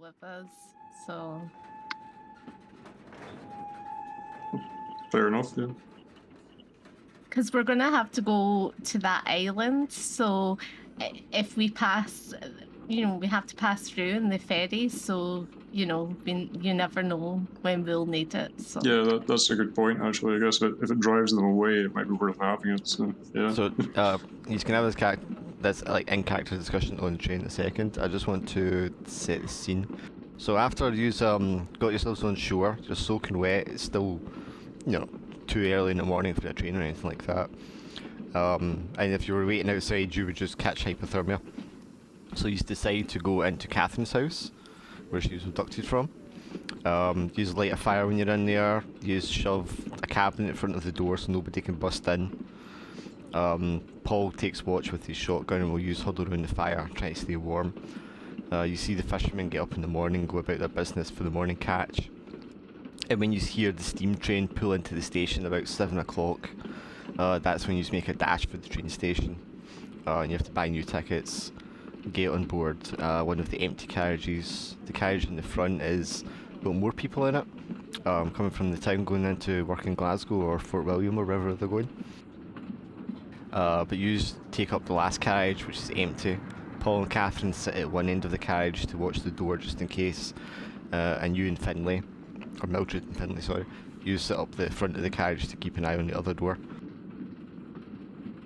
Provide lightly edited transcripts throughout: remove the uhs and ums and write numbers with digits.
with us, so... Fair enough, yeah. Because we're going to have to go to that island, so if we pass, we have to pass through in the ferry, so, you never know when we'll need it, so... Yeah, that's a good point, actually. I guess if it drives them away, it might be worth having it, so, yeah. So, he's going to have this in-character discussion on the train in a second. I just want to set the scene. So after you've got yourselves on shore, you're soaking wet, it's still, too early in the morning for a train or anything like that. And if you were waiting outside, you would just catch hypothermia. So you decide to go into Catherine's house, where she was abducted from. You light a fire when you're in there. You shove a cabinet in front of the door so nobody can bust in. Paul takes watch with his shotgun and will use huddle around the fire, trying to stay warm. You see the fishermen get up in the morning, go about their business for the morning catch. And when you hear the steam train pull into the station about 7 o'clock, that's when you just make a dash for the train station. And you have to buy new tickets, get on board one of the empty carriages. The carriage in the front is got more people in it, coming from the town going into work in Glasgow or Fort William or wherever they're going. But you take up the last carriage, which is empty. Paul and Catherine sit at one end of the carriage to watch the door just in case, and you and Finlay, or Mildred and Finlay, sorry, you sit up the front of the carriage to keep an eye on the other door.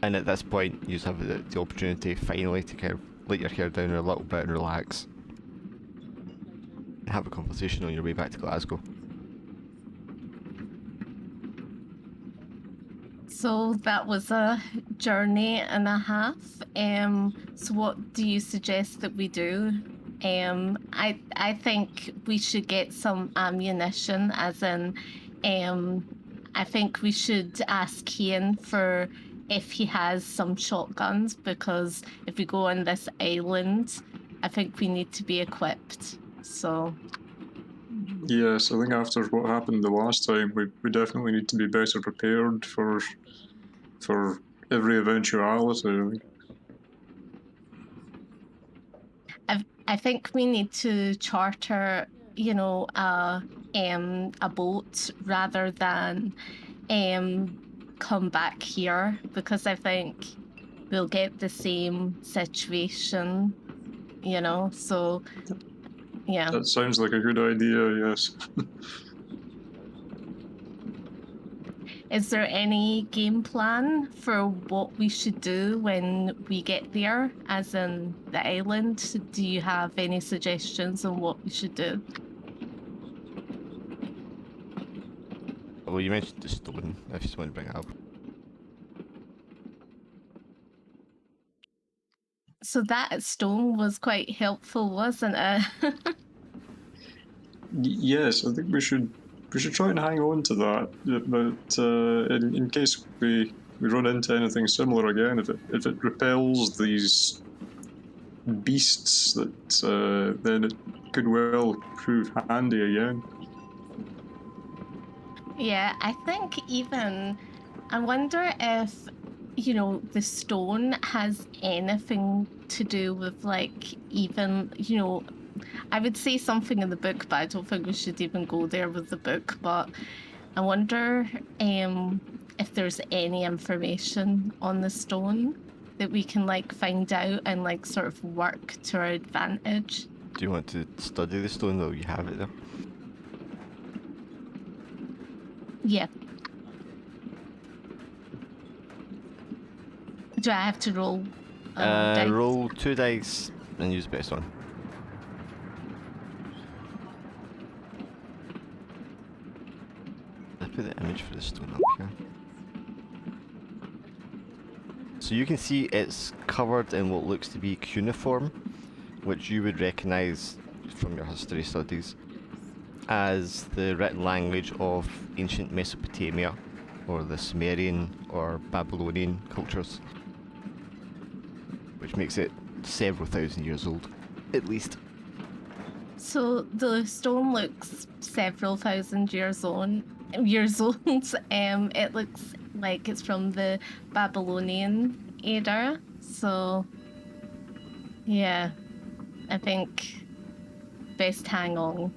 And at this point, you just have the opportunity finally to kind of let your hair down a little bit and relax. And have a conversation on your way back to Glasgow. So that was a journey and a half. So what do you suggest that we do? I think we should get some ammunition, as in, I think we should ask Ian for if he has some shotguns, because if we go on this island, I think we need to be equipped, so... Yes, I think after what happened the last time, we definitely need to be better prepared for every eventuality. I think we need to charter, a boat rather than come back here, because I think we'll get the same situation, so yeah. That sounds like a good idea, yes. Is there any game plan for what we should do when we get there, as in the island? Do you have any suggestions on what we should do? Well, you mentioned the stone, if you just want to bring it up. So that stone was quite helpful, wasn't it? Yes, I think we should try and hang on to that, but in case we run into anything similar again, if it repels these beasts, that then it could well prove handy again. Yeah, I think even... I wonder if, the stone has anything to do with, even, I would say something in the book, but I don't think we should even go there with the book. But I wonder if there's any information on the stone that we can find out and sort of work to our advantage. Do you want to study the stone though? You have it there. Yeah. Do I have to roll? Dice? Roll 2 dice and use best one. Let's put the image for the stone up here. So you can see it's covered in what looks to be cuneiform, which you would recognise from your history studies as the written language of ancient Mesopotamia, or the Sumerian or Babylonian cultures, which makes it several thousand years old, at least. So the stone looks several thousand years old. It looks like it's from the Babylonian era. So, yeah, I think best hang on.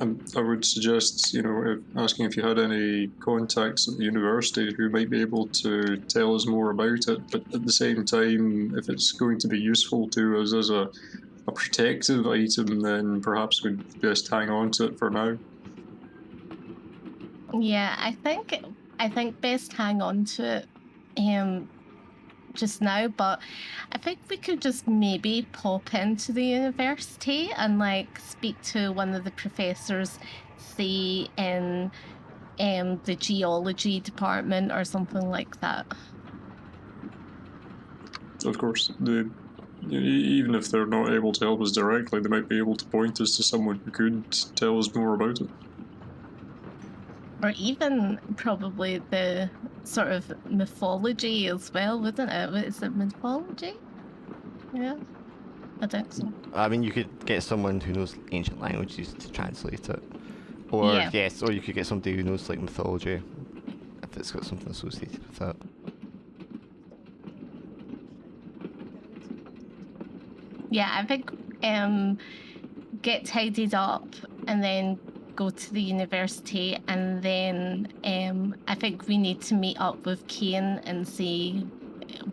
I would suggest, asking if you had any contacts at the university who might be able to tell us more about it, but at the same time, if it's going to be useful to us as a protective item, then perhaps we'd best hang on to it for now. Yeah, I think best hang on to it just now, but I think we could just maybe pop into the university and like speak to one of the professors, say in the geology department or something like that. Of course, even if they're not able to help us directly, they might be able to point us to someone who could tell us more about it. Or even probably the sort of mythology as well, wouldn't it? Is it mythology? Yeah, I think so. I mean, you could get someone who knows ancient languages to translate it. Or, Yeah. yes, or you could get somebody who knows, like, mythology, if it's got something associated with that. Yeah, I think get tidied up and then go to the university, and then I think we need to meet up with Kane and see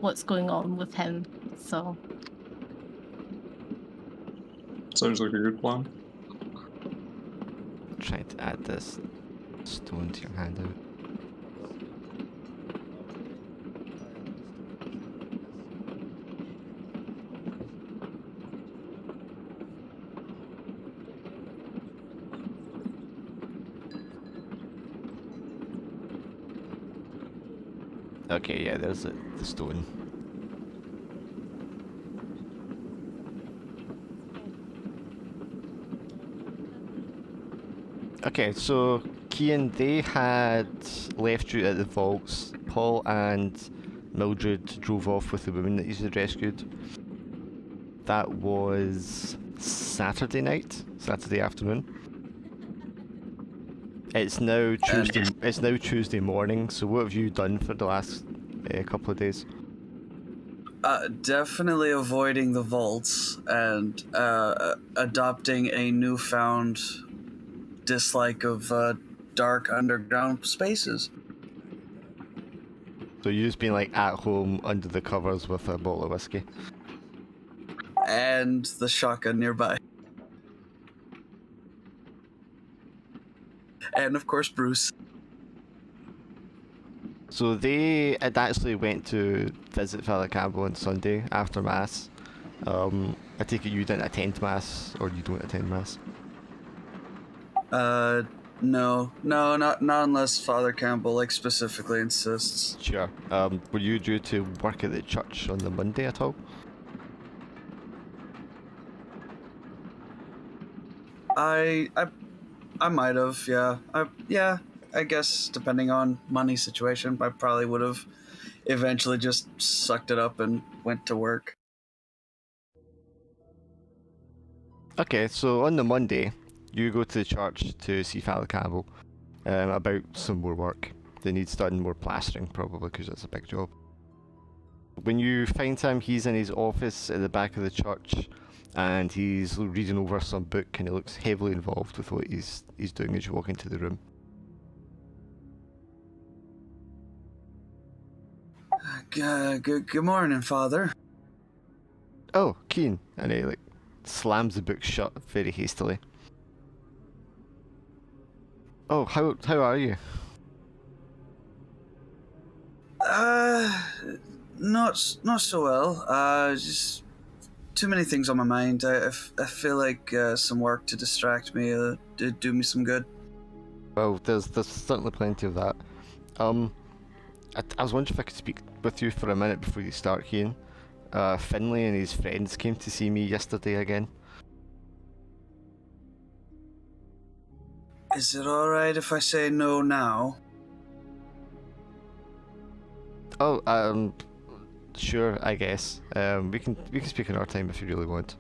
what's going on with him. So Sounds like a good plan. Trying to add this stone to your handout. Okay, yeah, there's the stone. Okay, so Kian, they had left you at the vaults. Paul and Mildred drove off with the woman that you had rescued. That was Saturday night, Saturday afternoon. It's now Tuesday. It's now Tuesday morning. So what have you done for the last couple of days? Definitely avoiding the vaults and adopting a newfound dislike of dark underground spaces. So you've just been like at home under the covers with a bottle of whiskey. And the shotgun nearby. And of course Bruce. So they had actually went to visit Father Campbell on Sunday after Mass. I take it you didn't attend Mass, or you don't attend Mass? No, not unless Father Campbell like specifically insists. Sure. Were you due to work at the church on the Monday at all? I might have, yeah. I guess depending on money situation, I probably would have eventually just sucked it up and went to work. Okay, so on the Monday, you go to the church to see Father Campbell about some more work. They need done more plastering, probably, because it's a big job. When you find him, he's in his office at the back of the church, and he's reading over some book, and he looks heavily involved with what he's doing as you walk into the room. Good morning, Father. Oh, Keen, and he slams the book shut very hastily. Oh, how are you? Not so well. Just too many things on my mind. I feel like some work to distract me did do me some good. Well, there's certainly plenty of that. I was wondering if I could speak with you for a minute before you start, Keen. Finlay and his friends came to see me yesterday again. Is it alright if I say no now? Oh, sure, I guess. We can speak in our time if you really want.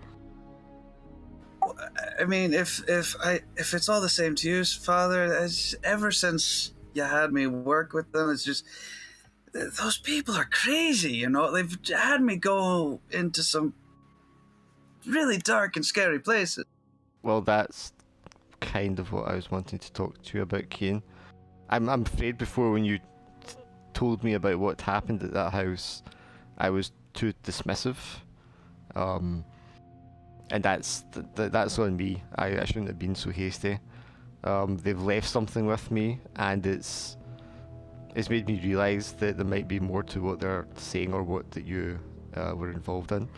I mean, if it's all the same to you, Father, ever since you had me work with them, it's just those people are crazy. You know, they've had me go into some really dark and scary places. Well, that's kind of what I was wanting to talk to you about, Kane. I'm afraid before when you told me about what happened at that house, I was too dismissive. And that's on me. I shouldn't have been so hasty. They've left something with me, and it's made me realise that there might be more to what they're saying or what that you were involved in.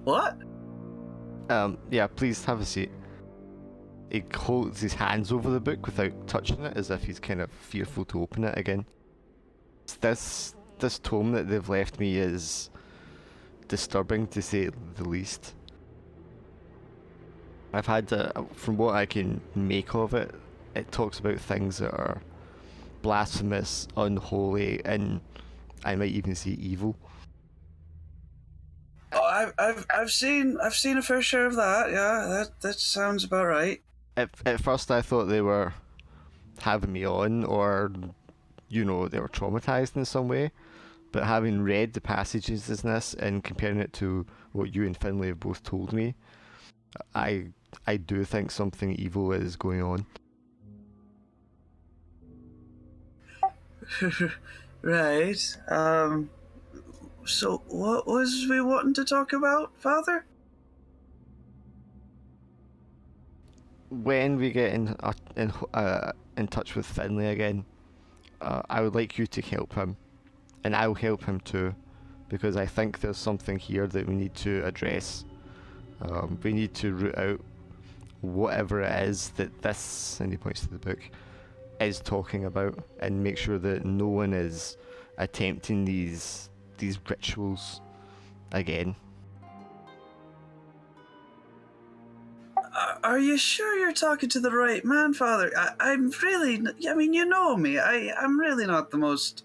What? Yeah, please have a seat. He holds his hands over the book without touching it, as if he's kind of fearful to open it again. This tome that they've left me is disturbing, to say the least. I've had, from what I can make of it, it talks about things that are blasphemous, unholy, and I might even say evil. Oh, I've seen a fair share of that. Yeah, that sounds about right. At first, I thought they were having me on, or they were traumatized in some way. But having read the passages in this and comparing it to what you and Finlay have both told me, I do think something evil is going on. Right. So what was we wanting to talk about, Father? When we get in touch with Finlay again, I would like you to help him, and I'll help him too, because I think there's something here that we need to address. We need to root out whatever it is that this, and he points to the book, is talking about, and make sure that no one is attempting these rituals again. Are you sure you're talking to the right man, Father? I'm really... I mean, you know me. I'm really not the most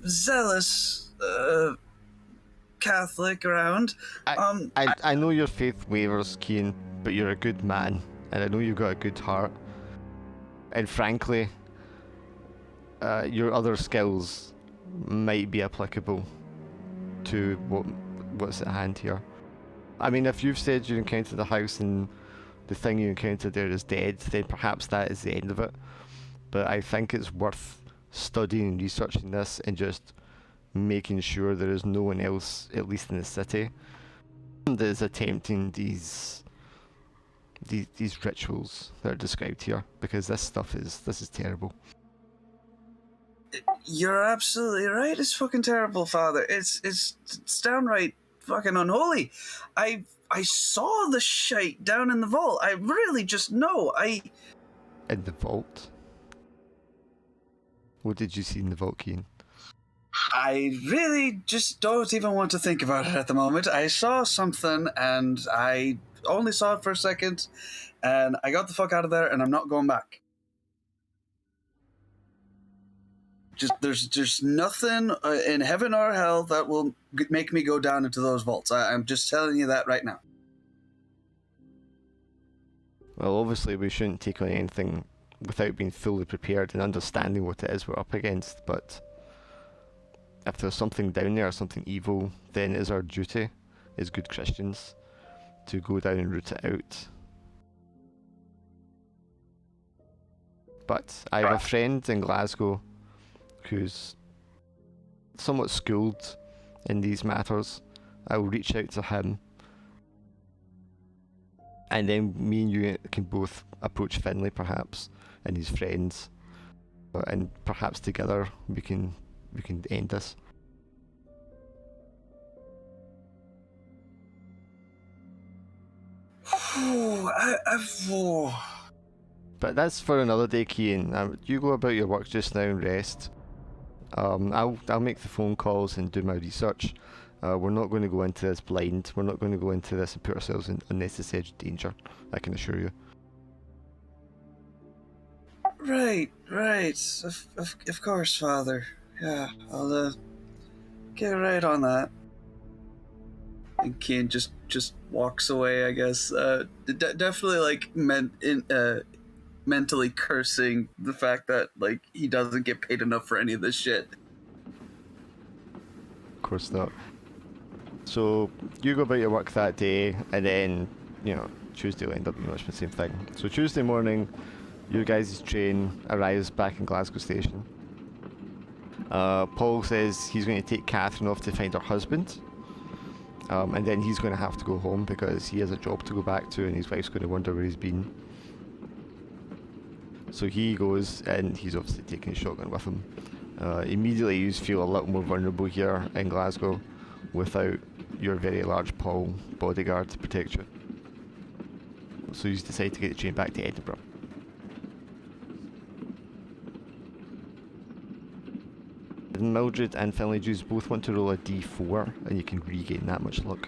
zealous Catholic around. I know your faith wavers, Keen, but you're a good man, and I know you've got a good heart. And frankly, your other skills might be applicable to what's at hand here. I mean, if you've said you encountered the house and the thing you encountered there is dead, then perhaps that is the end of it. But I think it's worth studying and researching this and just making sure there is no one else, at least in the city, that is attempting these rituals that are described here, because this is terrible. You're absolutely right. It's fucking terrible, Father. It's downright fucking unholy. I saw the shite down in the vault. I really just know. In the vault? What did you see in the vault, Keen? I really just don't even want to think about it at the moment. I saw something, and I only saw it for a second, and I got the fuck out of there, and I'm not going back. Just there's nothing in heaven or hell that will make me go down into those vaults. I'm just telling you that right now. Well, obviously we shouldn't take on anything without being fully prepared and understanding what it is we're up against, but if there's something down there, something evil, then it is our duty as good Christians to go down and root it out. But I have a friend in Glasgow who's somewhat schooled in these matters. I will reach out to him, and then me and you can both approach Finlay perhaps and his friends, and perhaps together we can end this. But that's for another day, Cian. You go about your work just now and rest. I'll make the phone calls and do my research. We're not going to go into this blind. We're not going to go into this and put ourselves in unnecessary danger, I can assure you. Right. Of course, Father. Yeah, I'll get right on that. And Kian just walks away, I guess. Definitely like mentally cursing the fact that like he doesn't get paid enough for any of this shit. course not. So you go about your work that day, and then, you know, Tuesday will end up being much the same thing. So Tuesday morning, your guys' train arrives back in Glasgow Station. Paul says he's going to take Catherine off to find her husband. And then he's going to have to go home because he has a job to go back to, and his wife's going to wonder where he's been. So he goes, and he's obviously taking a shotgun with him. Immediately you feel a little more vulnerable here in Glasgow without your very large Paul bodyguard to protect you. So you decide to get the train back to Edinburgh. Mildred and Finlay Jews both want to roll a d4, and you can regain that much luck.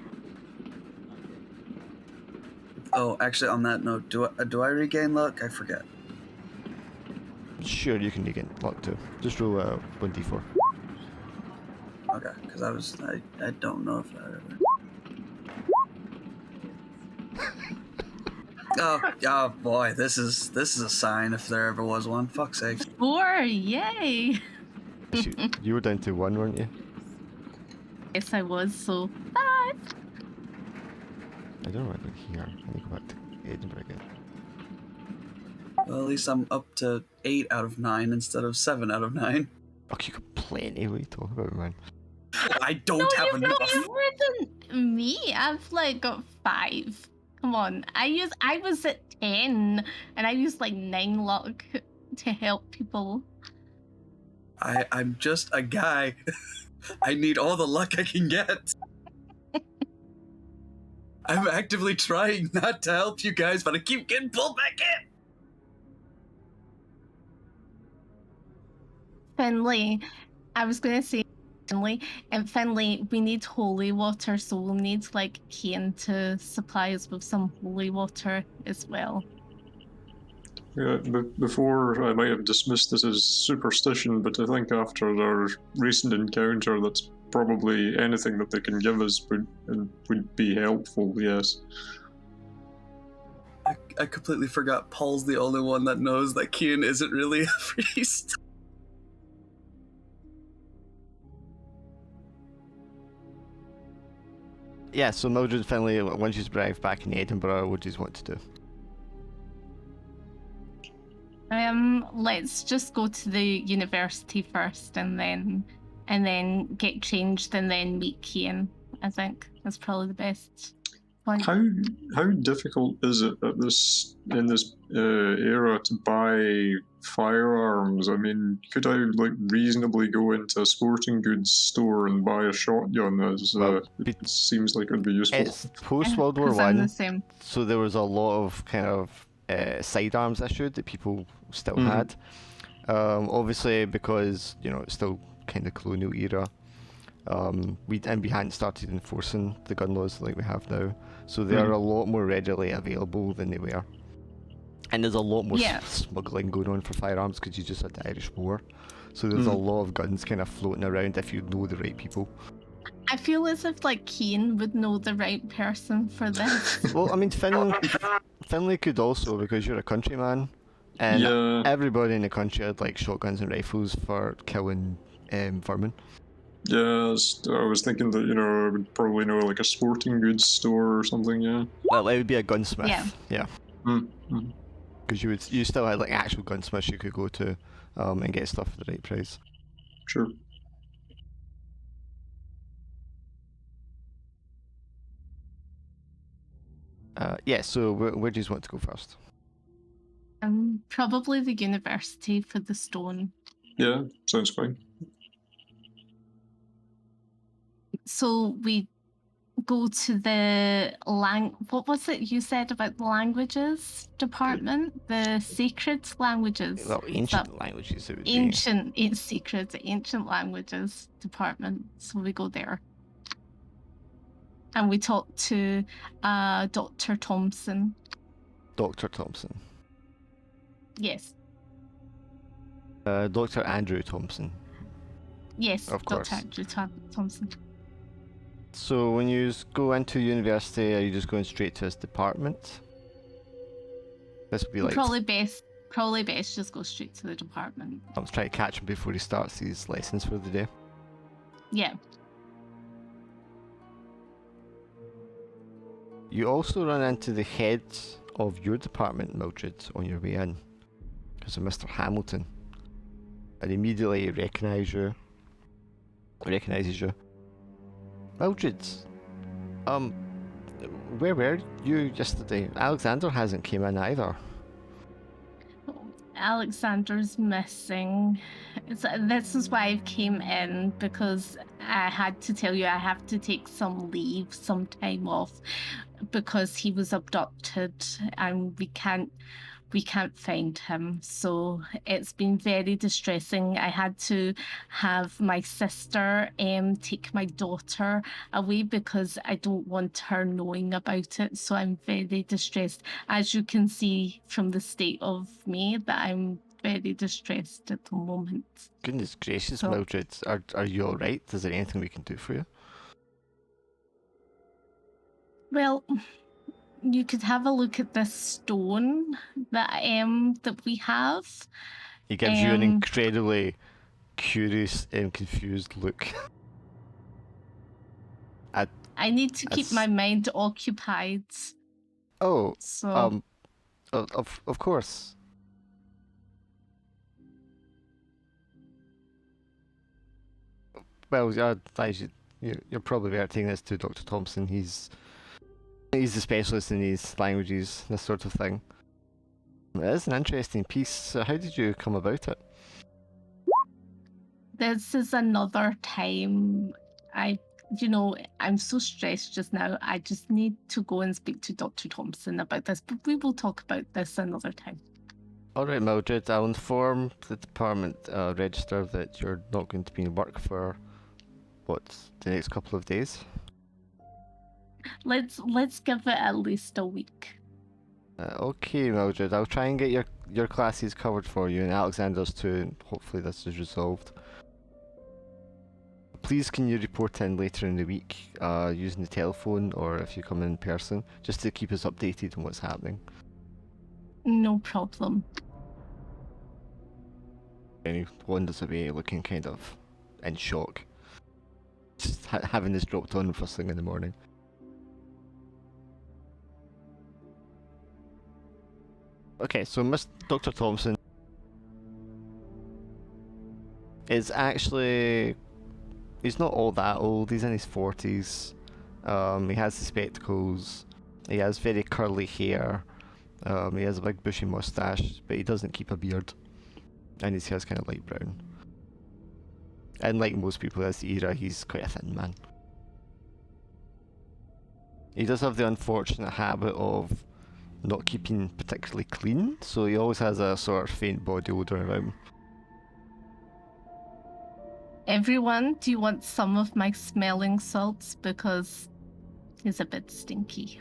Oh, actually, on that note, do I regain luck? I forget. Sure, you can regain luck too. Just roll 1d4. Okay, because I don't know if I ever. Oh boy, this is a sign if there ever was one. Fuck's sake. 4, yay! You were down to 1, weren't you? Yes, I was, so 5. I don't know what I got here. Let me go back to Edinburgh again. Well, at least I'm up to 8 out of 9 instead of 7 out of 9. Fuck, you got plenty. What are you talking about, man? I don't have No, enough. you're more than me. I've like got 5. Come on. I was at 10, and I used like 9 luck to help people. I'm just a guy. I need all the luck I can get. I'm actively trying not to help you guys, but I keep getting pulled back in. Finlay, I was going to say Finlay, we need holy water, so we'll need like Kane to supply us with some holy water as well. Yeah, before I might have dismissed this as superstition, but I think after our recent encounter, that's probably anything that they can give us would be helpful, yes. I completely forgot Paul's the only one that knows that Kian isn't really a priest. Yeah, so Mildred and Finlay, once you've arrived back in Edinburgh, what do you want to do? Let's just go to the university first, and then get changed, and then meet Kane. I think that's probably the best point. How difficult is it in this era to buy firearms? I mean, could I like reasonably go into a sporting goods store and buy a shotgun? It seems like it would be useful. It's post World War 'Cause I'm the One, same. so there was a lot of kind of sidearms issued that people still had. Obviously, because it's still kind of colonial era. We hadn't started enforcing the gun laws like we have now, so they are a lot more readily available than they were. And there's a lot more smuggling going on for firearms because you just had the Irish War, so there's a lot of guns kind of floating around if you know the right people. I feel as if like Kane would know the right person for this. Well, I mean, Finlay could also, because you're a countryman, and everybody in the country had like shotguns and rifles for killing vermin. Yes, I was thinking that I would probably know like a sporting goods store or something. Yeah. Well, it would be a gunsmith. Yeah. Mm-hmm. Because you still had like actual gunsmiths you could go to and get stuff for the right price. Sure. So where do you want to go first? Probably the university for the stone. Yeah, sounds fine. So we go to the what was it you said about the languages department? The sacred languages. Well, ancient languages. It would be. Ancient languages department. So we go there. And we talk to Dr. Thompson. Dr. Thompson. Yes. Dr. Andrew Thompson. Yes, of course. Dr. Andrew Thompson. So when you go into university, are you just going straight to his department? This would be like... Probably best just go straight to the department. I was trying to catch him before he starts his lessons for the day. Yeah. You also run into the head of your department, Mildred, on your way in, because of Mr. Hamilton, and immediately recognizes you. Mildred, where were you yesterday? Alexander hasn't came in either. Alexander's missing. This is why I came in, because I had to tell you I have to take some leave, some time off, because he was abducted and we can't find him. So it's been very distressing. I had to have my sister take my daughter away because I don't want her knowing about it. So I'm very distressed. As you can see from the state of me, that I'm very distressed at the moment. Goodness gracious, So- Mildred, are you all right? Is there anything we can do for you? Well, you could have a look at this stone that we have. He gives you an Um, incredibly curious and confused look. I need to keep my mind occupied. Oh, So of course. Well, I advise you're probably better taking this to Dr. Thompson. He's the specialist in these languages, this sort of thing. It is an interesting piece. So how did you come about it? this is another time. I'm so stressed just now. I just need to go and speak to Dr. Thompson about this, but we will talk about this another time. Alright, Mildred, I'll inform the department register that you're not going to be in work for, the next couple of days? Let's give it at least a week. Okay, Mildred, I'll try and get your classes covered for you, and Alexander's too, and hopefully this is resolved. Please can you report in later in the week, using the telephone, or if you come in person, just to keep us updated on what's happening. No problem. And he wanders away looking kind of in shock. Just having this dropped on first thing in the morning. Okay, so Dr. Thompson is actually... He's not all that old, he's in his 40s. He has the spectacles, he has very curly hair, he has a big bushy moustache, but he doesn't keep a beard. And his hair's kind of light brown. And like most people in this era, he's quite a thin man. He does have the unfortunate habit of not keeping particularly clean, so he always has a sort of faint body odour around him. Everyone, do you want some of my smelling salts? Because he's a bit stinky.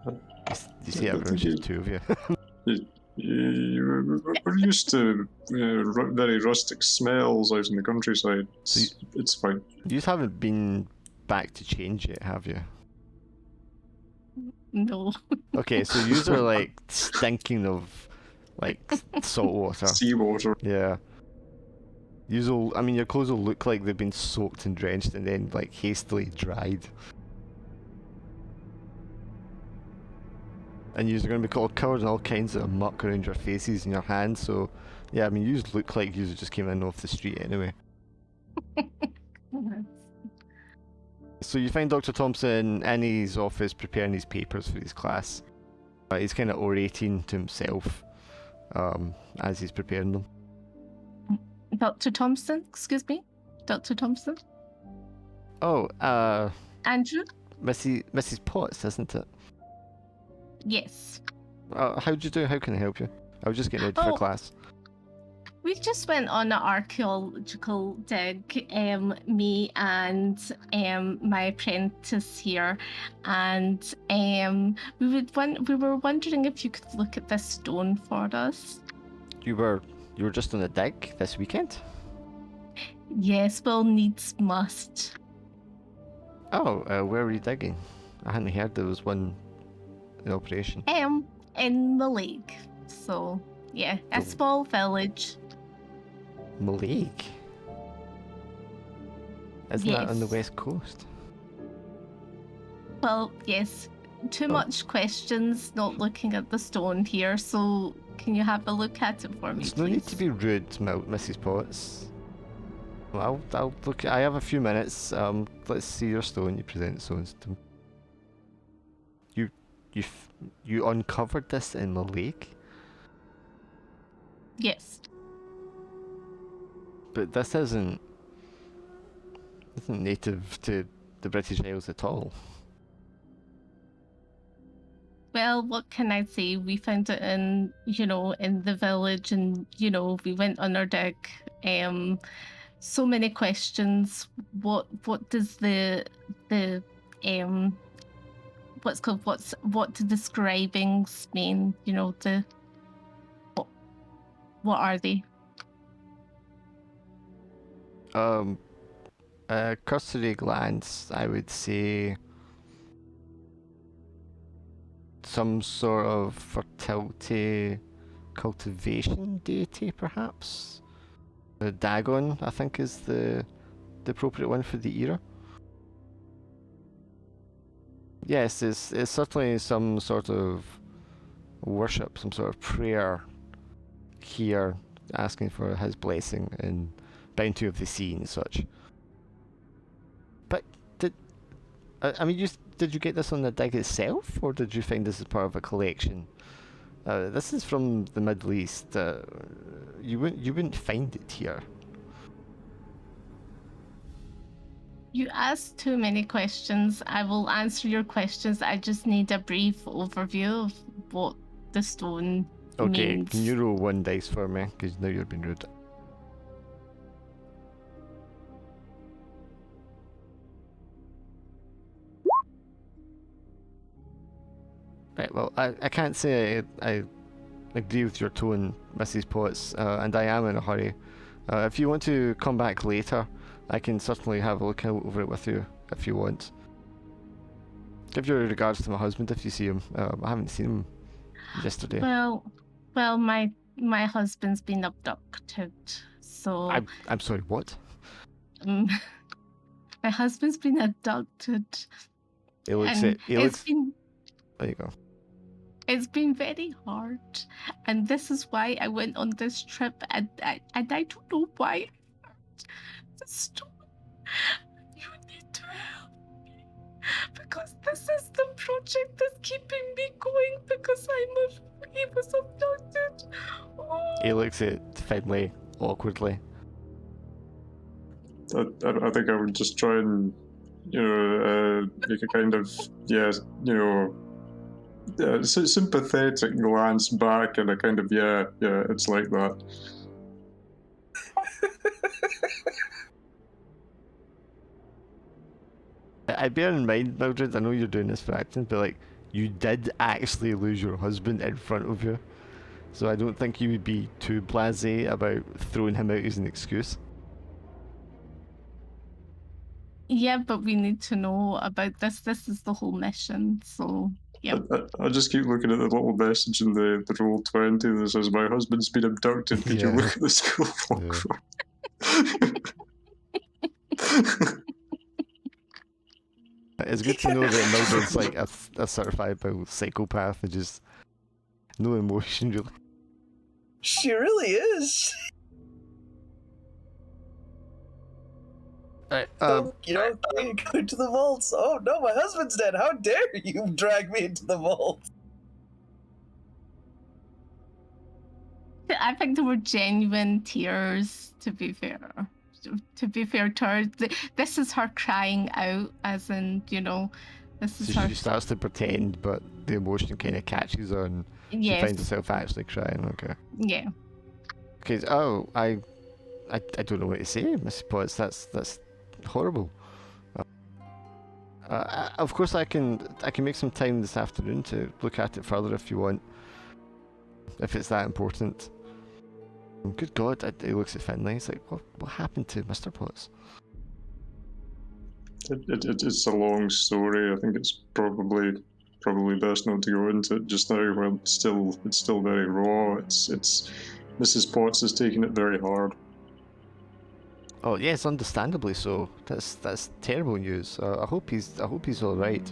You see everyone's just two of you. We're used to very rustic smells out in the countryside. It's fine. You haven't been back to change yet, have you? No. Okay, so yous are like stinking of like salt water. Seawater. Yeah. I mean, your clothes will look like they've been soaked and drenched and then like hastily dried. And you're going to be covered in all kinds of muck around your faces and your hands, so yeah, I mean, you look like you just came in off the street anyway. So you find Dr. Thompson in his office preparing his papers for his class. He's kind of orating to himself as he's preparing them. Dr. Thompson, excuse me? Dr. Thompson? Oh, Andrew? Mrs. Potts, isn't it? Yes. How'd you do? How can I help you? I was just getting ready for class. We just went on an archaeological dig, me and my apprentice here, and we were wondering if you could look at this stone for us. You were just on a dig this weekend? Yes, well, needs must. Oh, where were you digging? I hadn't heard there was one in operation. In the lake. So yeah, a small village. Mallaig? Isn't that on the Yes. west coast? Well, yes. Too much questions, not looking at the stone here, so can you have a look at it for me, There's please? no need to be rude, Mrs. Potts. I'll look. I have a few minutes. Let's see your stone. You present the stones to me. You uncovered this in the lake, Yes. but this isn't native to the British Isles at all. Well, what can I say? We found it in, in the village, and, we went on our dig. So many questions. What does the what do the scribings mean? What are they? Cursory glance, I would say some sort of fertility cultivation deity, perhaps. Dagon, I think, is the appropriate one for the era. Yes, it's certainly some sort of worship, some sort of prayer here, asking for his blessing and bounty of the sea and such. But did you get this on the dig itself, or did you find this as part of a collection? This is from the Middle East. You wouldn't find it here. You asked too many questions. I will answer your questions. I just need a brief overview of what the stone Okay, means. can you roll one dice for me? Because now you're being rude. Right, well, I can't say I agree with your tone, Mrs. Potts, and I am in a hurry. If you want to come back later, I can certainly have a look over it with you if you want. Give your regards to my husband if you see him. I haven't seen him yesterday. Well, my husband's been abducted, so I'm sorry. What? My husband's been abducted. He looks. And He looks. There you go. It's been very hard, and this is why I went on this trip, and I don't know why. The stone. You need to help me, because this is the project that's keeping me going, because he was abducted. Oh. He looks at Finlay awkwardly. I think I would just try and, make a kind of, sympathetic glance back and a kind of, it's like that. I bear in mind, Mildred, I know you're doing this for acting, but like, you did actually lose your husband in front of you. So I don't think you would be too blasé about throwing him out as an excuse. Yeah, but we need to know about this. This is the whole mission, so yeah. I just keep looking at the little message in the roll 20 that says, "My husband's been abducted. Could you Yeah. look at the school log?" It's good to know that Mildred's like a certified psychopath and just no emotion really. She really is. Right, Can't go to the vaults. Oh no, my husband's dead. How dare you drag me into the vault? I think there were genuine tears, to be fair. To be fair to her, this is her crying out, as in, this is so her. she starts to pretend, but the emotion kind of catches her and she finds herself actually crying. Okay. Yeah. Okay. Oh, I don't know what to say, Miss Potts. That's horrible. Of course, I can make some time this afternoon to look at it further if you want. If it's that important. Good God, he looks at Finlay. He's like, what happened to Mr. Potts? It's a long story. I think it's probably best not to go into it just now. While it's still very raw. It's Mrs. Potts has taken it very hard. Oh yes, understandably so. That's terrible news. I hope he's all right.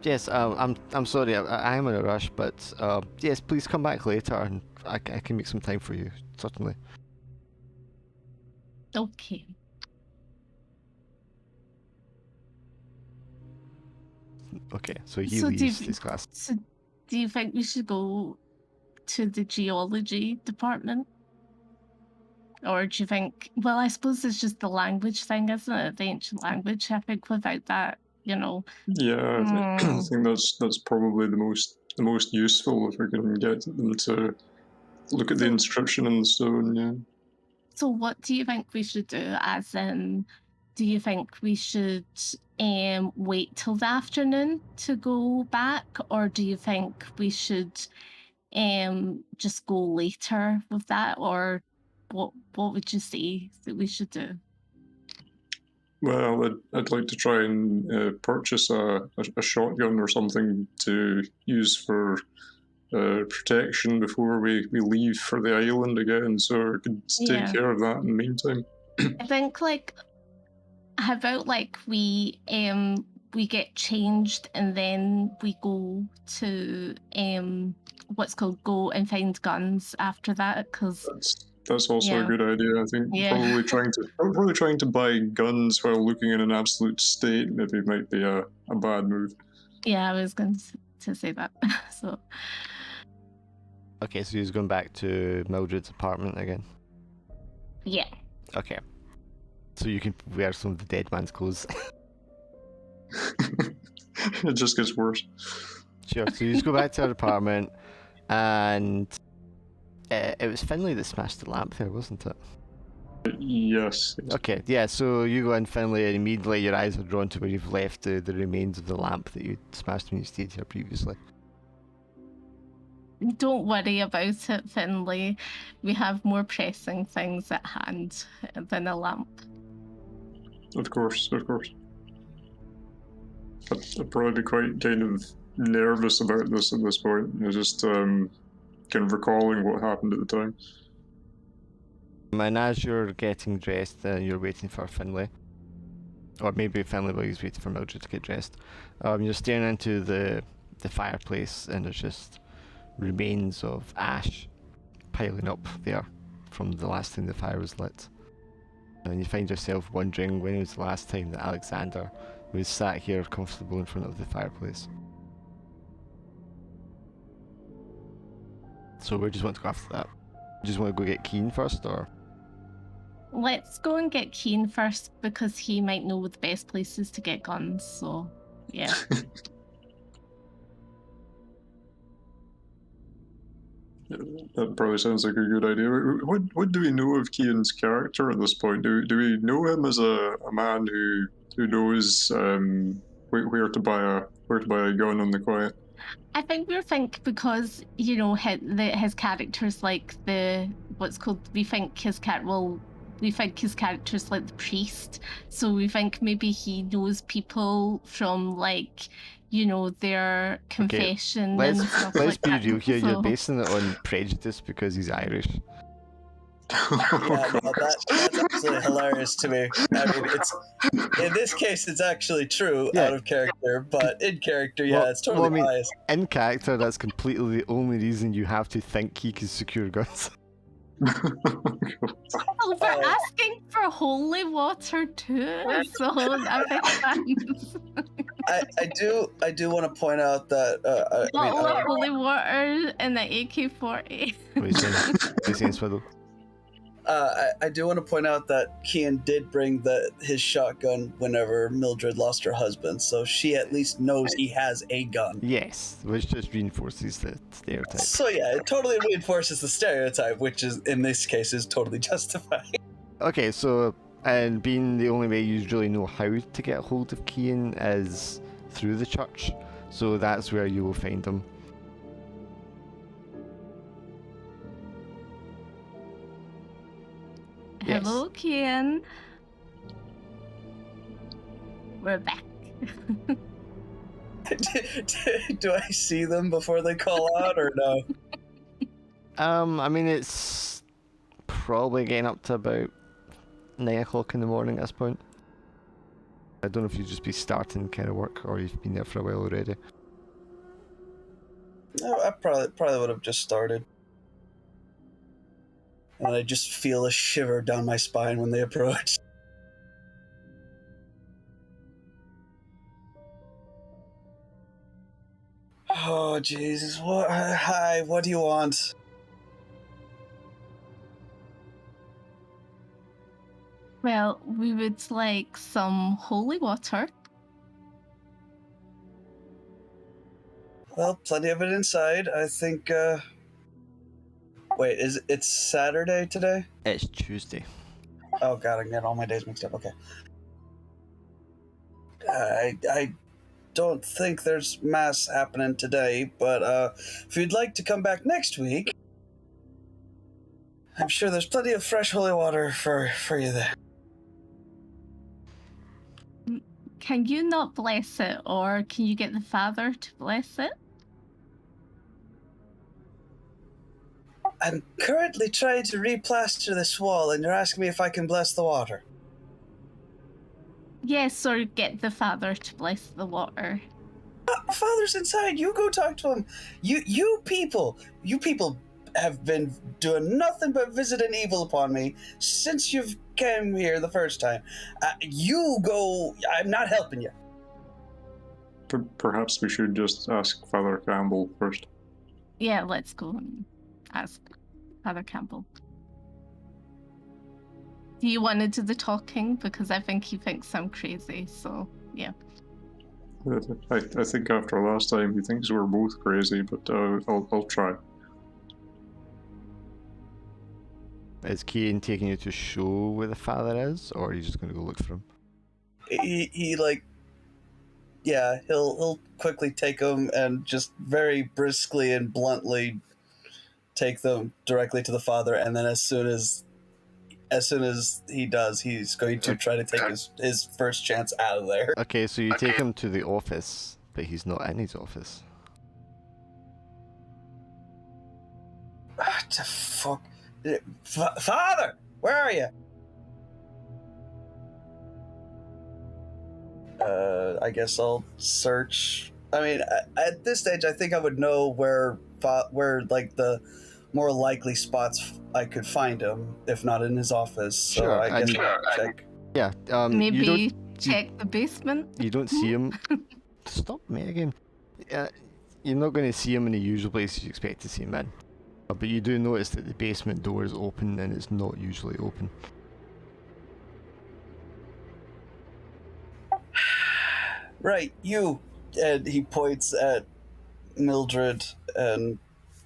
Yes, I'm sorry, I am in a rush, but yes, please come back later, and I can make some time for you, certainly. Okay. Okay, so he So leaves his class. so do you think we should go to the geology department? Or do you think, well, I suppose it's just the language thing, isn't it? The ancient language. I think without that, Yeah, I think that's probably the most useful if we can get them to look at the So, inscription in the stone. Yeah. so what do you think we should do? As in, do you think we should wait till the afternoon to go back, or do you think we should just go later with that, or what would you say that we should do? Well, I'd like to try and purchase a shotgun or something to use for protection before we leave for the island again, so I could take Yeah. care of that in the meantime. I think how about we get changed and then we go to what's called go and find guns after that, because That's also a yeah. good idea. I think Yeah. probably trying to buy guns while looking in an absolute state maybe might be a bad move. Yeah, I was going to say that. So Okay, so he's going back to Mildred's apartment again. yeah. Okay, so you can wear some of the dead man's clothes. It just gets worse. Sure. So you just go back to her apartment, and it was Finlay that smashed the lamp there, wasn't it? Yes. Okay, yeah, so you go in, Finlay, and immediately your eyes are drawn to where you've left the remains of the lamp that you smashed when you stayed here previously. Don't worry about it, Finlay. We have more pressing things at hand than a lamp. Of course. I'd probably be quite kind of nervous about this at this point. Just kind of recalling what happened at the time. And as you're getting dressed, you're waiting for Finlay. Or maybe Finlay while he's waiting for Mildred to get dressed. You're staring into the fireplace, and there's just remains of ash piling up there from the last time the fire was lit. And you find yourself wondering when was the last time that Alexander was sat here comfortable in front of the fireplace. So where do you want to go after that? Do you just want to go get Keen first, or? Let's go and get Keen first, because he might know the best places to get guns, so yeah. That probably sounds like a good idea. What do we know of Kian's character at this point? Do we know him as a man who knows where to buy a gun on the quiet? I think we think because his character's like what's called, we think his character's like the priest, so we think maybe he knows people from their confession and stuff Let's like be that. real here. You're So- basing it on prejudice because he's Irish. Yeah, no, that's absolutely hilarious to me. I mean, in this case, it's actually true Yeah. out of character, but in character, yeah, it's totally biased. In character, that's completely the only reason you have to think he can secure guns. Well, we're asking for holy water too, so I think I do want to point out that bottle of holy water and the AK-40. What are you saying? What are you saying, Swiddle? I do want to point out that Kian did bring his shotgun whenever Mildred lost her husband, so she at least knows he has a gun. Yes, which just reinforces the stereotype. So yeah, it totally reinforces the stereotype, which is in this case is totally justified. Okay, so and being the only way you really know how to get a hold of Kian is through the church, so that's where you will find him. Yes. Hello, Kian. We're back. Do I see them before they call out or no? I mean, it's probably getting up to about 9 o'clock in the morning at this point. I don't know if you'd just be starting kind of work or you've been there for a while already. No, I probably would have just started. And I just feel a shiver down my spine when they approach. Oh, Jesus. What? Hi, what do you want? Well, we would like some holy water. Well, plenty of it inside. I think, Wait, it's Saturday today? It's Tuesday. Oh, God, I got all my days mixed up. Okay. I don't think there's mass happening today, but if you'd like to come back next week, I'm sure there's plenty of fresh holy water for you there. Can you not bless it, or can you get the father to bless it? I'm currently trying to replaster this wall, and you're asking me if I can bless the water. Yes, or get the father to bless the water. Father's inside. You go talk to him. You people have been doing nothing but visiting evil upon me since you've came here the first time. You go. I'm not helping you. Perhaps we should just ask Father Campbell first. Yeah, let's go and ask Father Campbell. Do you want to do the talking? Because I think he thinks I'm crazy, so yeah. I think after last time he thinks we're both crazy, but I'll try. Is Cian taking you to show where the father is, or are you just going to go look for him? He like, yeah, he'll quickly take them and just very briskly and bluntly take them directly to the father, and then as soon as he does, he's going to try to take his first chance out of there. Okay, so you take him to the office, but he's not in his office. What the fuck? Father, where are you? I guess I'll search. I mean, at this stage, I think I would know where like the more likely spots I could find him, if not in his office. So Sure, I guess I'll check. Yeah, Maybe you check the basement. don't see him. Stop me again. You're not going to see him in the usual places you expect to see him in. But you do notice that the basement door is open and it's not usually open. Right, you. And he points at Mildred, and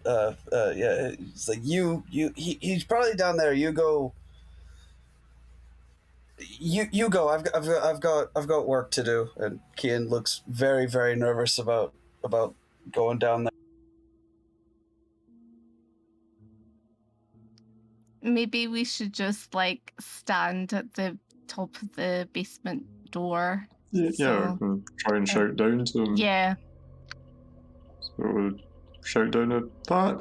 yeah, it's like he's probably down there. You go. You go. I've got work to do. And Cian looks very, very nervous about going down there. Maybe we should just like stand at the top of the basement door. Yeah, we'll try and shout down to him. Yeah. So we'll shout down at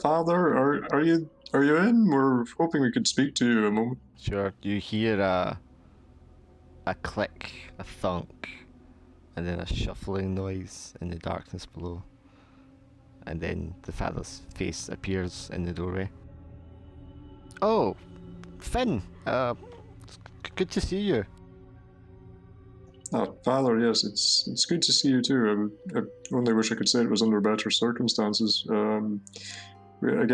Father, are you in? We're hoping we could speak to you a moment. Sure, you hear a click, a thunk, and then a shuffling noise in the darkness below. And then the father's face appears in the doorway. Oh, Finn, good to see you. Father, yes, it's good to see you too. I only wish I could say it was under better circumstances. We've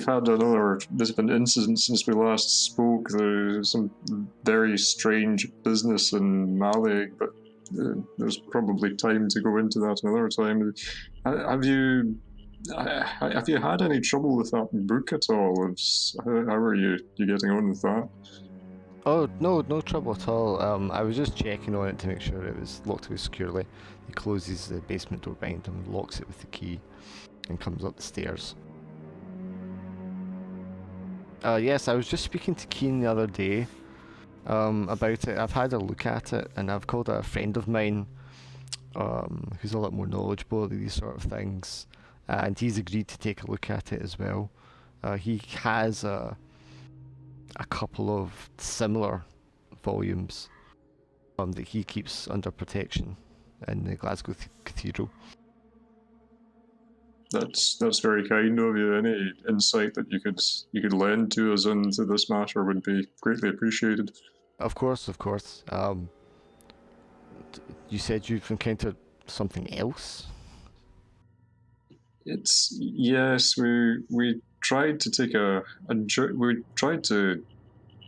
had another. There's been incident since we last spoke. There's some very strange business in Mali, but there's probably time to go into that another time. Have you had any trouble with that book at all? How are you getting on with that? Oh, no trouble at all. I was just checking on it to make sure it was locked away securely. He closes the basement door behind him, locks it with the key, and comes up the stairs. Yes, I was just speaking to Cian the other day about it. I've had a look at it, and I've called a friend of mine who's a lot more knowledgeable of these sort of things, and he's agreed to take a look at it as well. He has a couple of similar volumes that he keeps under protection in the Glasgow Cathedral. That's very kind of you. Any insight that you could lend to us into this matter would be greatly appreciated. Of course, of course. You said you've encountered something else? It's yes, we tried to take we tried to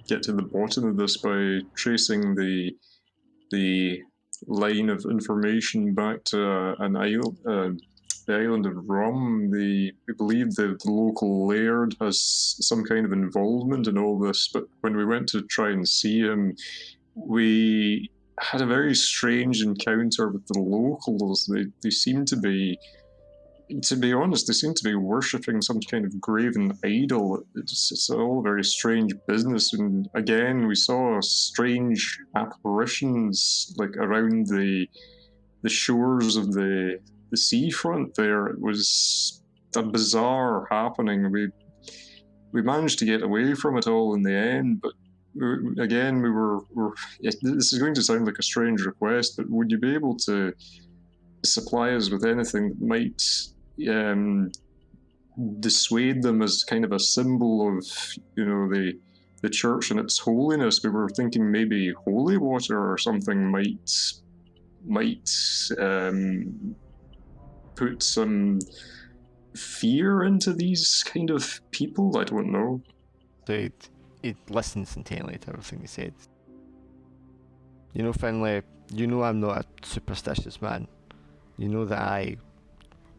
get to the bottom of this by tracing the line of information back to an island, the island of Rum. We believe the local laird has some kind of involvement in all this, but when we went to try and see him, we had a very strange encounter with the locals. They seem to be honest, they seem to be worshipping some kind of graven idol. It's all very strange business. And again, we saw strange apparitions like around the shores of the seafront there. It was a bizarre happening. We managed to get away from it all in the end, but again, we were this is going to sound like a strange request, but would you be able to supply us with anything that might dissuade them as kind of a symbol of, the church and its holiness? We were thinking maybe holy water or something might put some fear into these kind of people. I don't know. So it listens intently to everything you said. You know, Finlay, you know I'm not a superstitious man. You know that I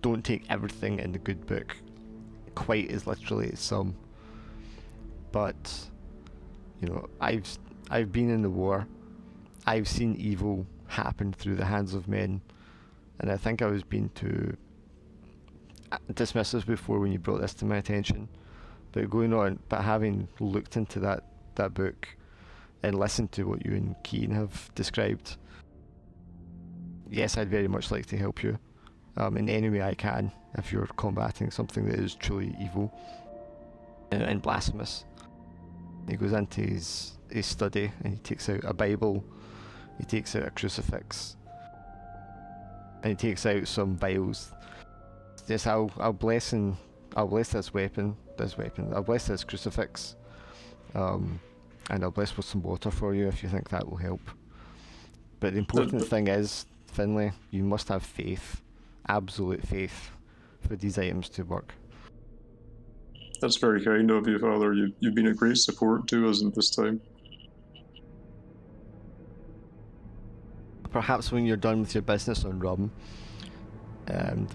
don't take everything in the good book quite as literally as some. But, I've been in the war. I've seen evil happen through the hands of men. And I think I was being too dismissive before when you brought this to my attention. But having looked into that book and listened to what you and Keane have described, yes, I'd very much like to help you in any way I can if you're combating something that is truly evil and blasphemous. He goes into his study and he takes out a Bible, he takes out a crucifix, and he takes out some vials. Yes, I'll bless this weapon. I'll bless this crucifix, and I'll bless with some water for you if you think that will help. But the important thing is, Finlay, you must have faith, absolute faith, for these items to work. That's very kind of you, Father. You've been a great support to us at this time. Perhaps when you're done with your business on Rum,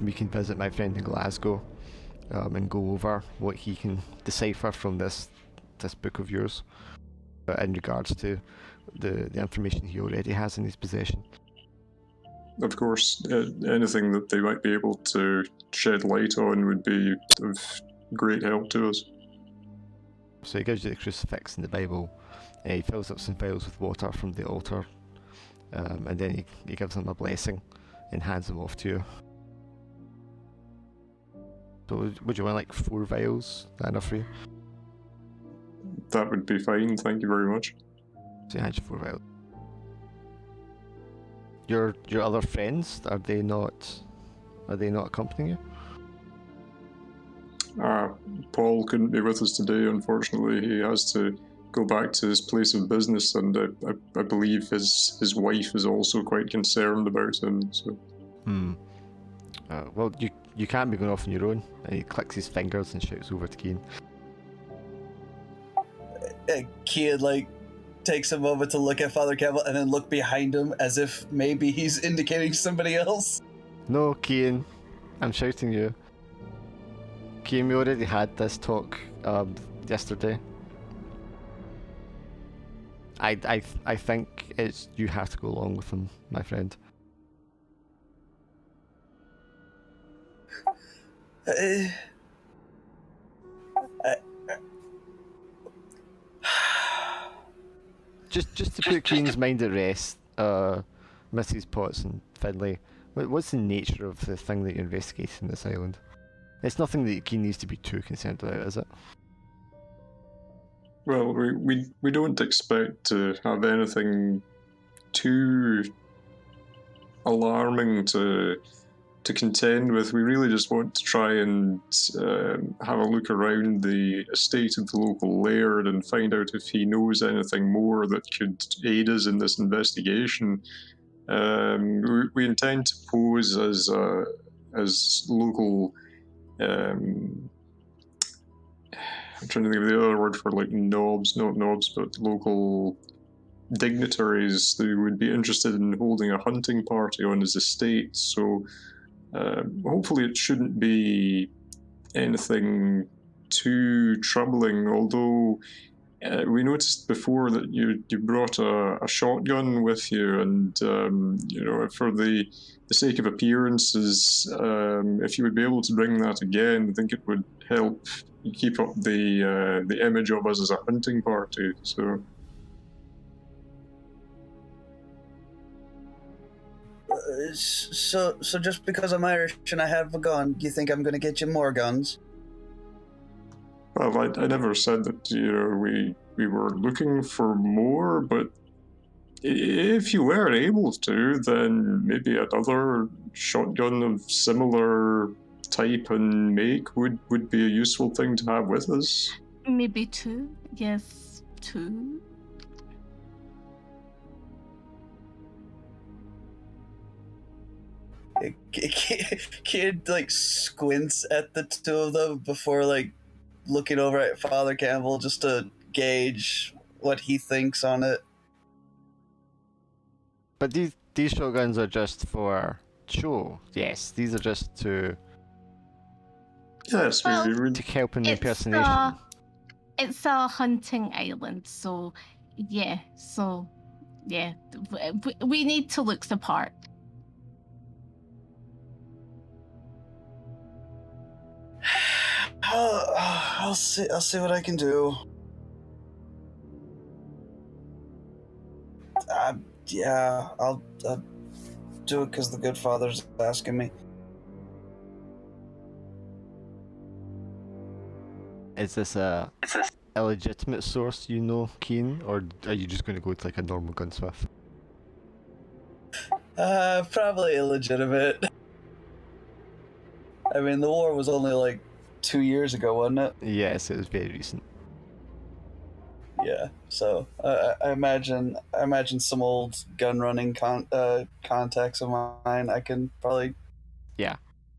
we can visit my friend in Glasgow and go over what he can decipher from this book of yours in regards to the information he already has in his possession. Of course, anything that they might be able to shed light on would be of great help to us. So he gives you the crucifix and the Bible, and he fills up some vials with water from the altar, and then he gives them a blessing and hands them off to you. So would you want like 4 vials? Is that enough for you? That would be fine, thank you very much. So he hands you 4 vials. Your other friends, are they not accompanying you? Paul couldn't be with us today, unfortunately. He has to go back to his place of business, and I believe his wife is also quite concerned about him. So. Well, you can't be going off on your own. And he clicks his fingers and shouts over to Keane. Keane takes a moment to look at Father Campbell and then look behind him as if maybe he's indicating somebody else. No, Keane, I'm shouting you. Keane, we already had this talk yesterday. I think you have to go along with him, my friend. Just to put Keane's mind at rest, Mrs. Potts and Finlay, what's the nature of the thing that you're investigating in this island? It's nothing that Keane needs to be too concerned about, is it? Well, we don't expect to have anything too alarming to contend with. We really just want to try and have a look around the estate of the local laird and find out if he knows anything more that could aid us in this investigation. We intend to pose as local. I'm trying to think of the other word for like knobs, not knobs, but local dignitaries who would be interested in holding a hunting party on his estate. So hopefully it shouldn't be anything too troubling, although we noticed before that you brought a shotgun with you, and for the sake of appearances, if you would be able to bring that again, I think it would help keep up the image of us as a hunting party. So just because I'm Irish and I have a gun, you think I'm gonna get you more guns? Well, I never said that we were looking for more, but if you were able to, then maybe another shotgun of similar type and make would be a useful thing to have with us. Maybe 2. Yes, 2. Kid like squints at the two of them before like looking over at Father Campbell just to gauge what he thinks on it. But these shotguns are just for show. Yes, these are just to Yes, Well, help in the impersonation. It's a hunting island, so yeah. So yeah, we need to look the part. I'll see what I can do. Yeah, I'll do it because the good father's asking me. Is this a illegitimate source, Keen, or are you just going to go to like a normal gunsmith? Probably illegitimate. I mean, the war was only like 2 years ago, wasn't it? Yes, it was very recent. Yeah, so I imagine some old gun running contacts of mine. I can probably. Yeah,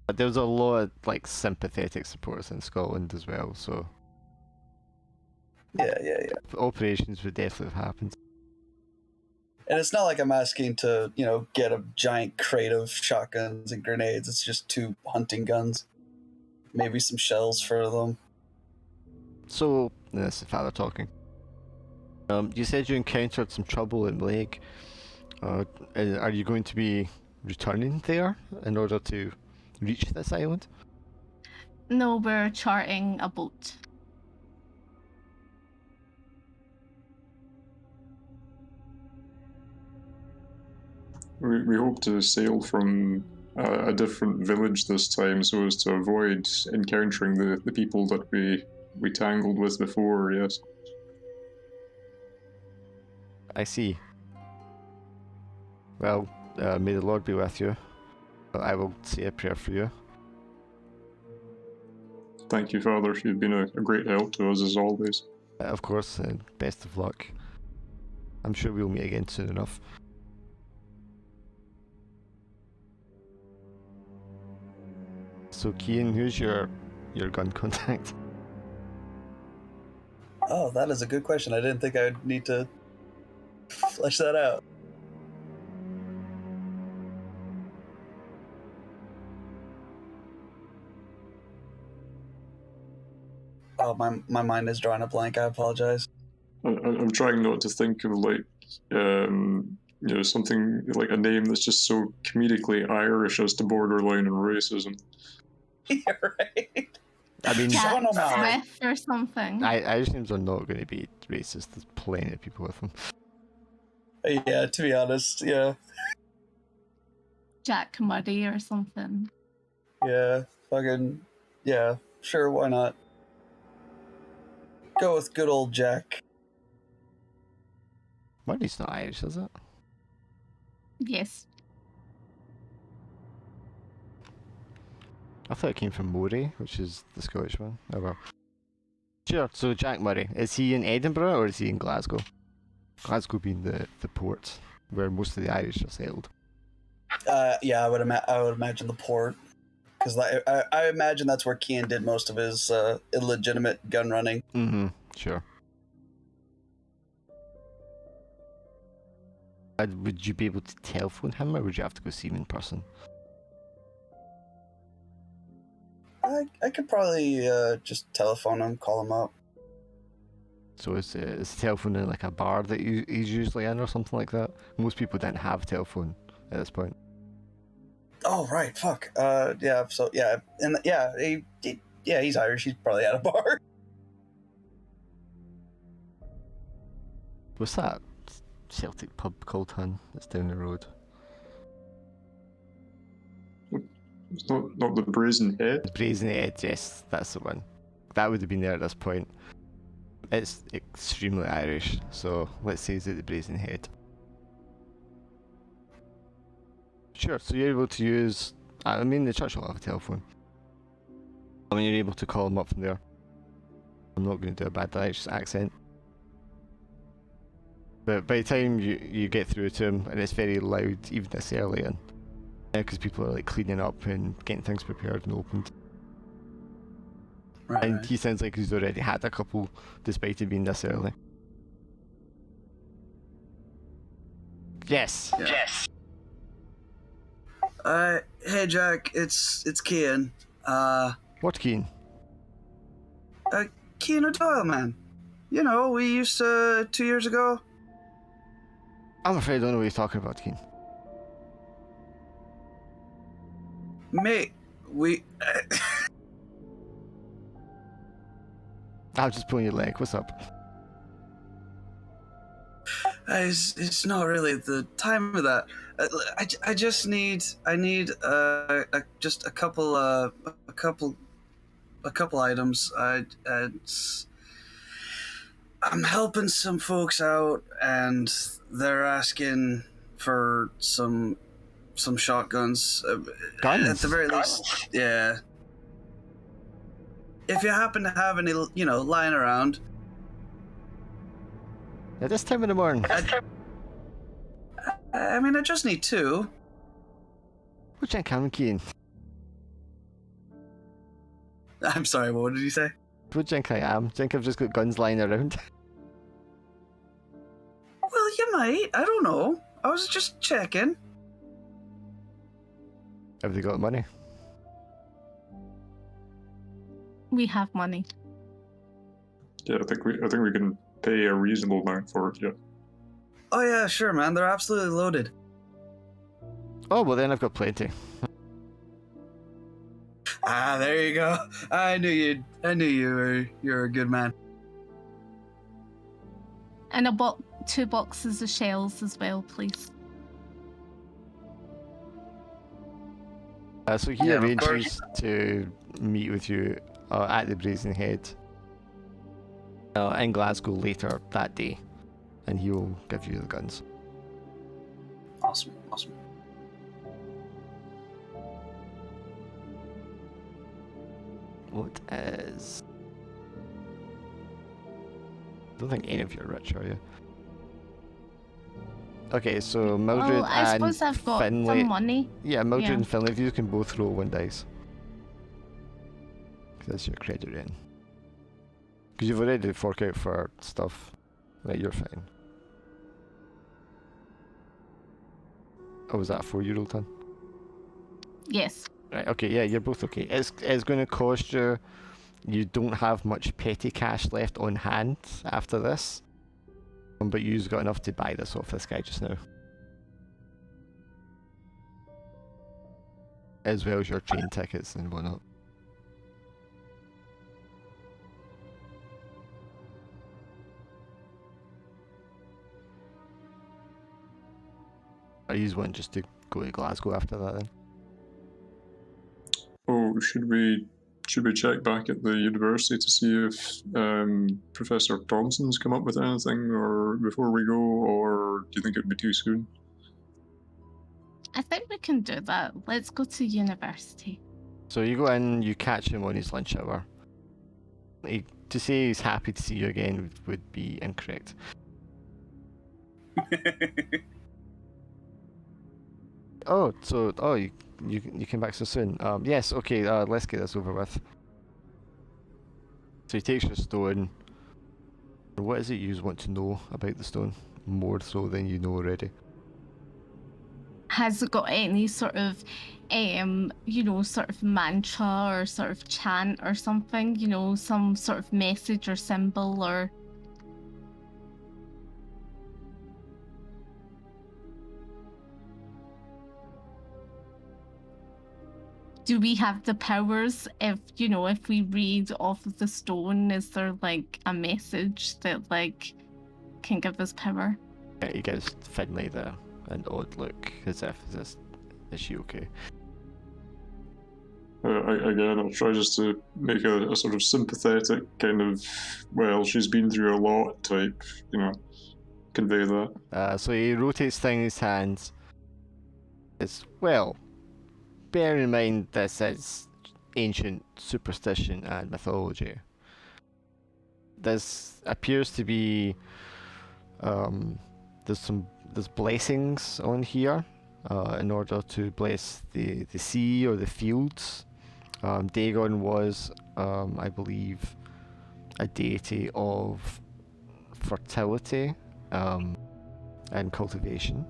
but there was a lot of like sympathetic supporters in Scotland as well, so Yeah. operations would definitely have happened. And it's not like I'm asking to, get a giant crate of shotguns and grenades. It's just 2 hunting guns, maybe some shells for them. So this is Father talking. You said you encountered some trouble in Lake. Are you going to be returning there in order to reach this island? No, we're charting a boat. We hope to sail from a different village this time so as to avoid encountering the people that we tangled with before, yes. I see. Well, may the Lord be with you. I will say a prayer for you. Thank you, Father. You've been a great help to us as always. Of course, best of luck. I'm sure we'll meet again soon enough. So, Cian, who's your gun contact? Oh, that is a good question. I didn't think I would need to flesh that out. Oh, my mind is drawing a blank. I apologize. I'm trying not to think of like something like a name that's just so comedically Irish as to borderline on racism. You're right. I mean, Jack Sean O'Malley. Smith or something. Irish names are not going to be racist. There's plenty of people with them. Yeah, to be honest, yeah. Jack Muddy or something. Yeah, fucking, yeah, sure, why not? Go with good old Jack. Muddy's not Irish, is it? Yes. I thought it came from Moray, which is the Scottish one. Oh well. Sure, so Jack Murray, is he in Edinburgh or is he in Glasgow? Glasgow being the port where most of the Irish are settled. Yeah, I would imagine the port, because I imagine that's where Kean did most of his illegitimate gun running. Mm-hmm, sure. Would you be able to telephone him or would you have to go see him in person? I could probably just telephone him, call him up. So is telephone in like a bar that he's usually in or something like that? Most people didn't have a telephone at this point. Oh right, fuck. Yeah. So yeah, and yeah, he's Irish. He's probably at a bar. What's that Celtic pub called, hun? That's down the road. It's not the Brazen Head. Brazen Edge, yes, that's the one. That would have been there at this point. It's extremely Irish, so let's say it's at the Brazen Head. Sure, so you're able to use... I mean, the church will have a telephone. I mean, you're able to call them up from there. I'm not going to do a bad Irish accent. But by the time you get through to him, and it's very loud, even this early in, because people are like cleaning up and getting things prepared and opened. Right. And he sounds like he's already had a couple, despite it being this early. Yes. Yeah. Yes. Hey Jack, it's Kean. What Keen? Kean O'Doyle, man. You know, we used to 2 years ago. I'm afraid I don't know what you're talking about, Keen. Mate, we. I'm just pulling your leg. What's up? It's not really the time of that. I just need just a couple items. I'm helping some folks out, and they're asking for some shotguns. Guns? At the very least, yeah. If you happen to have any, lying around. At this time in the morning. I mean, I just need two. Which I can, Keen? I'm sorry, what did you say? What do you think I am? Do you think I've just got guns lying around? Well, you might. I don't know. I was just checking. Have they got money? We have money. Yeah, I think we can pay a reasonable amount for it. Yeah. Oh yeah, sure, man. They're absolutely loaded. Oh, well then I've got plenty. Ah, there you go. I knew you're a good man. And two boxes of shells as well, please. So he Yeah, of arranges to meet with you at the Brazen Head in Glasgow later that day, and he will give you the guns. Awesome. What is... I don't think any of you are rich, are you? Okay, so Mildred Well, I and suppose I've got Finlay... some money. Yeah, Mildred Yeah. and Finlay, if you can both roll 1 dice. 'Cause that's your credit in. Because you've already forked out for stuff. Right, you're fine. Oh, was that a 4-year old ton? Yes. Right, okay, yeah, you're both okay. It's going to cost you... You don't have much petty cash left on hand after this. But you've got enough to buy this off this guy just now. As well as your train tickets and whatnot. Are you wanting just to go to Glasgow after that then? Oh, should we check back at the university to see if Professor Thompson's come up with anything, or before we go, or do you think it would be too soon? I think we can do that. Let's go to university. So you go in, you catch him on his lunch hour. To say he's happy to see you again would be incorrect. You came back so soon. Yes, okay, let's get this over with. So he takes your stone. What is it you want to know about the stone? More so than you know already. Has it got any sort of, sort of mantra or sort of chant or something? Some sort of message or symbol or. Do we have the powers if we read off of the stone, is there like a message that like can give us power? Yeah, he gives Finlay an odd look as if, is she okay? Again, I'll try just to make a sort of sympathetic kind of, well, she's been through a lot type, convey that. So he rotates things in his hands. It's, well, bear in mind this is ancient superstition and mythology. This appears to be there's blessings on here in order to bless the sea or the fields. Dagon was, I believe, a deity of fertility and cultivation,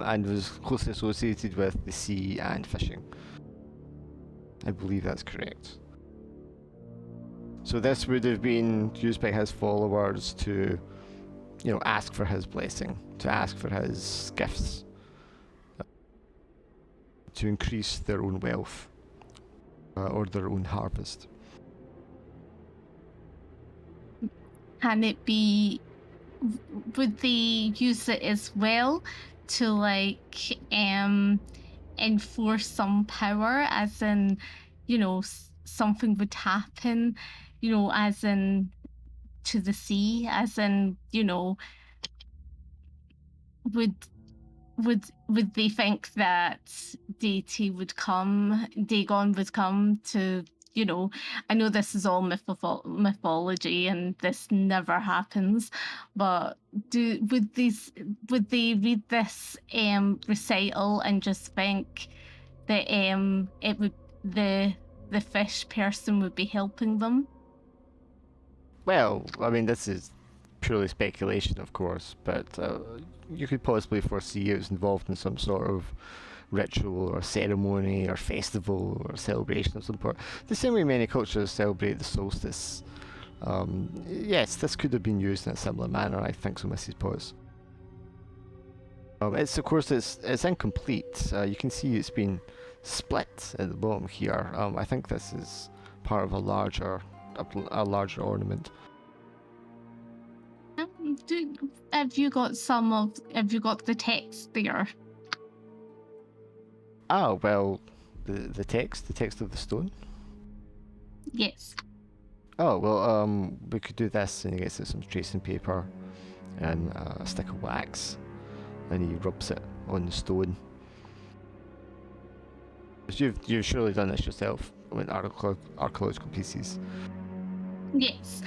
and was closely associated with the sea and fishing. I believe that's correct. So this would have been used by his followers to, ask for his blessing, to ask for his gifts, to increase their own wealth or their own harvest. Can it be, would they use it as well to like enforce some power, as in, something would happen, as in to the sea, as in, would they think that Dagon would come to, I know this is all mythology and this never happens, but would they read this recital and just think that it would the fish person would be helping them? Well, I mean, this is purely speculation, of course, but you could possibly foresee it was involved in some sort of ritual or ceremony or festival or celebration of some sort. The same way many cultures celebrate the solstice. Yes, this could have been used in a similar manner, I think so, Mrs. Pause. It's, of course, it's incomplete. You can see it's been split at the bottom here. I think this is part of a larger ornament. Have you got the text there? Oh, well, the text of the stone? Yes. Oh, well, we could do this, and he gets some tracing paper and a stick of wax, and he rubs it on the stone. You've surely done this yourself with archaeological pieces. Yes.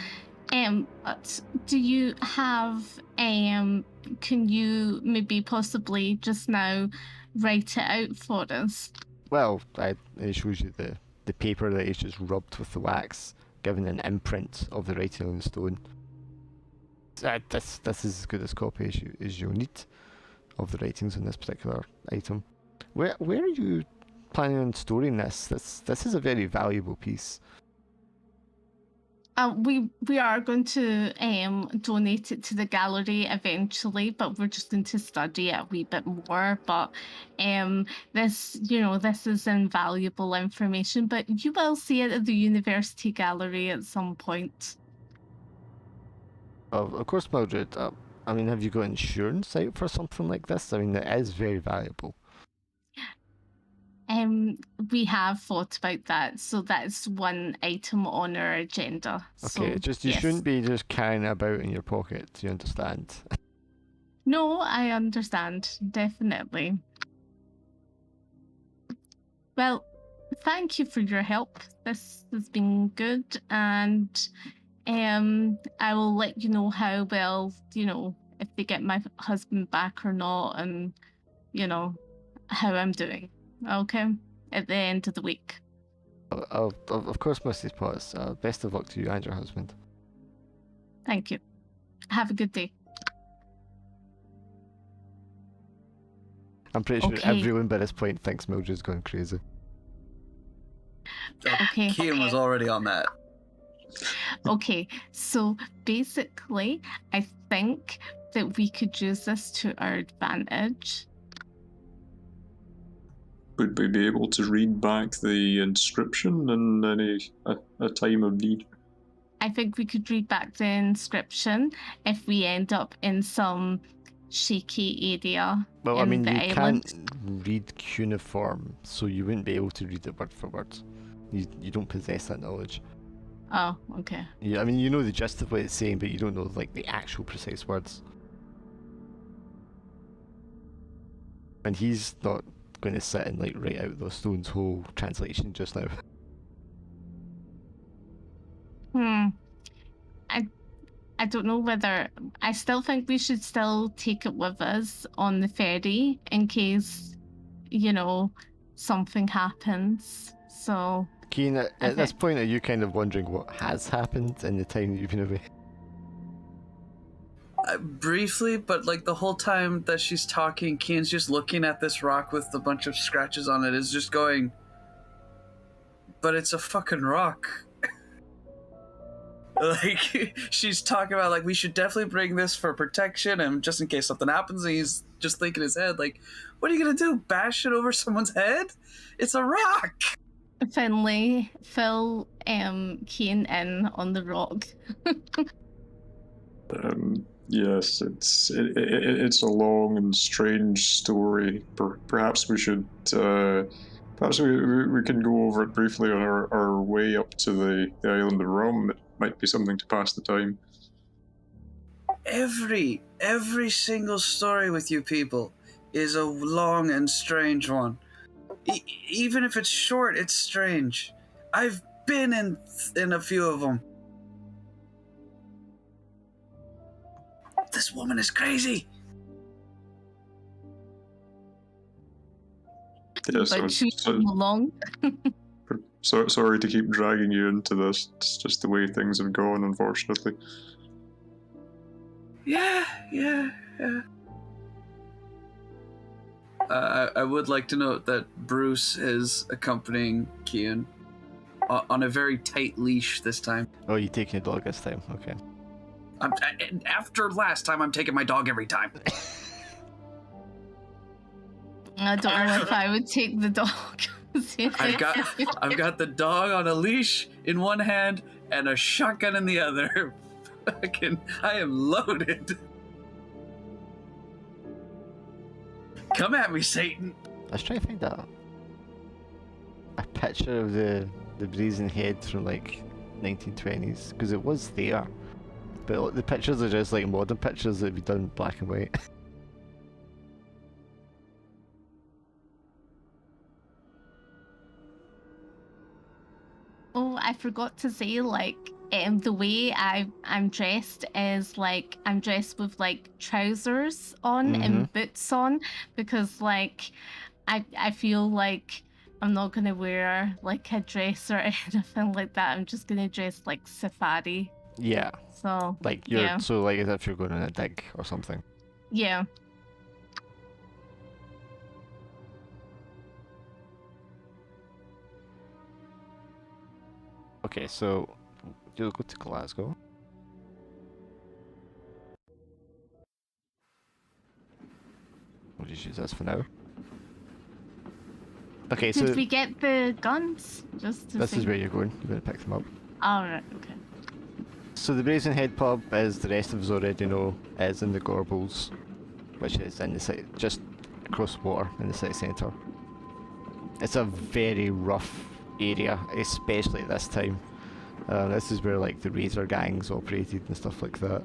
But do you have can you maybe possibly just now write it out for us? Well, it shows you the paper that is just rubbed with the wax, giving an imprint of the writing on the stone. This is as good a copy as you'll need of the writings on this particular item. Where are you planning on storing this? This is a very valuable piece. We are going to donate it to the gallery eventually, but we're just going to study it a wee bit more. But this is invaluable information. But you will see it at the university gallery at some point. Of course, Mildred. I mean, have you got insurance out for something like this? I mean, it is very valuable. We have thought about that, so that's one item on our agenda. Okay, so, you yes. shouldn't be just carrying it about in your pocket. Do you understand? No, I understand. Definitely. Well, thank you for your help. This has been good, and I will let you know how well, if they get my husband back or not, and how I'm doing. Okay, at the end of the week. Of course, Mrs. Potts. Best of luck to you and your husband. Thank you. Have a good day. I'm pretty sure Okay. everyone by this point thinks Mildred's gone crazy. Okay. Kian was already on that. Okay, so basically, I think that we could use this to our advantage. Would we be able to read back the inscription in a time of need? I think we could read back the inscription if we end up in some shaky area Well, I in mean, the you island. can't read cuneiform, so you wouldn't be able to read it word for word. You don't possess that knowledge. Oh, okay. Yeah, I mean, you know the gist of what it's saying, but you don't know like the actual precise words. And he's not going to sit and like write out the stone's whole translation just now. I don't know whether I still think we should still take it with us on the ferry in case, something happens. So Keen, at Okay. this point, are you kind of wondering what has happened in the time that you've been away? Briefly, but like the whole time that she's talking, Kian's just looking at this rock with a bunch of scratches on it, is just going, but it's a fucking rock. Like, she's talking about, like, we should definitely bring this for protection and just in case something happens, and he's just thinking in his head, like, what are you gonna do? Bash it over someone's head? It's a rock! Finley, fill Kane in on the rock. Yes, it's a long and strange story. Perhaps we should perhaps we can go over it briefly on our way up to the island of Rome. It might be something to pass the time. Every single story with you people is a long and strange one. Even if it's short, it's strange. I've been in a few of them. This woman is crazy. Yeah, But she along. sorry to keep dragging you into this. It's just the way things have gone, unfortunately. Yeah. I would like to note that Bruce is accompanying Kian on a very tight leash this time. Oh, you taking a dog this time? Okay. After last time, I'm taking my dog every time. I don't know if I would take the dog. I've got the dog on a leash in one hand and a shotgun in the other. I am loaded. Come at me, Satan. Let's try and find a picture of the brazen head from like 1920s, because it was there, but the pictures are just like modern pictures that would be done black and white. Oh, I forgot to say, like, the way I'm dressed is like I'm dressed with like trousers on and boots on, because like I feel like I'm not gonna wear like a dress or anything like that. I'm just gonna dress like safari. Yeah. So Like you're yeah. so like as if you're going on a dig or something. Yeah. Okay, so you'll go to Glasgow. We'll just use this for now. Okay, so Did we get the guns? Just to this see. is where you're going. You're going to pick them up. Alright, okay. So the Brazen Head pub, as the rest of us already know, is in the Gorbals, which is in the city, just across water in the city centre. It's a very rough area, especially at this time. This is where like the razor gangs operated and stuff like that.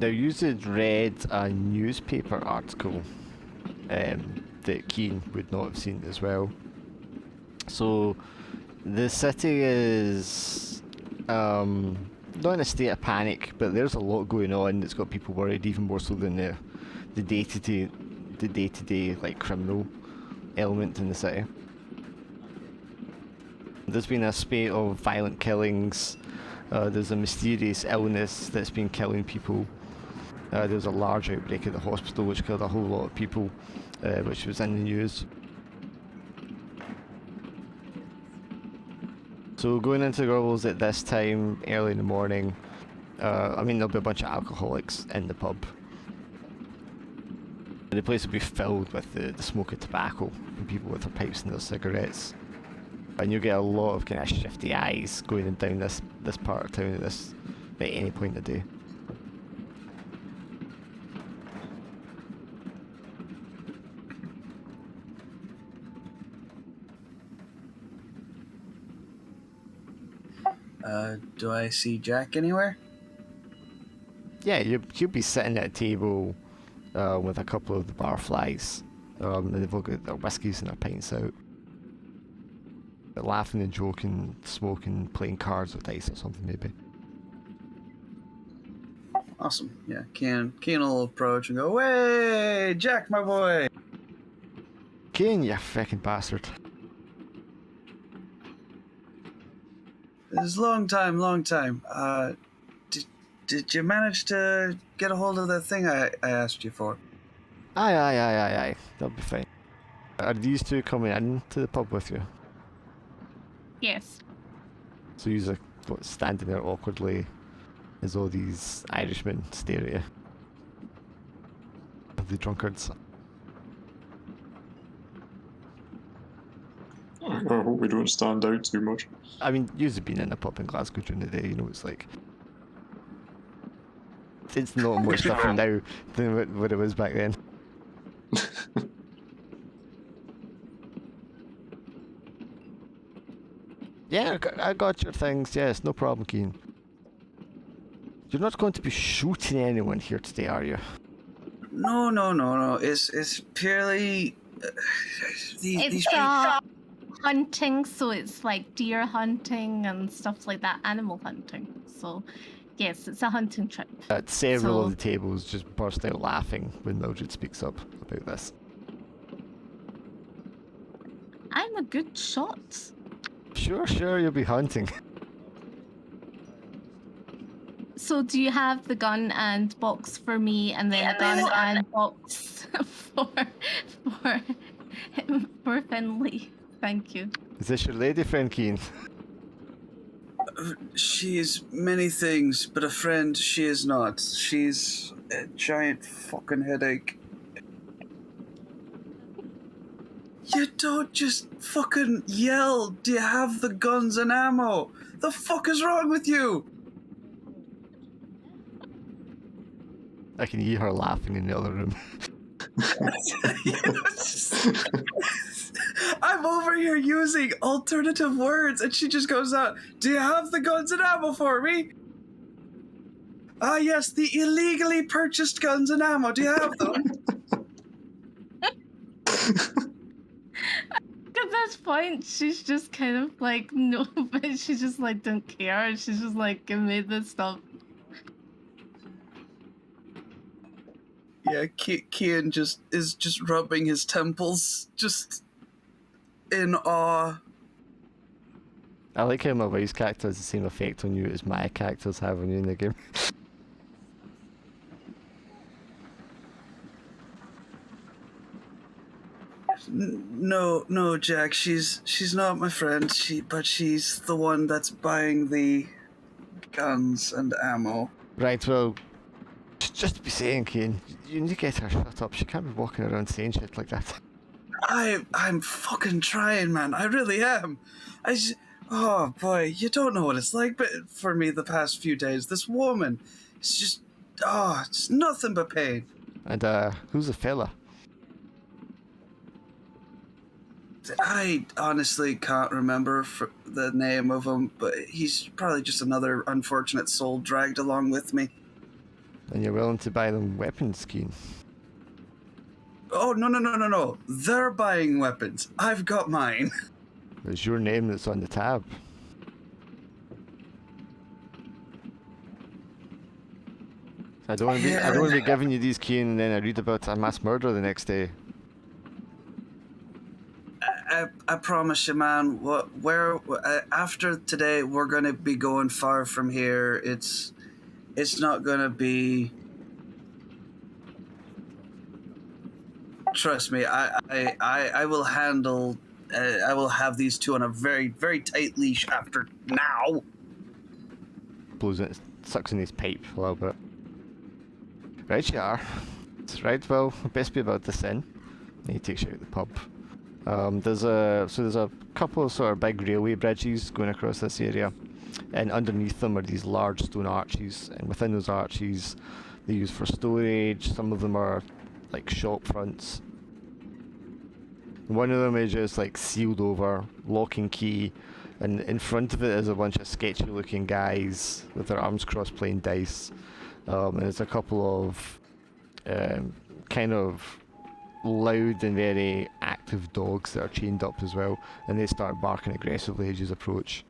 Now, you had read a newspaper article that Keen would not have seen as well. So, the city is not in a state of panic, but there's a lot going on that's got people worried, even more so than the day-to-day like criminal element in the city. There's been a spate of violent killings. There's a mysterious illness that's been killing people. There's a large outbreak at the hospital which killed a whole lot of people, which was in the news. So going into Grubbles at this time, early in the morning, I mean, there'll be a bunch of alcoholics in the pub. The place will be filled with the smoke of tobacco and people with their pipes and their cigarettes. And you'll get a lot of kind of shifty eyes going and down this part of town at any point of the day. Do I see Jack anywhere? Yeah, you'll be sitting at a table with a couple of the barflies. And they've all got their whiskies and their pints out. They're laughing and joking, smoking, playing cards or dice or something maybe. Awesome. Yeah, Keen will approach and go, "Hey, Jack, my boy." Kane, you frickin' bastard. It's a long time. Did you manage to get a hold of that thing I asked you for? Aye. That'll be fine. Are these two coming in to the pub with you? Yes. So you're standing there awkwardly as all these Irishmen stare at you. The drunkards. I hope we don't stand out too much. I mean, you've been in a pub in Glasgow during the day, you know, it's like... It's not much different now than what it was back then. Yeah, I got your things, yes, no problem, Keen. You're not going to be shooting anyone here today, are you? No. It's purely these It's hunting, so it's like deer hunting and stuff like that, animal hunting. So, yes, it's a hunting trip. Several of the tables just burst out laughing when Mildred speaks up about this. I'm a good shot. Sure, you'll be hunting. So, do you have the gun and box for me, and then a gun and box for Finley? Thank you. Is this your lady friend, Keen? She is many things, but a friend she is not. She's a giant fucking headache. You don't just fucking yell, "Do you have the guns and ammo?" The fuck is wrong with you? I can hear her laughing in the other room. I'm over here using alternative words, and she just goes out, "Do you have the guns and ammo for me?" "Ah, yes, the illegally purchased guns and ammo. Do you have them?" At this point, she's just kind of like, no, but she just like don't care. She's just like, give me this stuff. Yeah, Kian is just rubbing his temples, just in awe. I like how my wife's character has the same effect on you as my characters have on you in the game. No, Jack. She's not my friend. But she's the one that's buying the guns and ammo. Right, well, just to be saying, Kane, you need to get her shut up. She can't be walking around saying shit like that. I'm fucking trying, man. I really am. Oh boy, you don't know what it's like, but for me the past few days, this woman, it's just, it's nothing but pain. And, who's the fella? I honestly can't remember the name of him, but he's probably just another unfortunate soul dragged along with me. And you're willing to buy them weapons, Keen? Oh, no. They're buying weapons. I've got mine. It's your name that's on the tab. I don't want to be giving you these, Keen, and then I read about a mass murder the next day. I promise you, man. After today, we're gonna be going far from here. It's not gonna be. Trust me. I will handle. I will have these two on a very, very tight leash after now. Blows it, sucks in his pipe a little bit. Right, you are. Right, well, best be about this then. And he takes you out of the pub. There's a couple of sort of big railway bridges going across this area, and underneath them are these large stone arches, and within those arches they use for storage. Some of them are like shop fronts. One of them is just like sealed over, lock and key, and in front of it is a bunch of sketchy looking guys with their arms crossed playing dice. And there's a couple of kind of loud and very active dogs that are chained up as well, and they start barking aggressively as you approach.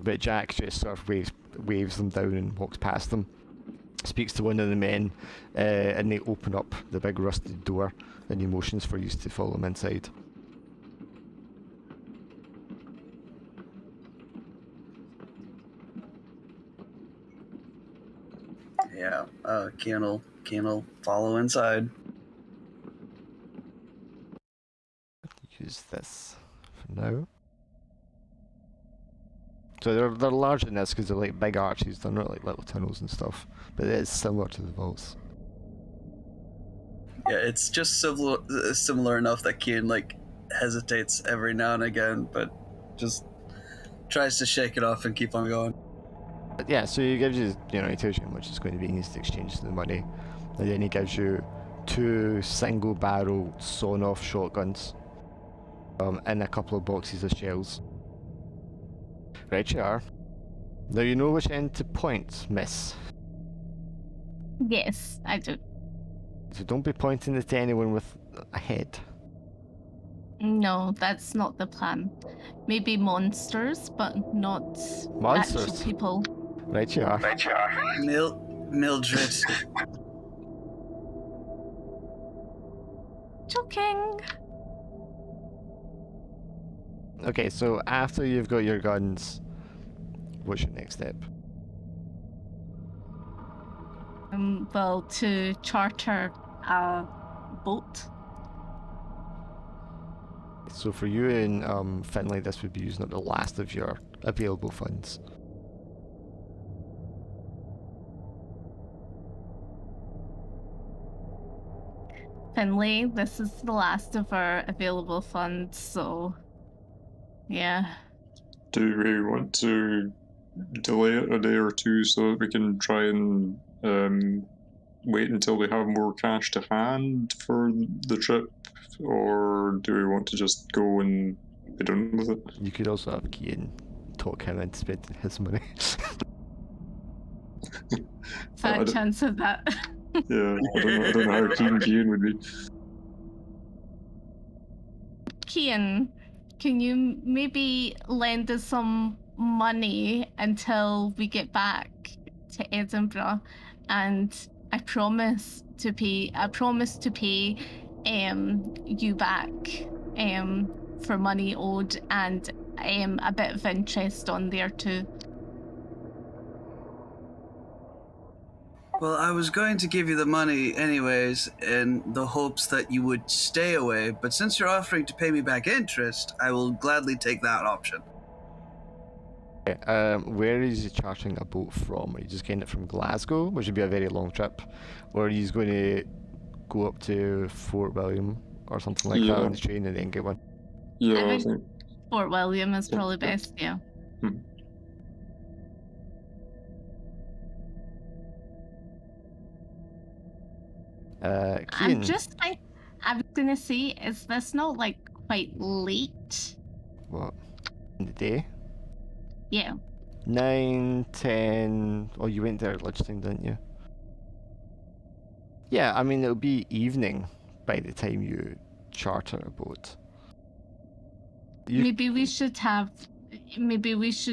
But Jack just sort of waves them down and walks past them, speaks to one of the men, and they open up the big rusted door, and he motions for you to follow him inside. Yeah. Kean will follow inside. Use this for now. So they're larger than this because they're like big arches. They're not like little tunnels and stuff, but it is similar to the vaults. Yeah, it's just similar enough that Kean like hesitates every now and again, but just tries to shake it off and keep on going. But yeah, so he gives you, he tells you how much it's going to be. He needs to exchange the money, and then he gives you 2 single-barrel sawn-off shotguns, and a couple of boxes of shells. Right, you are. Now you know which end to point, miss. Yes, I do. So don't be pointing it to anyone with a head. No, that's not the plan. Maybe monsters, but not Monsters? actual people. Right, you are. Mildred. Joking. Okay, so after you've got your guns, what's your next step? Well, to charter a boat. So for you in Finlay, this would be using up the last of your available funds. Finlay, this is the last of our available funds, so yeah. Do we want to delay it a day or two so that we can try and wait until we have more cash to hand for the trip, or do we want to just go and be done with it? You could also have Kian talk him into spending his money. Fat chance of that. Yeah, I don't know how keen would be. Kian, can you maybe lend us some money until we get back to Edinburgh? And I promise to pay you back for money owed, and a bit of interest on there too. Well, I was going to give you the money anyways in the hopes that you would stay away, but since you're offering to pay me back interest, I will gladly take that option. Okay, where is he chartering a boat from? Are you just getting it from Glasgow, which would be a very long trip? Or are you going to go up to Fort William or something like that on the train and then get one? Yeah, I think Fort William is probably best, yeah. Kian. I was gonna say, is this not like quite late? What? In the day? Yeah. 9, 10. Oh, you went there at lunchtime, didn't you? Yeah, I mean, it'll be evening by the time you charter a boat. Maybe we should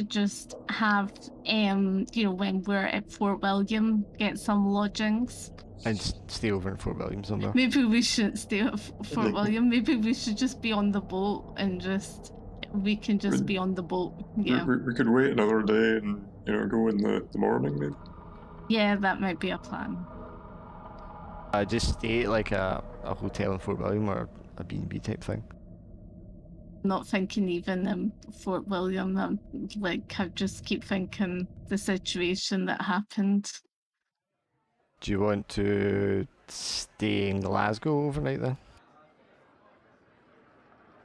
just have, when we're at Fort William, get some lodgings. And stay over in Fort William somewhere. Maybe we shouldn't stay at Fort William. Maybe we should just be on the boat and we can just be on the boat. Yeah. We could wait another day and go in the morning maybe. Yeah, that might be a plan. Just stay at like a hotel in Fort William or a B&B type thing. Not thinking even in Fort William. I just keep thinking the situation that happened. Do you want to stay in Glasgow overnight then?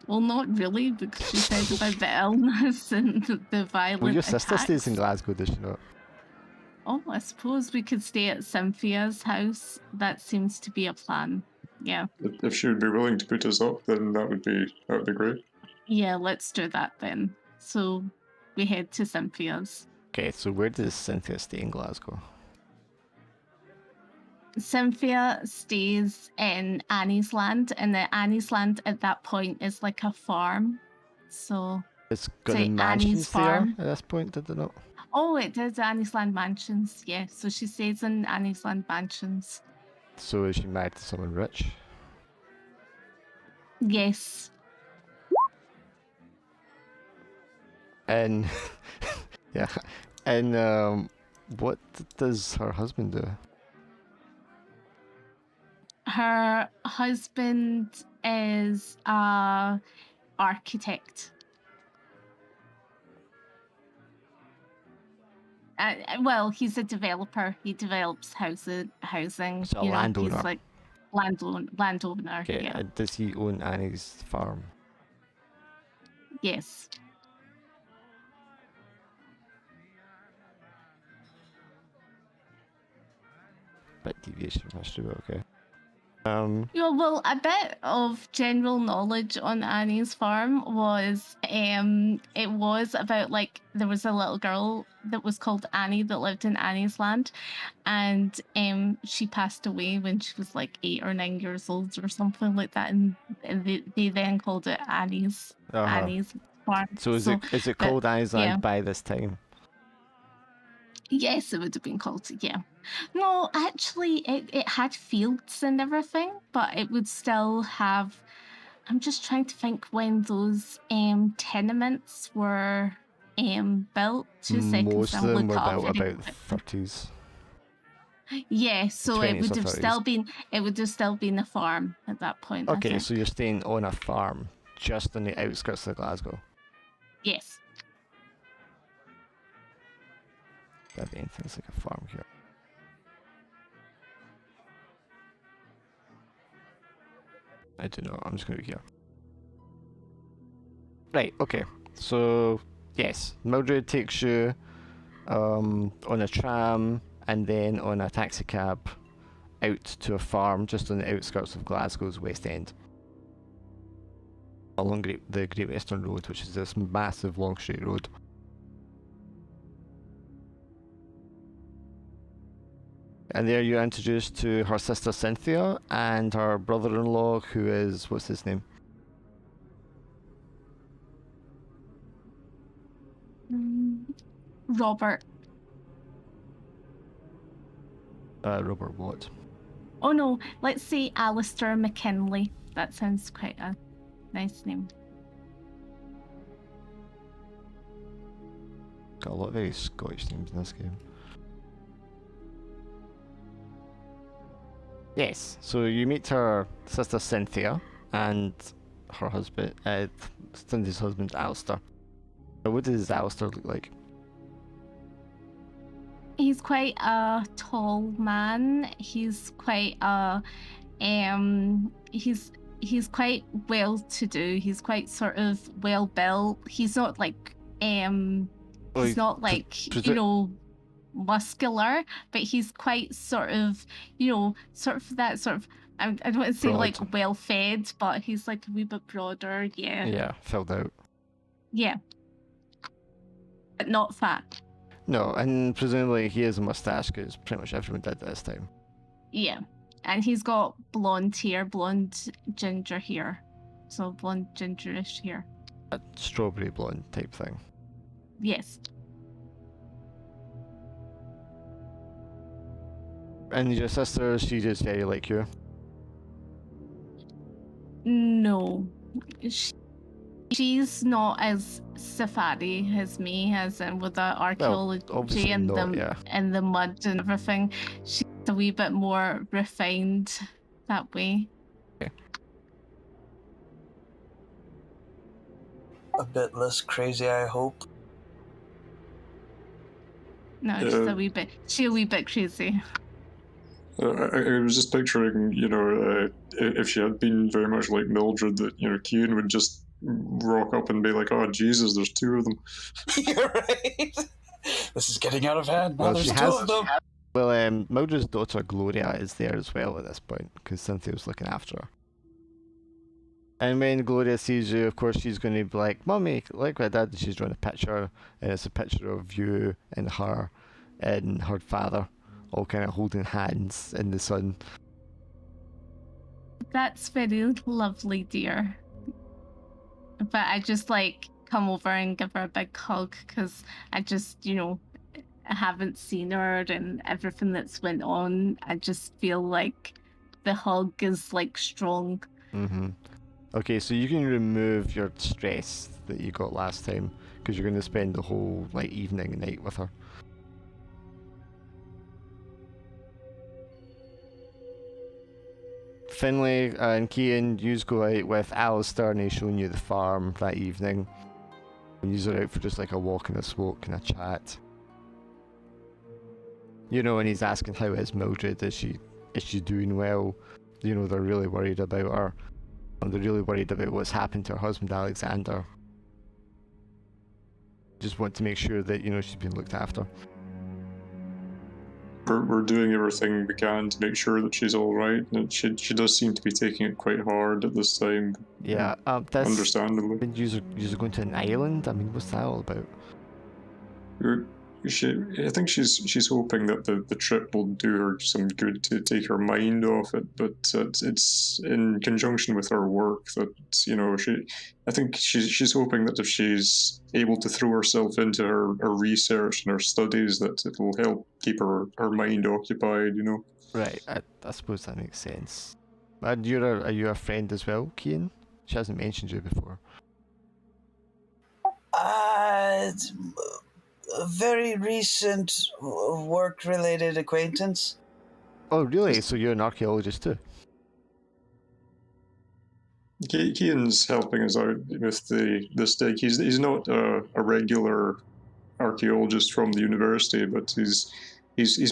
Well, not really, because she said about the illness and the violent Well, your sister attacks. stays in Glasgow, does she not? Oh, I suppose we could stay at Cynthia's house. That seems to be a plan. Yeah. If she would be willing to put us up, then that would be great. Yeah, let's do that then. So we head to Cynthia's. Okay, so where does Cynthia stay in Glasgow? Cynthia stays in Annie's Land, and the Annie's Land at that point is like a farm. So It's got Say a Annie's mansions there farm. at this point, did it not? oh, it is Annie's Land Mansions. Yeah, so she stays in Annie's Land Mansions. So is she married to someone rich? Yes. And yeah, and what does her husband do? Her husband is a architect. Well, he's a developer. He develops housing. So a landowner. He's like landowner. Okay, Yeah. does he own Annie's farm? Yes. Bit deviation from history, but okay. Yeah, well, a bit of general knowledge on Annie's farm was, it was about like there was a little girl that was called Annie that lived in Annie's Land, and she passed away when she was like 8 or 9 years old or something like that, and they then called it Annie's farm. So is it called Annie's Land yeah. by this time? Yes, it would have been called, yeah. No, actually, it had fields and everything, but it would still have... I'm just trying to think when those tenements were built. 2 seconds, Most of I'll them look were it up built very about the quickly. 30s. Yeah, so it 20s would or have 30s. still been a farm at that point. I Okay, think. so you're staying on a farm just on the outskirts of Glasgow. Yes. That'd be anything like a farm here. I don't know, I'm just gonna be here. Right, okay. So yes, Mildred takes you on a tram and then on a taxi cab out to a farm just on the outskirts of Glasgow's West End. Along the Great Western Road, which is this massive long straight road. And there you're introduced to her sister Cynthia and her brother-in-law, who is, what's his name? Robert. Robert what? Oh no, let's say Alistair McKinley. That sounds quite a nice name. Got a lot of very Scottish names in this game. Yes, so you meet her sister Cynthia and her husband, Cynthia's husband Alistair. What does Alistair look like? He's quite a tall man. He's quite a he's quite well to do. He's quite sort of well built. He's not like he's not like muscular, but he's quite sort of that sort of I don't want to say broad. like well fed, but he's like a wee bit broader. Yeah. Yeah, filled out. Yeah. But not fat. No, and presumably he has a mustache because pretty much everyone did this time. Yeah. And he's got blonde hair, blonde ginger hair. So blonde gingerish hair. A strawberry blonde type thing. Yes. And your sister, she just very like you. No. She's not as safari as me, as in with the archaeology obviously and not, the yeah. and the mud and everything. She's a wee bit more refined that way. A bit less crazy, I hope. No, just a wee bit. She's a wee bit crazy. I was just picturing, if she had been very much like Mildred, that, Cian would just rock up and be like, "Oh Jesus, there's two of them." You're right. This is getting out of hand. Now Well, there's she two has- of them. Well, Mildred's daughter Gloria is there as well at this point because Cynthia was looking after her. And when Gloria sees you, of course, she's going to be like, "Mummy, like what I did." She's drawing a picture, and it's a picture of you and her father, all kind of holding hands in the sun. That's very lovely, dear. But I just come over and give her a big hug because I just, I haven't seen her and everything that's went on. I just feel like the hug is strong. Mm-hmm. Okay, so you can remove your stress that you got last time because you're going to spend the whole evening and night with her. Finlay and Cian, you go out with Alistair and he's showing you the farm that evening. And you are out for just a walk and a smoke and a chat. And he's asking how is Mildred, is she doing well? They're really worried about her. And they're really worried about what's happened to her husband Alexander. Just want to make sure that, she's been looked after. We're doing everything we can to make sure that she's all right. And she does seem to be taking it quite hard at this time. Yeah, that's understandably. You're going to an island? I mean, what's that all about? I think she's hoping that the trip will do her some good to take her mind off it, but it's in conjunction with her work that I think she's hoping that if she's able to throw herself into her research and her studies, that it will help keep her mind occupied. Right, I suppose that makes sense. And are you a friend as well, Cian? She hasn't mentioned you before. A very recent work-related acquaintance. Oh, really? So you're an archaeologist too? Cian's helping us out with the stake. He's not a regular archaeologist from the university, but he's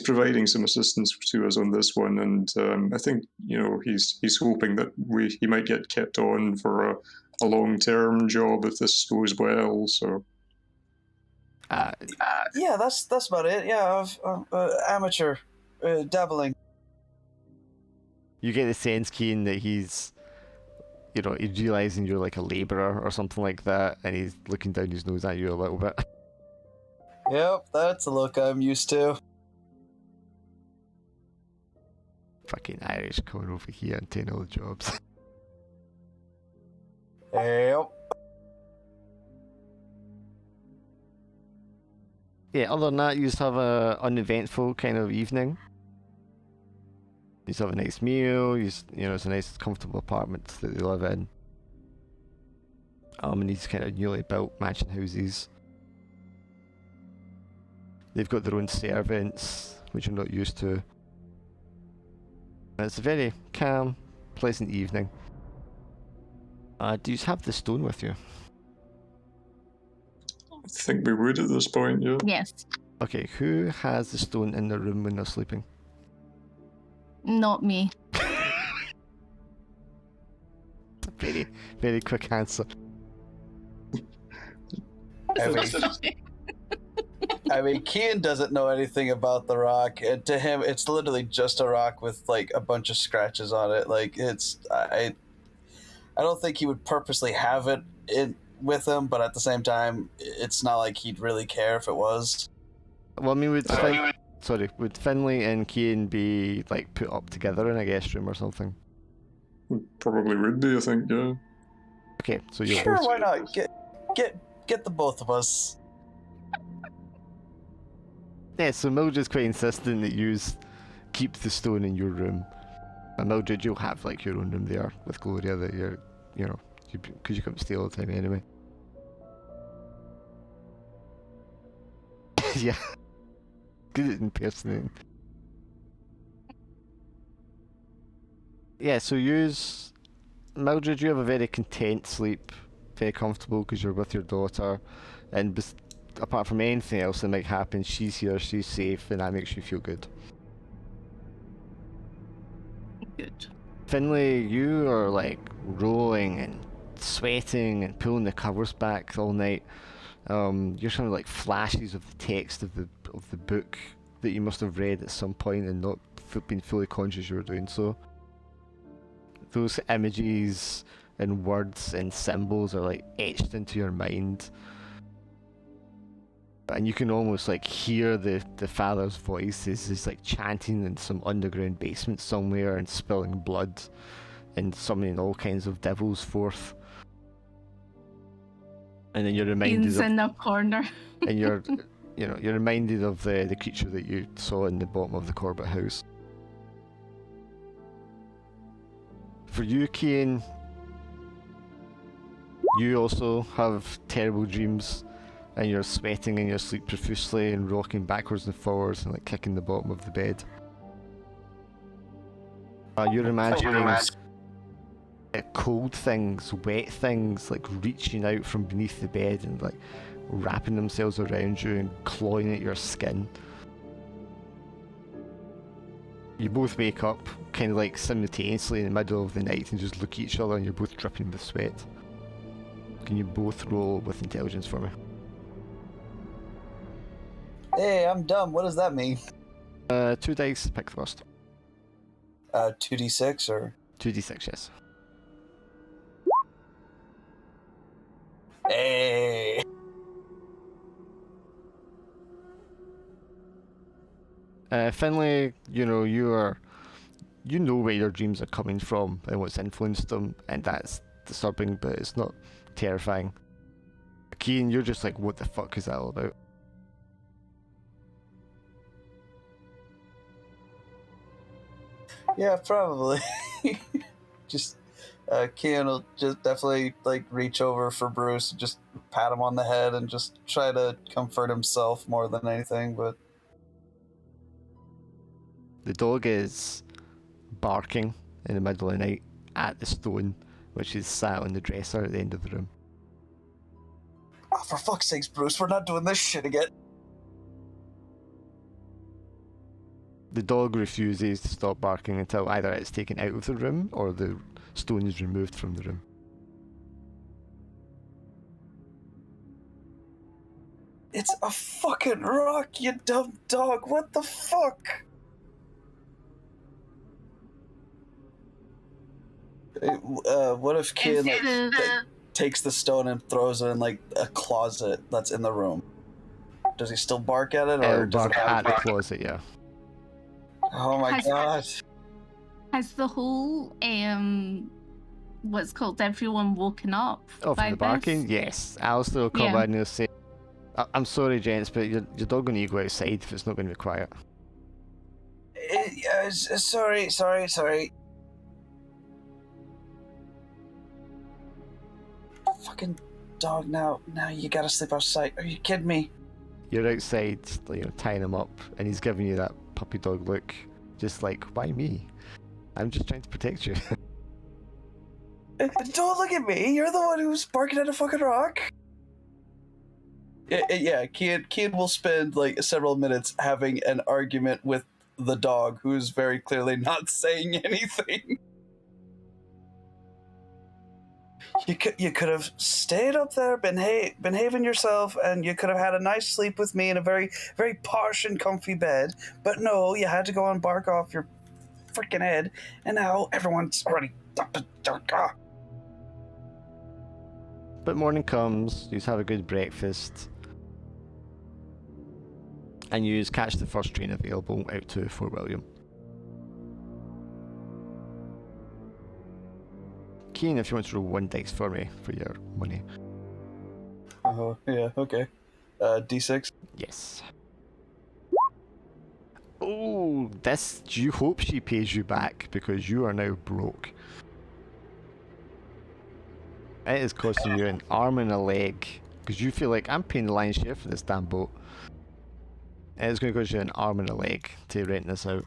providing some assistance to us on this one, and I think he's hoping that he might get kept on for a long-term job if this goes well. So. Yeah, that's about it. Yeah, amateur dabbling. You get the sense, Cian, that he's realizing you're like a labourer or something like that, and he's looking down his nose at you a little bit. Yep, that's a look I'm used to. Fucking Irish coming over here and taking all the jobs. Yep. Yeah, other than that, you just have a uneventful kind of evening. You just have a nice meal, it's a nice comfortable apartment that they live in. And these kind of newly built mansion houses. They've got their own servants, which you're not used to. And it's a very calm, pleasant evening. Do you have the stone with you? I think we would at this point, yeah. Yes. Okay, who has the stone in their room when they're sleeping? Not me. Very, very quick answer. I mean, Cian doesn't know anything about the rock, and to him, it's literally just a rock with a bunch of scratches on it. I don't think he would purposely have it with him, but at the same time, it's not like he'd really care if it was. Well, I mean, would Finley and Cian be like put up together in a guest room or something? Probably would be, I think, yeah. Okay, so you're Sure, both. why not? Get the both of us. Yeah, so Mildred's quite insistent that you keep the stone in your room. And Mildred, you'll have like your own room there with Gloria that you're, because you come stay all the time anyway. Yeah. Good at impersonating. Yeah, so Mildred, you have a very content sleep, very comfortable because you're with your daughter, and apart from anything else that might happen, she's here, she's safe, and that makes you feel good. Good. Finley, you are like rolling and sweating and pulling the covers back all night. You're showing like flashes of the text of the book that you must have read at some point and not been fully conscious you were doing so. Those images and words and symbols are like etched into your mind, and you can almost like hear the father's voice is like chanting in some underground basement somewhere and spilling blood and summoning all kinds of devils forth. And then you're reminded Ian's of, in the corner. and you're reminded of the creature that you saw in the bottom of the Corbett house. For you, Cian, you also have terrible dreams, and you're sweating in your sleep profusely and rocking backwards and forwards and like kicking the bottom of the bed. You're imagining cold things, wet things, like reaching out from beneath the bed and like wrapping themselves around you and clawing at your skin. You both wake up kind of like simultaneously in the middle of the night and just look at each other and you're both dripping with sweat. Can you both roll with intelligence for me? Hey, I'm dumb. What does that mean? 2 dice, pick first. 2d6 or 2d6, yes. hey. Finley, you know where your dreams are coming from and what's influenced them, and that's disturbing, but it's not terrifying. Cian, you're just like, what the fuck is that all about? Yeah, probably. Just Cian will just definitely like reach over for Bruce, and just pat him on the head, and just try to comfort himself more than anything. But The dog is barking in the middle of the night at the stone, which is sat on the dresser at the end of the room. oh, for fuck's sakes, Bruce, we're not doing this shit again. The dog refuses to stop barking until either it's taken out of the room or the stone is removed from the room. It's a fucking rock, you dumb dog. What the fuck? What if Cian takes the stone and throws it in like a closet that's in the room? Does he still bark at it, or It'll does it bark at the closet, yeah. Oh my god! Has the whole what's called everyone woken up Oh, by from the barking? this? Yes. Alistair will come Yeah. in and he'll say, I'm sorry, gents, but your dog going to go outside if it's not going to be quiet. Sorry. Fucking dog! Now you gotta sleep outside. Are you kidding me? You're outside, tying him up, and he's giving you that puppy dog look, just like, why me? I'm just trying to protect you. Don't look at me. You're the one who's barking at a fucking rock. Yeah. Cian will spend like several minutes having an argument with the dog, who's very clearly not saying anything. You could have stayed up there, behaving yourself, and you could have had a nice sleep with me in a very, very posh and comfy bed. But no, you had to go and bark off your freaking head, and now everyone's already up. But morning comes, you have a good breakfast, and you catch the first train available out to Fort William. Keen, if you want to roll 1 dice for me for your money. Oh, yeah, okay. D6. Yes. Oh, this. Do you hope she pays you back because you are now broke? It is costing you an arm and a leg because you feel like I'm paying the lion's share for this damn boat. It is going to cost you an arm and a leg to rent this out.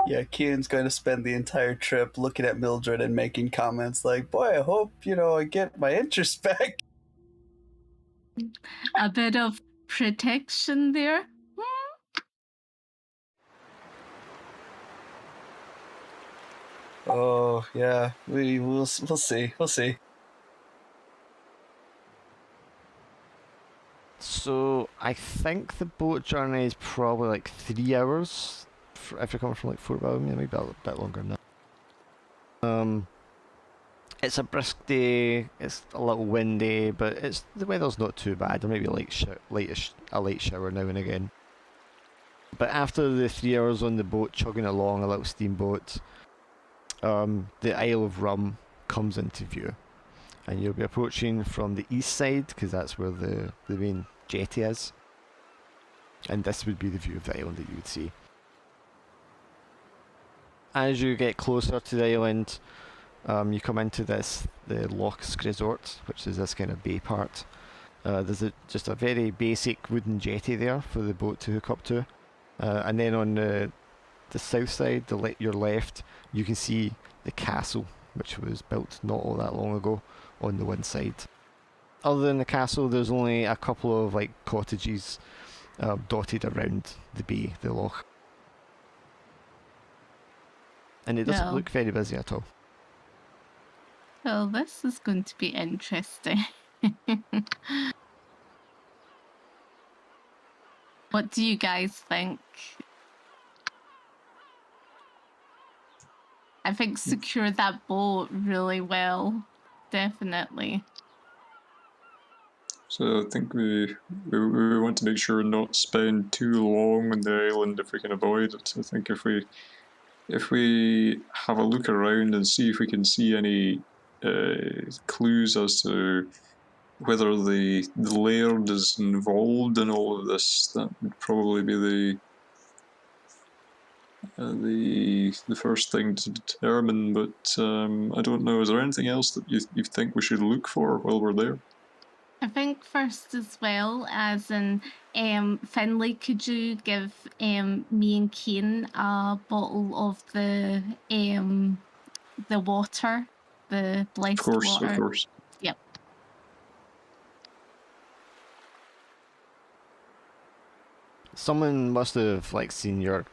Yeah, Kian's going to spend the entire trip looking at Mildred and making comments like, boy, I hope, I get my interest back. A bit of protection there. Oh, yeah, we'll see. We'll see. So I think the boat journey is probably like 3 hours if you're coming from like Fort William, maybe a bit longer than that. It's a brisk day. It's a little windy, but the weather's not too bad. Or maybe a light shower now and again. But after the 3 hours on the boat, chugging along a little steamboat, the Isle of Rum comes into view, and you'll be approaching from the east side because that's where the main jetty is. And this would be the view of the island that you would see. As you get closer to the island, you come into the Loch's Resort, which is this kind of bay part. There's just a very basic wooden jetty there for the boat to hook up to. And then on the south side, your left, you can see the castle, which was built not all that long ago, on the one side. Other than the castle, there's only a couple of like cottages dotted around the bay, the loch. And it doesn't look very busy at all. Well, this is going to be interesting. What do you guys think? I think secure that boat really well. Definitely. So I think we want to make sure not spend too long on the island if we can avoid it. I think if we have a look around and see if we can see any clues as to whether the laird is involved in all of this, that would probably be the first thing to determine. But I don't know. Is there anything else that you think we should look for while we're there? I think first as well as in Finley, could you give me and Kane a bottle of the water, the blessed water? Of course. Yep. Someone must have like seen your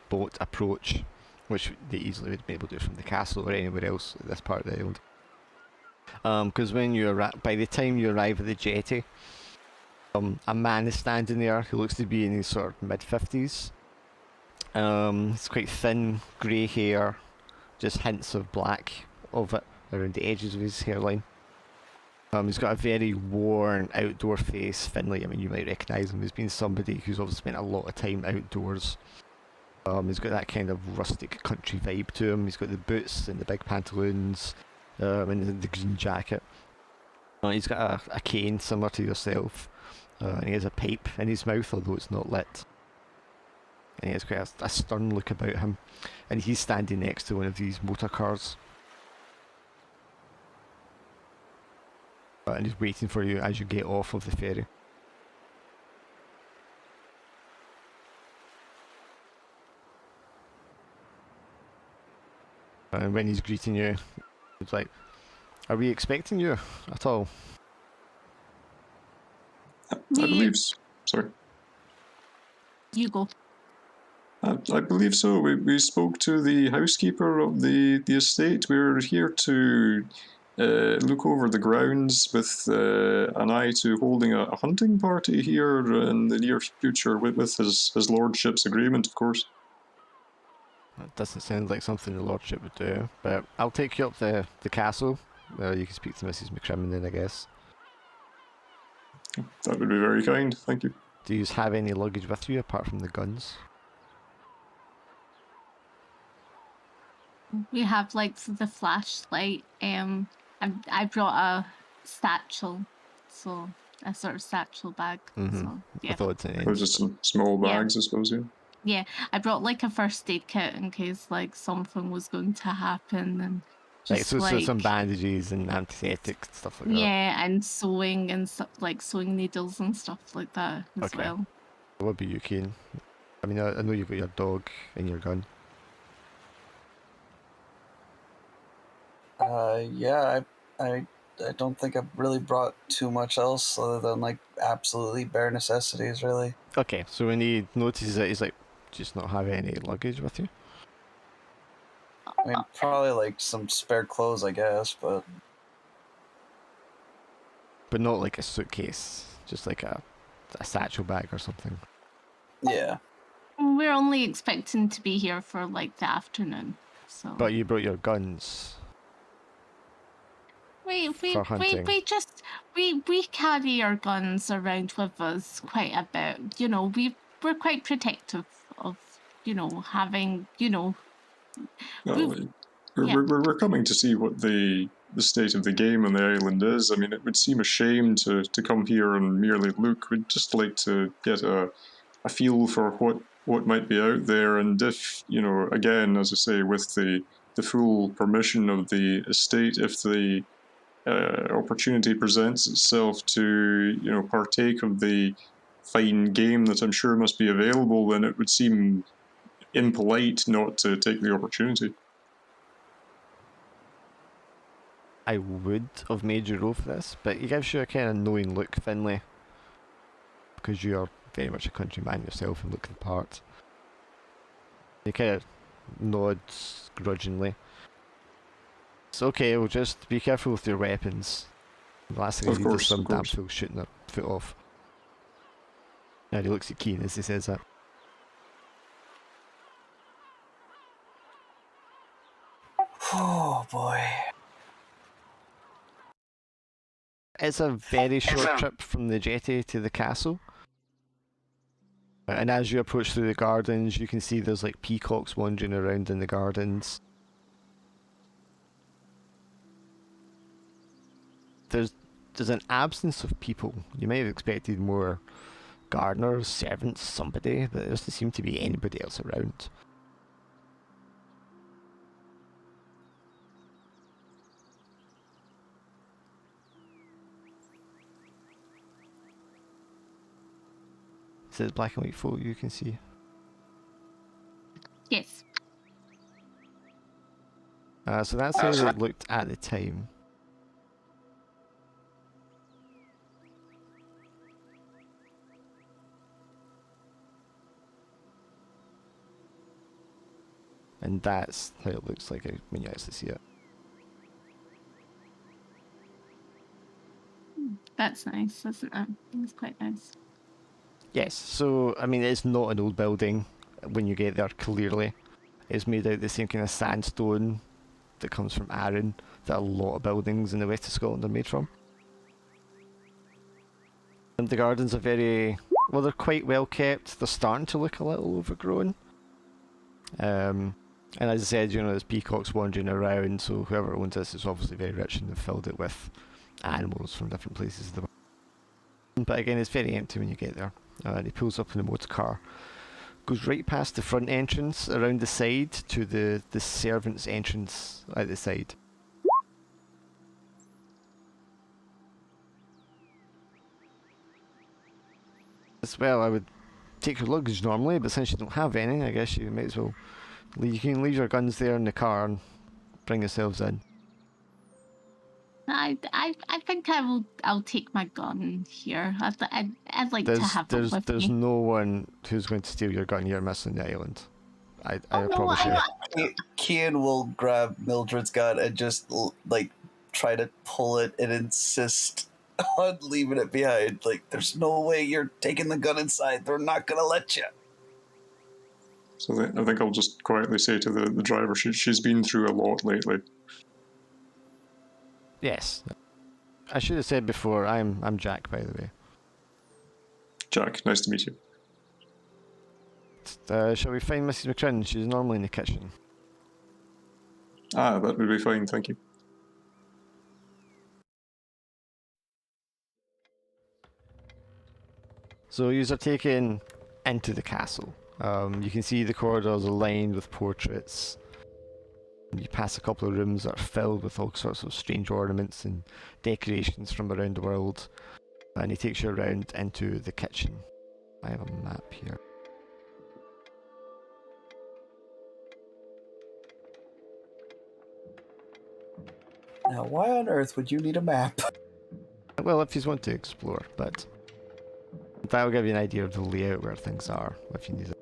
boat approach, which they easily would be able to do from the castle or anywhere else at this part of the island. Because when by the time you arrive at the jetty, a man is standing there who looks to be in his sort of mid-50s. He's quite thin, grey hair, just hints of black of it around the edges of his hairline. He's got a very worn outdoor face. Finley, I mean, you might recognise him as being somebody who's obviously spent a lot of time outdoors. He's got that kind of rustic country vibe to him. He's got the boots and the big pantaloons, and the green jacket. He's got a cane similar to yourself, and he has a pipe in his mouth, although it's not lit. And he has quite a stern look about him, and he's standing next to one of these motor cars. And he's waiting for you as you get off of the ferry. And when he's greeting you, it's like, are we expecting you at all? I believe so. Sorry. You go. I believe so. We spoke to the housekeeper of the estate. We're here to look over the grounds with an eye to holding a hunting party here in the near future with his lordship's agreement, of course. That doesn't sound like something the lordship would do, but I'll take you up the castle. You can speak to Mrs. McCrimmon then, I guess. That would be very kind, thank you. Do you have any luggage with you apart from the guns? We have like the flashlight. I brought a satchel, so a sort of satchel bag. Mm-hmm. So yeah, With odds and Or ends. just some small Yeah. bags, I suppose, yeah. yeah. I brought like a first aid kit in case like something was going to happen, and Like, just so like some bandages and antiseptics and stuff like that. yeah, and sewing and stuff like sewing needles and stuff like that as Okay. well. What about you, Kane? I mean, I know you've got your dog and your gun. Yeah, I don't think I've really brought too much else other than like absolutely bare necessities, really. Okay, so when he notices that, he's like, just not have any luggage with you? I mean, probably like some spare clothes, I guess, but But not like a suitcase, just like a satchel bag or something. yeah. We're only expecting to be here for like the afternoon, so But you brought your guns. for hunting. we carry our guns around with us quite a bit. You know, we're quite protective of, you know, having, you know, Well, yeah. we're coming to see what the state of the game on the island is. I mean, it would seem a shame to come here and merely look. We'd just like to get a feel for what might be out there, and if, you know, again, as I say, with the full permission of the estate, if the opportunity presents itself to, you know, partake of the fine game that I'm sure must be available, then it would seem impolite not to take the opportunity. I would have made you roll for this, but he gives you a kind of knowing look, Finlay, because you are very much a countryman yourself and look the part. He kind of nods grudgingly. It's okay, we'll just be careful with your weapons. The last thing I Of need is course, some of damn course. fool shooting their foot off. And he looks at Keen as he says that. Oh boy. It's a very short trip from the jetty to the castle. And as you approach through the gardens, you can see there's like peacocks wandering around in the gardens. There's an absence of people. You might have expected more gardeners, servants, somebody, but there doesn't seem to be anybody else around. It says black and white photo you can see. Yes. So that's how it looked at the time. And that's how it looks like when you actually see it. That's nice, isn't it? It's quite nice. Yes, so I mean it's not an old building when you get there, clearly. It's made out of the same kind of sandstone that comes from Arran that a lot of buildings in the west of Scotland are made from. And the gardens are well, they're quite well kept. They're starting to look a little overgrown. And as I said, you know, there's peacocks wandering around, so whoever owns this is obviously very rich and they've filled it with animals from different places of the world. But again, it's very empty when you get there. And he pulls up in a motor car, goes right past the front entrance, around the side to the servants' entrance at the side. As well, I would take your luggage normally, but since you don't have any, I guess you might as well. You can leave your guns there in the car and bring yourselves in. I think I'll take my gun here. I'd like to have it with There's me. no one who's going to steal your gun here missing the island. I Oh, no, promise you. Kian will grab Mildred's gun and just like try to pull it and insist on leaving it behind. Like, there's no way you're taking the gun inside. They're not gonna let you. So I think I'll just quietly say to the driver, she's been through a lot lately. Yes. I should have said before, I'm Jack, by the way. Jack, nice to meet you. Shall we find Mrs. McCrin? She's normally in the kitchen. That would be fine, thank you. So you are taken into the castle. You can see the corridors are lined with portraits. You pass a couple of rooms that are filled with all sorts of strange ornaments and decorations from around the world. And he takes you around into the kitchen. I have a map here. Now, why on earth would you need a map? Well, if you want to explore, but that'll give you an idea of the layout where things are, if you need it.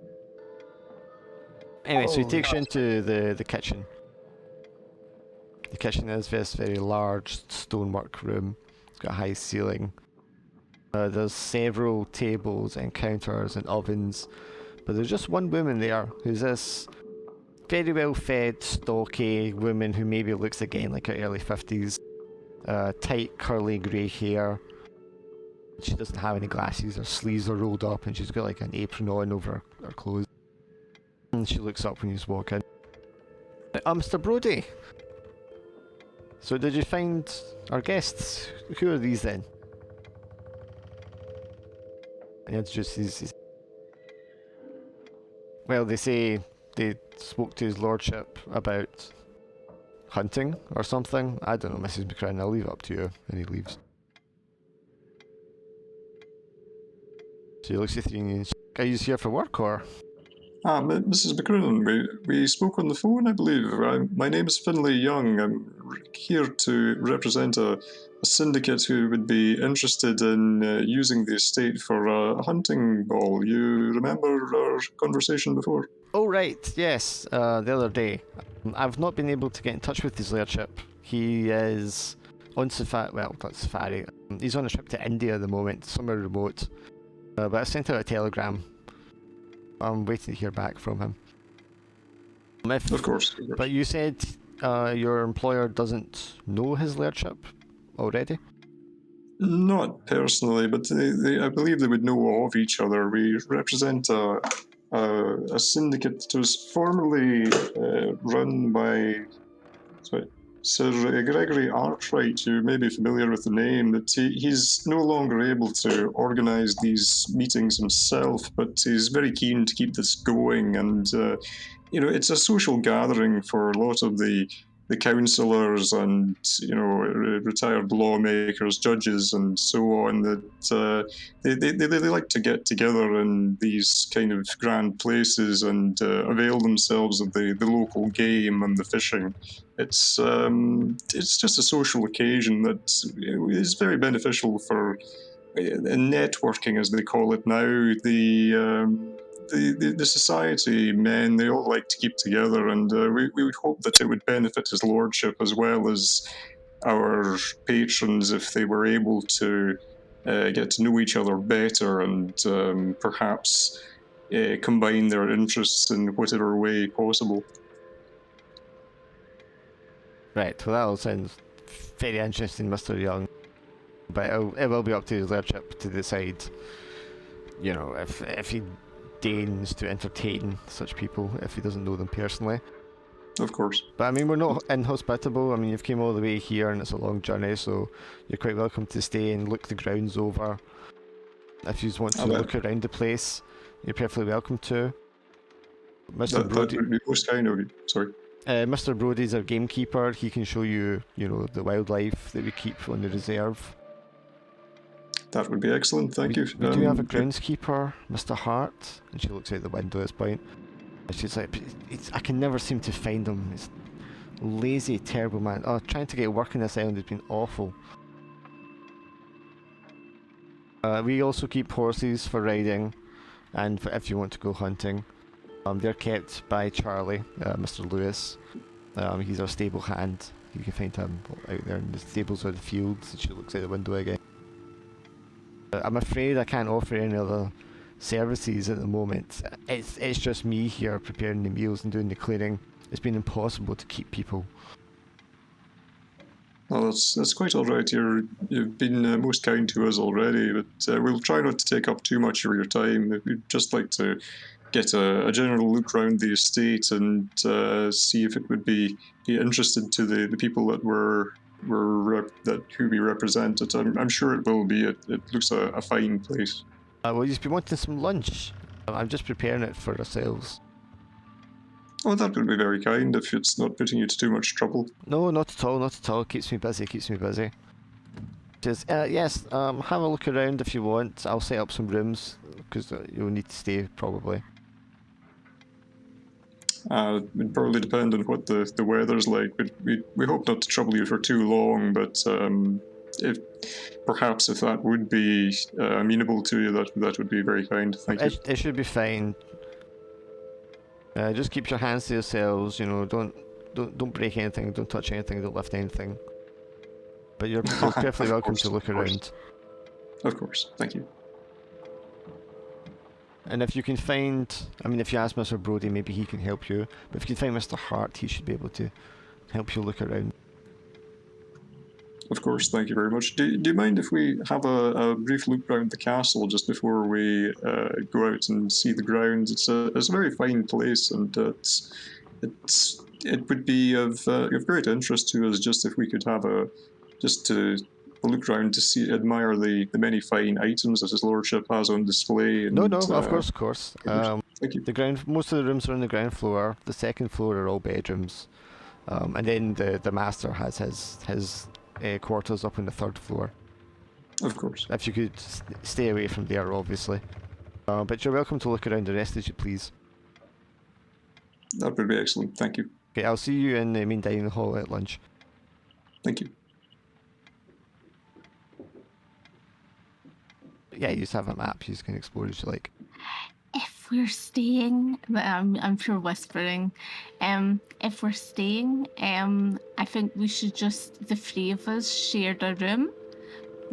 Anyway, so he takes you into the kitchen. The kitchen is this very large stonework room. It's got a high ceiling. There's several tables and counters and ovens, but there's just one woman there who's this very well fed, stocky woman who maybe looks again like her early 50s. Tight, curly grey hair. She doesn't have any glasses, her sleeves are rolled up, and she's got like an apron on over her clothes. And she looks up when you walk in. Mr. Brody! So did you find our guests? Who are these then? And he introduces these. Well, they say they spoke to his lordship about hunting or something. I don't know, Mrs. McCrin, I'll leave it up to you. And he leaves. So he looks at you and are you here for work or? Mrs. McCrinnan, we spoke on the phone, I believe. My name is Finlay Young. I'm here to represent a syndicate who would be interested in using the estate for a hunting ball. You remember our conversation before? Oh, right, yes, the other day. I've not been able to get in touch with his lordship. He is on safari, well, not safari. He's on a trip to India at the moment, somewhere remote. But I sent out a telegram. I'm waiting to hear back from him. Of course. But you said your employer doesn't know his lordship already? Not personally, but I believe they would know of each other. We represent a syndicate that was formerly run by Sir Gregory Arkwright. You may be familiar with the name, but he's no longer able to organise these meetings himself, but he's very keen to keep this going. And, it's a social gathering for a lot of the councillors and, retired lawmakers, judges, and so on, that they like to get together in these kind of grand places and avail themselves of the local game and the fishing. It's just a social occasion that is very beneficial for networking, as they call it now. The society men, they all like to keep together, and we would hope that it would benefit his lordship as well as our patrons if they were able to get to know each other better and perhaps combine their interests in whatever way possible. Right, well that all sounds very interesting, Mr. Young. But it will be up to his lordship to decide, if he deigns to entertain such people, if he doesn't know them personally. Of course. But I mean, we're not inhospitable. I mean, you've came all the way here and it's a long journey, so you're quite welcome to stay and look the grounds over. If you want to look around the place, you're perfectly welcome to. Mr. Brody. That would be most kind of you. Sorry. Mr. Brody's our gamekeeper. He can show you, the wildlife that we keep on the reserve. That would be excellent, thank you. We do have a groundskeeper, Mr. Hart, and she looks out the window at this point. And she's like, I can never seem to find him. It's lazy, terrible man. Oh, trying to get work on this island has been awful. We also keep horses for riding, and if you want to go hunting. They're kept by Charlie, Mr. Lewis. He's our stable hand. You can find him out there in the stables or the fields. And she looks out the window again. I'm afraid I can't offer any other services at the moment. It's just me here preparing the meals and doing the cleaning. It's been impossible to keep people. Well, that's quite all right. You've been most kind to us already, but we'll try not to take up too much of your time. We'd just like to get a general look around the estate and see if it would be interested to the people that who we represent. I'm sure it will be. It looks a fine place. Well, you've been wanting some lunch. I'm just preparing it for ourselves. Oh, that would be very kind if it's not putting you to too much trouble. No, not at all, not at all. Keeps me busy, keeps me busy. Just, yes, have a look around if you want. I'll set up some rooms, because you'll need to stay, probably. It'd probably depend on what the weather's like. We hope not to trouble you for too long, but if perhaps if that would be amenable to you, that would be very kind. Thank you. It should be fine. Just keep your hands to yourselves. You know, don't break anything, don't touch anything, don't lift anything. But you're perfectly welcome to look around. Of course, thank you. And if you can find, I mean, if you ask Mr. Brody, maybe he can help you. But if you can find Mr. Hart, he should be able to help you look around. Of course, thank you very much. Do you mind if we have a brief look around the castle just before we go out and see the grounds? It's a very fine place, and it would be of great interest to us just if we could have to look around to admire the many fine items that his lordship has on display. And, No, of course. Thank you. Most of the rooms are on the ground floor. The second floor are all bedrooms, and then the master has his quarters up on the third floor. Of course. If you could stay away from there, obviously. But you're welcome to look around the rest as you please. That would be excellent. Thank you. Okay, I'll see you in the main dining hall at lunch. Thank you. Yeah, you just have a map. You just can explore as you like. If we're staying, I'm sure whispering. If we're staying, I think we should the three of us shared a room,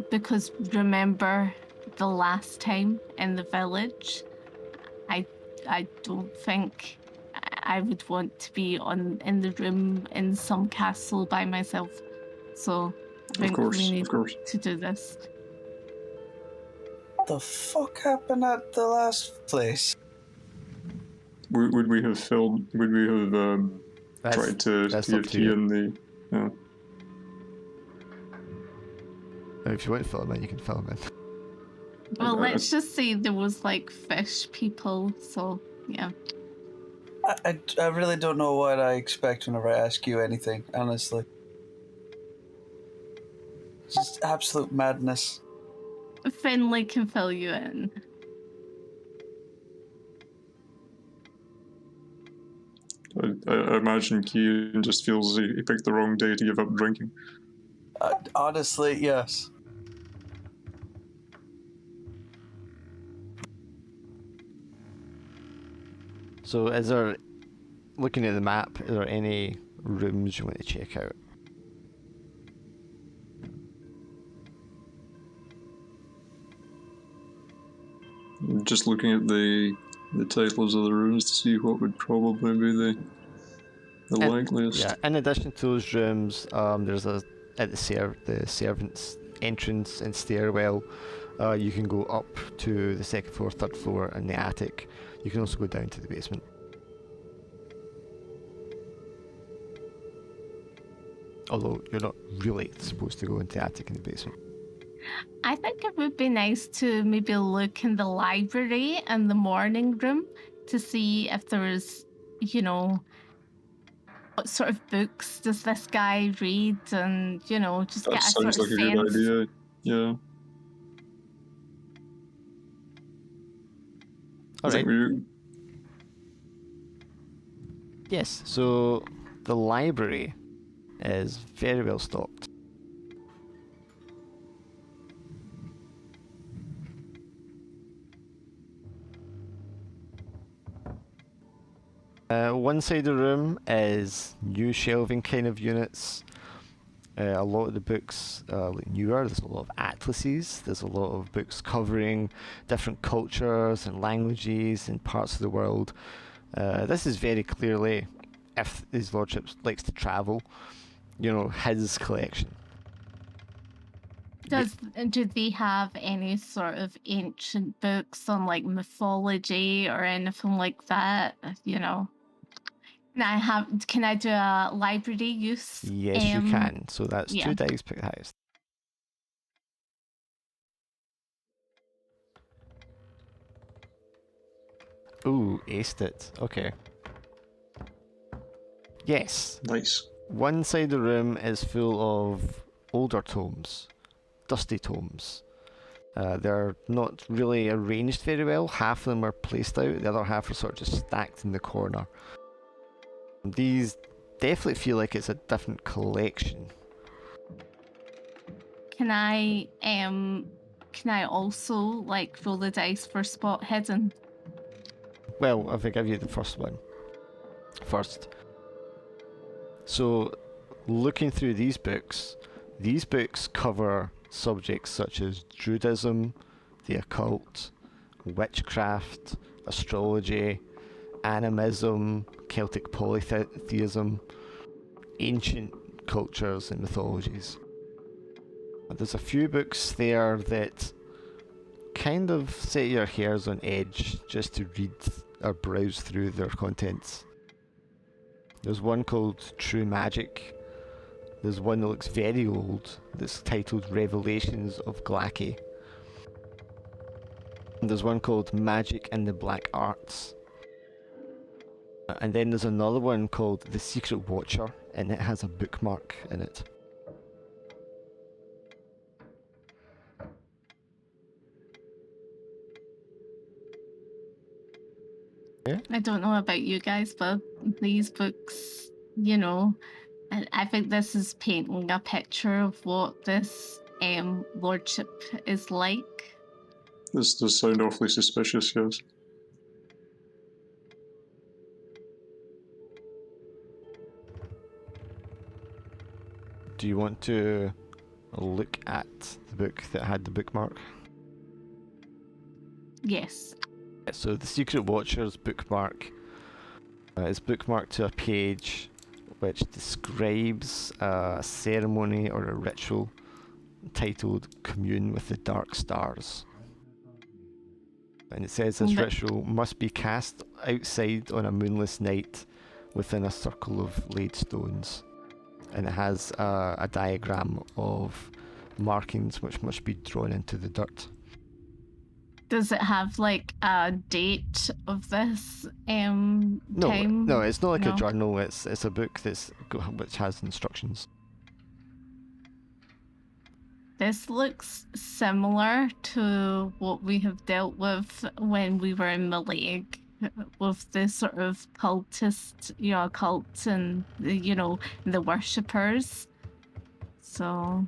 because remember the last time in the village, I don't think I would want to be in the room in some castle by myself. So I think we need to do this. The fuck happened at the last place? Would we have filmed? Would we have tried to give Ian the? If you want to fill them in, you can fill them in. Well, let's just say there was like fish people, so yeah. I really don't know what I expect whenever I ask you anything, honestly. Just absolute madness. Finley can fill you in. I imagine Keane just feels he picked the wrong day to give up drinking. Honestly, yes. So, looking at the map, are there any rooms you want to check out? Just looking at the titles of the rooms to see what would probably be the likeliest. Yeah. In addition to those rooms, there's the servants' entrance and stairwell. You can go up to the second floor, third floor, and the attic. You can also go down to the basement. Although you're not really supposed to go into the attic and the basement. I think it would be nice to maybe look in the library and the morning room to see if there's, what sort of books does this guy read, and, just get a sort of sense. That sounds like a good idea, yeah. Alright. Yes, so the library is very well stocked. One side of the room is new shelving kind of units. A lot of the books look newer. There's a lot of atlases. There's a lot of books covering different cultures and languages and parts of the world. This is very clearly, if his lordship likes to travel, his collection. Do they have any sort of ancient books on like mythology or anything like that? You know, can I do a library use? Yes, you can. So that's yeah. 2 dice, pick the highest. Ooh, aced it. Okay. Yes. Nice. One side of the room is full of older tomes, dusty tomes. They're not really arranged very well. Half of them are placed out, the other half are sort of just stacked in the corner. These definitely feel like it's a different collection. Can I also like roll the dice for spot hidden? Well, if I give you the first one first. So, looking through these books cover subjects such as Druidism, the occult, witchcraft, astrology, animism, Celtic polytheism, ancient cultures and mythologies. There's a few books there that kind of set your hairs on edge just to read or browse through their contents. There's one called True Magic. There's one that looks very old that's titled Revelations of Glaaki. And there's one called Magic and the Black Arts. And then there's another one called The Secret Watcher, and it has a bookmark in it. Yeah? I don't know about you guys, but these books, you know, I think this is painting a picture of what this lordship is like. This does sound awfully suspicious, yes. Do you want to look at the book that had the bookmark? Yes. So the Secret Watcher's bookmark is bookmarked to a page which describes a ceremony or a ritual titled Commune with the Dark Stars. And it says this ritual must be cast outside on a moonless night within a circle of laid stones. And it has a diagram of markings which must be drawn into the dirt. Does it have like a date of this time? No, it's not like a journal. It's a book which has instructions. This looks similar to what we have dealt with when we were in Malaysia, with the sort of cultist, cults and the worshippers. So,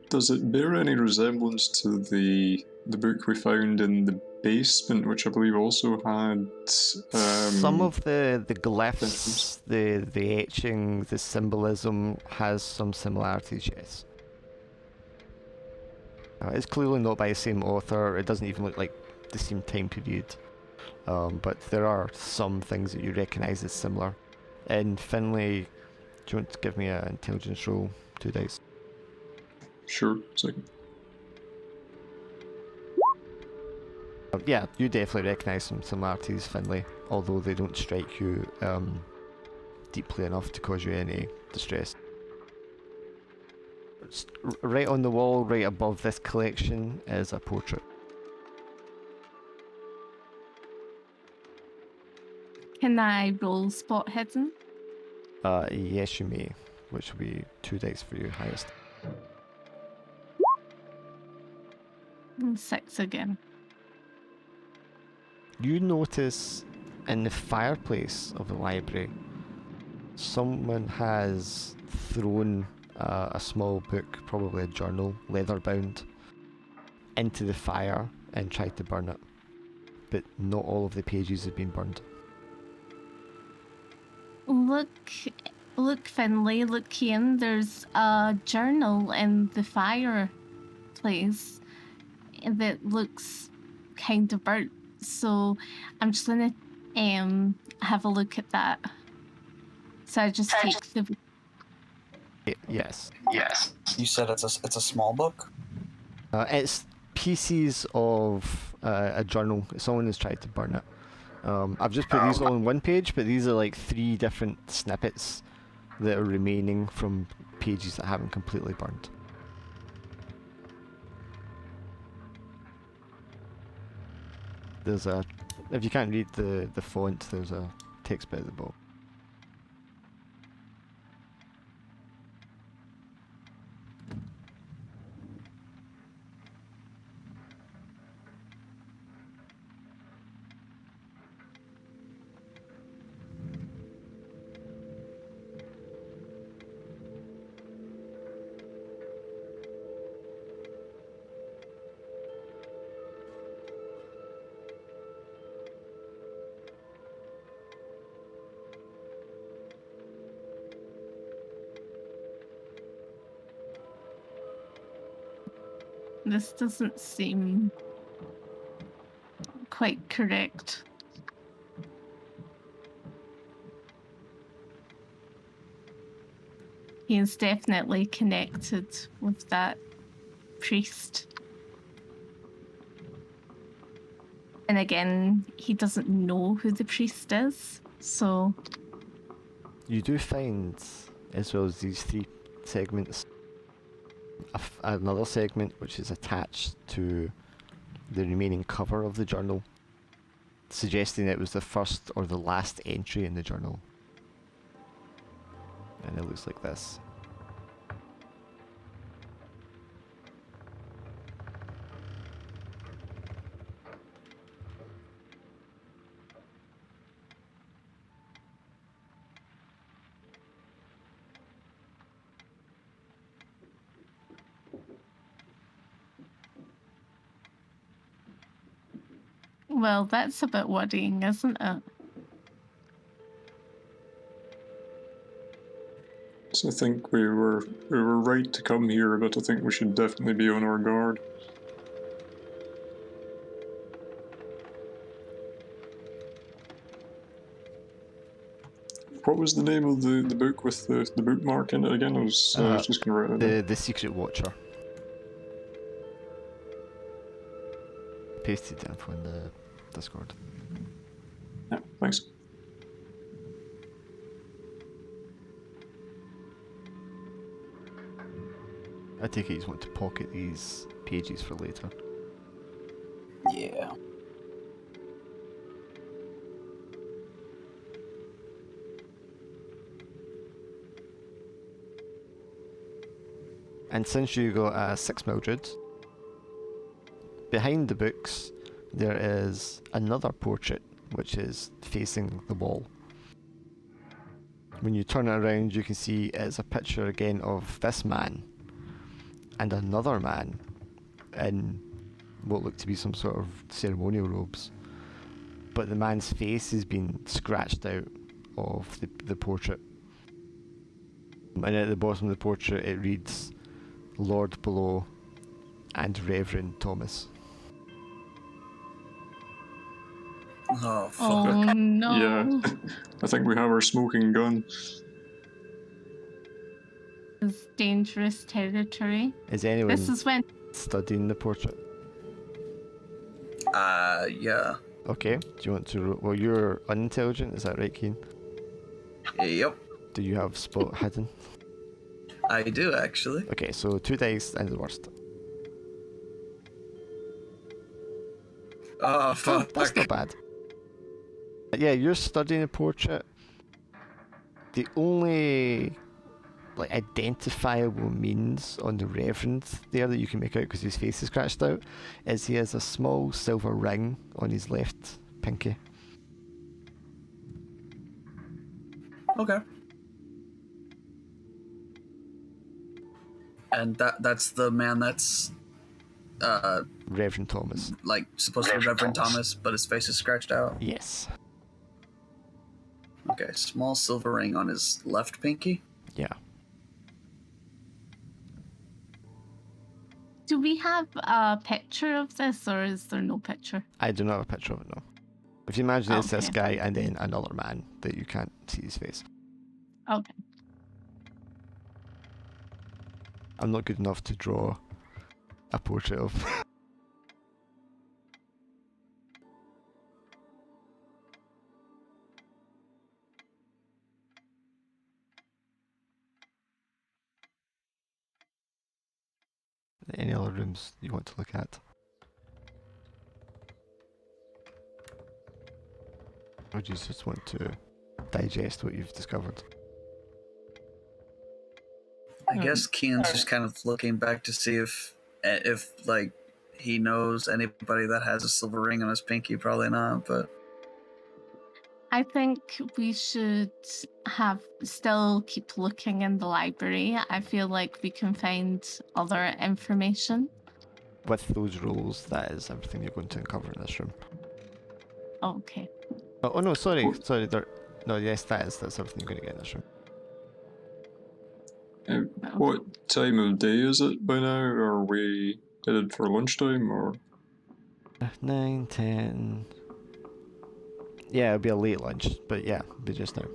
does it bear any resemblance to the book we found in the basement, which I believe also had some of the glyphs, the etching, the symbolism has some similarities, yes. It's clearly not by the same author. It doesn't even look like the same time period. But there are some things that you recognise as similar. And Finlay, do you want to give me an intelligence roll? 2 dice. Sure, second. Yeah, you definitely recognise some similarities, Finlay, although they don't strike you deeply enough to cause you any distress. Right on the wall, right above this collection, is a portrait. can I roll spot hidden? Yes, you may, which will be 2 dice for you, highest. 6 again. You notice in the fireplace of the library, someone has thrown a small book, probably a journal, leather bound, into the fire and tried to burn it. But not all of the pages have been burned. Look, Finlay, look, Cian, there's a journal in the fireplace that looks kind of burnt. So I'm just gonna have a look at that. So I just take the... Yes. Yes. You said it's a small book. It's pieces of a journal. Someone has tried to burn it. I've just put these all on one page, but these are like 3 different snippets that are remaining from pages that haven't completely burned. There's a, if you can't read the font, there's a text bit at the bottom. This doesn't seem quite correct. He is definitely connected with that priest. And again, he doesn't know who the priest is, so... You do find, as well as these 3 segments, another segment which is attached to the remaining cover of the journal, suggesting it was the first or the last entry in the journal. And it looks like this. Well, that's a bit worrying, isn't it? So I think we were right to come here, but I think we should definitely be on our guard. What was the name of the book with the bookmark in it again? I was just going to write it down. The Secret Watcher. Pasted the info in the Discord. Yeah, thanks. I take it you want to pocket these pages for later. Yeah. And since you got a 6 Mildred, behind the books there is another portrait which is facing the wall. When you turn it around, you can see it's a picture again of this man and another man in what look to be some sort of ceremonial robes. But the man's face has been scratched out of the portrait. And at the bottom of the portrait it reads Lord Below and Reverend Thomas. Oh, fuck. Oh no. Yeah, I think we have our smoking gun. It's dangerous territory. Is anyone This is when studying the portrait? Yeah. Okay, do you want to... Well, you're unintelligent, is that right, Keen? Yep. Do you have spot hidden? I do, actually. Okay, so 2 dice and the worst. Oh, Oh, fuck. that's not bad. Yeah, you're studying a portrait. The only like identifiable means on the Reverend there that you can make out because his face is scratched out is he has a small silver ring on his left pinky. Okay. And that's the man that's Reverend Thomas. like supposed to be Reverend Thomas, but his face is scratched out. Yes. Okay, small silver ring on his left pinky. Yeah. do we have a picture of this, or is there no picture? I do not have a picture of it, no. If you imagine it's this Okay. guy and then another man that you can't see his face. Okay. I'm not good enough to draw a portrait of. Any other rooms you want to look at? Or do you just want to digest what you've discovered? I guess Kean's just kind of looking back to see if like he knows anybody that has a silver ring on his pinky. Probably not, but I think we should still keep looking in the library. I feel like we can find other information. With those rules, that is everything you're going to uncover in this room. Okay. Oh no, sorry, What? sorry. No, yes, that's everything you're going to get in this room. What time of day is it by now? Are we headed for lunchtime or? 9, 10. Yeah, it'll be a late lunch, but yeah, it'll be just now.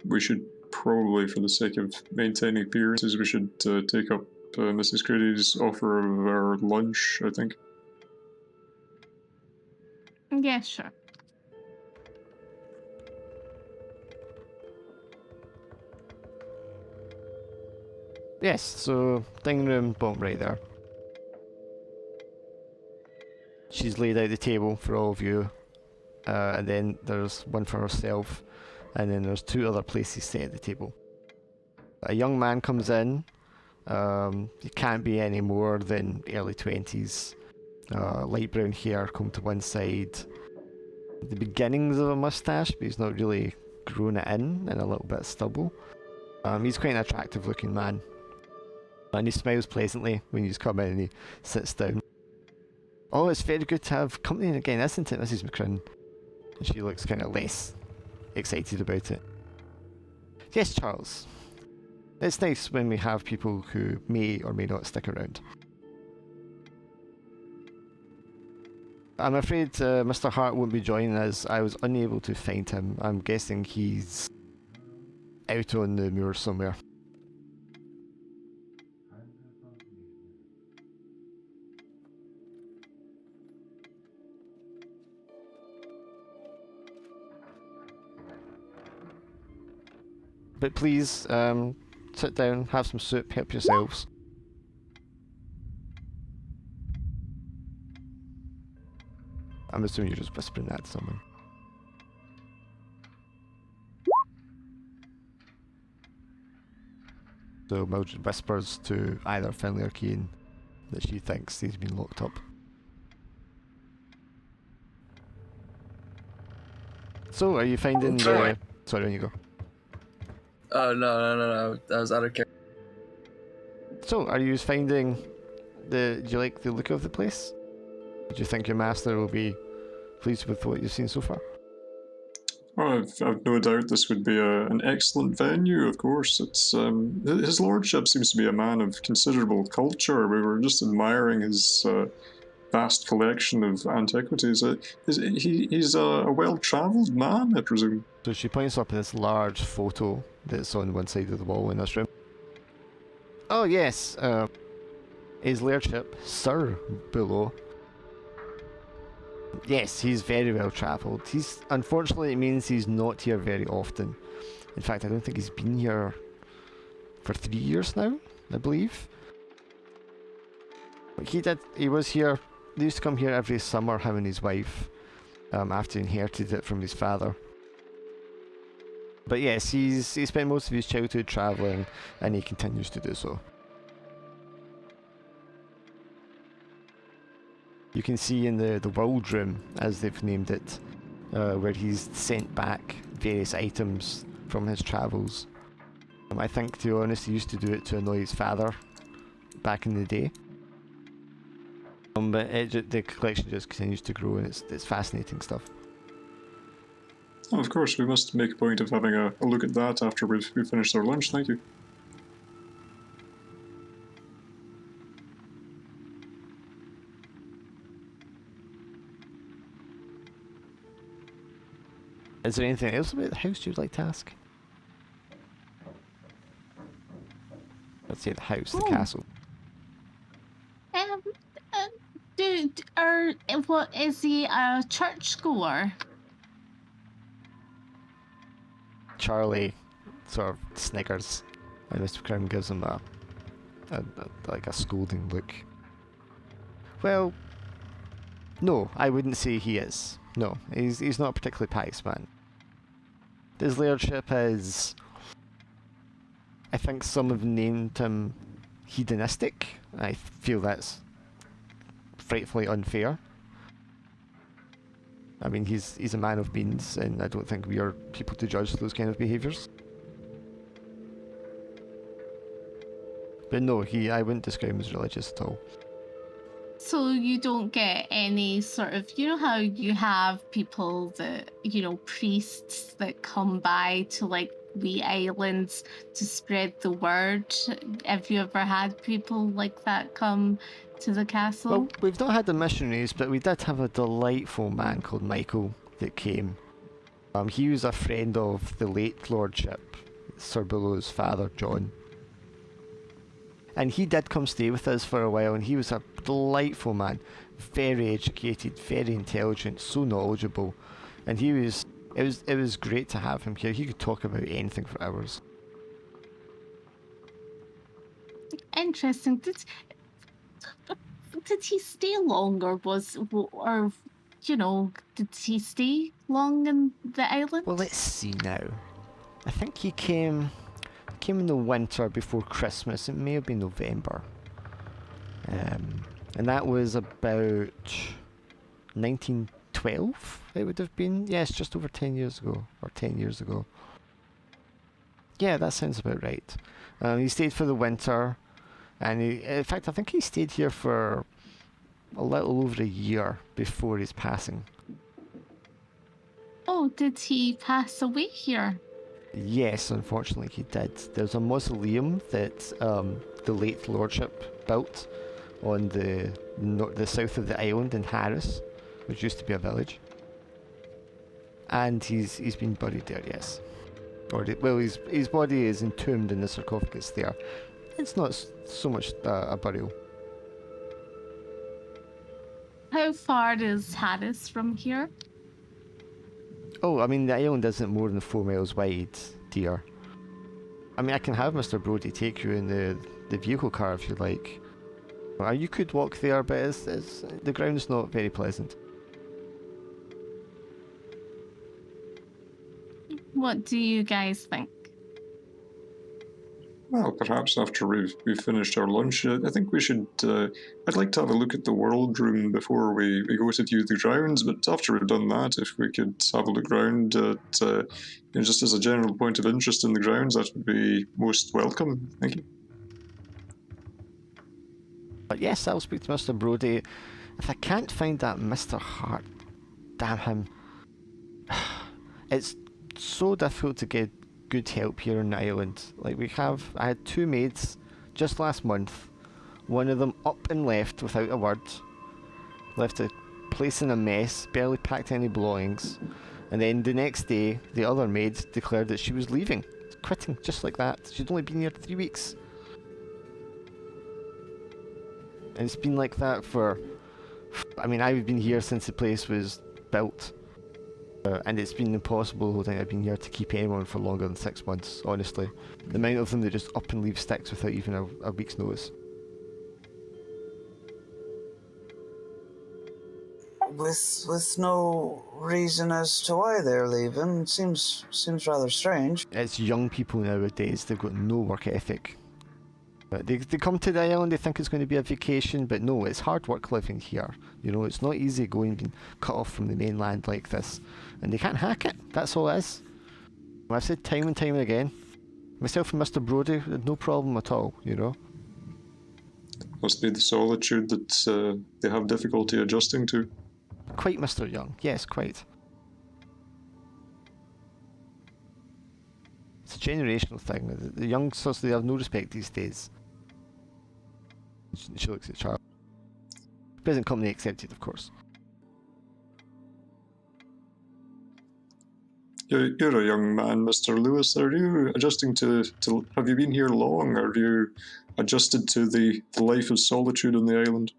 We should probably, for the sake of maintaining appearances, we should take up Mrs. Grady's offer of our lunch, I think. Yeah, sure. Yes, so dining room, bottom right there. She's laid out the table for all of you, and then there's one for herself, and then there's 2 other places set at the table. A young man comes in. He can't be any more than early 20s. Light brown hair combed to one side. The beginnings of a mustache, but he's not really grown it in, and a little bit of stubble. He's quite an attractive looking man. And he smiles pleasantly when you come in and he sits down. Oh, it's very good to have company again, isn't it, Mrs. McCrin? And she looks kind of less excited about it. Yes, Charles. It's nice when we have people who may or may not stick around. I'm afraid Mr. Hart won't be joining us. I was unable to find him. I'm guessing he's out on the moor somewhere. But please, sit down, have some soup, help yourselves. I'm assuming you're just whispering that to someone. So Mildred whispers to either Finlay or Keane that she thinks he's been locked up. So, are you finding the... Sorry, on you go. oh no, that was out of character. So, are you finding the... Do you like the look of the place? Do you think your master will be pleased with what you've seen so far? Oh, I've no doubt this would be an excellent venue, of course. It's his lordship seems to be a man of considerable culture. We were just admiring his vast collection of antiquities. He's a well-travelled man, I presume. So she points up at this large photo that's on one side of the wall in this room. Oh yes, his lordship, Sir Below. Yes, he's very well travelled. Unfortunately, it means he's not here very often. In fact, I don't think he's been here for 3 years now, I believe. But he was here, they used to come here every summer, him and his wife, after he inherited it from his father. But yes, he spent most of his childhood travelling, and he continues to do so. You can see in the world room, as they've named it, where he's sent back various items from his travels. I think, to be honest, he used to do it to annoy his father back in the day. But the collection just continues to grow, and it's fascinating stuff. Oh, of course, we must make a point of having a look at that after we've finished our lunch. Thank you. Is there anything else about the house you'd like to ask? Say the house, the Oh. castle. Um, what is he a churchgoer? Charlie sort of sniggers, and Mr. Crown gives him like a scolding look. Well, no, I wouldn't say he is. No, he's not a particularly pious man. His lordship is, I think some have named him hedonistic. I feel that's frightfully unfair. I mean, he's a man of means, and I don't think we are people to judge those kind of behaviours. But no, I wouldn't describe him as religious at all. So you don't get any sort of, you know how you have people that, priests that come by to like wee islands to spread the word. Have you ever had people like that come to the castle? Well, we've not had the missionaries, but we did have a delightful man called Michael that came. He was a friend of the late lordship, Sir Billow's father, John. And he did come stay with us for a while, and he was a delightful man. Very educated, very intelligent, so knowledgeable. And it was great to have him here. He could talk about anything for hours. Interesting. Did he stay long, or did he stay long in the island? Well, let's see now. I think he came in the winter before Christmas. It may have been November. And that was about 1912, it would have been. Yes, just over 10 years ago, or 10 years ago. Yeah, that sounds about right. He stayed for the winter, and in fact, I think he stayed here for a little over a year before his passing. Oh, did he pass away here? Yes, unfortunately he did. There's a mausoleum that the late lordship built on the south of the island in Harris, which used to be a village. And he's been buried there, yes. His body is entombed in the sarcophagus there. It's not so much a burial. How far is Harris from here? Oh, I mean, the island isn't more than 4 miles wide, dear. I mean, I can have Mr. Brody take you in the vehicle car if you like. You could walk there, but the ground's not very pleasant. What do you guys think? Well, perhaps after we've finished our lunch, I think we should. I'd like to have a look at the world room before we go to view the grounds. But after we've done that, if we could have a look round at, just as a general point of interest in the grounds, that would be most welcome. Thank you. But yes, I'll speak to Mr. Brody. If I can't find that Mr. Hart, damn him. It's so difficult to get good help here on the island. Like I had 2 maids just last month. One of them up and left without a word. Left the place in a mess, barely packed any belongings. And then the next day, the other maid declared that she was leaving, quitting, just like that. She'd only been here 3 weeks. And it's been like that for... I mean, I've been here since the place was built. And it's been impossible the whole time I've been here to keep anyone for longer than 6 months, honestly. The amount of them that just up and leave sticks without even a week's notice. With no reason as to why they're leaving, seems rather strange. It's young people nowadays, they've got no work ethic. They come to the island, they think it's going to be a vacation, but no, it's hard work living here. It's not easy being cut off from the mainland like this. And they can't hack it, that's all it is. I've said time and time again. Myself and Mr. Brody had no problem at all, Must be the solitude that they have difficulty adjusting to. Quite, Mr. Young, yes, quite. It's a generational thing. The youngsters, they have no respect these days. She looks at Charlie. Present company accepted, of course. You're a young man, Mr. Lewis. Are you adjusting to have you been here long? Are you adjusted to the life of solitude on the island?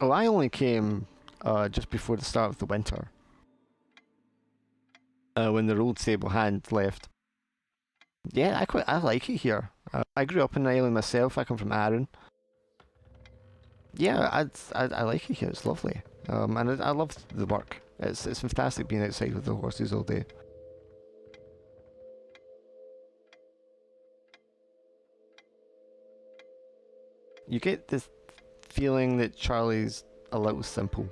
Oh, I only came just before the start of the winter. When the old stable hand left. Yeah, I like it here. I grew up in the island myself. I come from Arran. Yeah, I like it here. It's lovely. And I love the work. It's fantastic being outside with the horses all day. You get this feeling that Charlie's a little simple.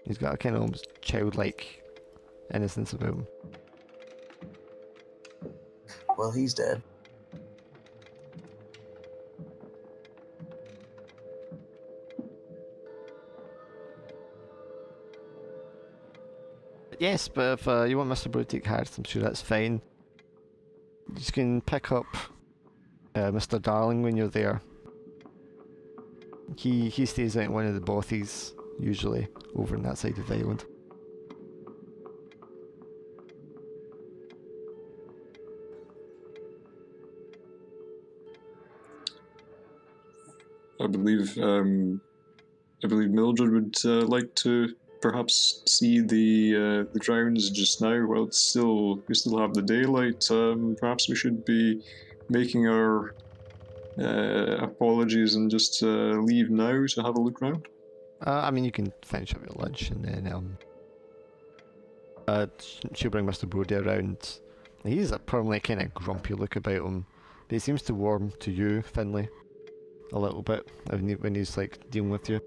He's got a kind of almost childlike innocence about him. Well, he's dead. Yes, but if you want Mr. Brew to take Harris, I'm sure that's fine. You just can pick up Mr. Darling when you're there. He stays out in one of the bothies, usually, over on that side of the island. I believe Mildred would like to perhaps see the grounds just now. Well, we still have the daylight. Perhaps we should be making our apologies and just leave now to have a look round. I mean, you can finish up your lunch and then she'll bring Mr. Brody around. He's a permanently kind of grumpy look about him, but he seems to warm to you, Finlay, a little bit when he's like dealing with you.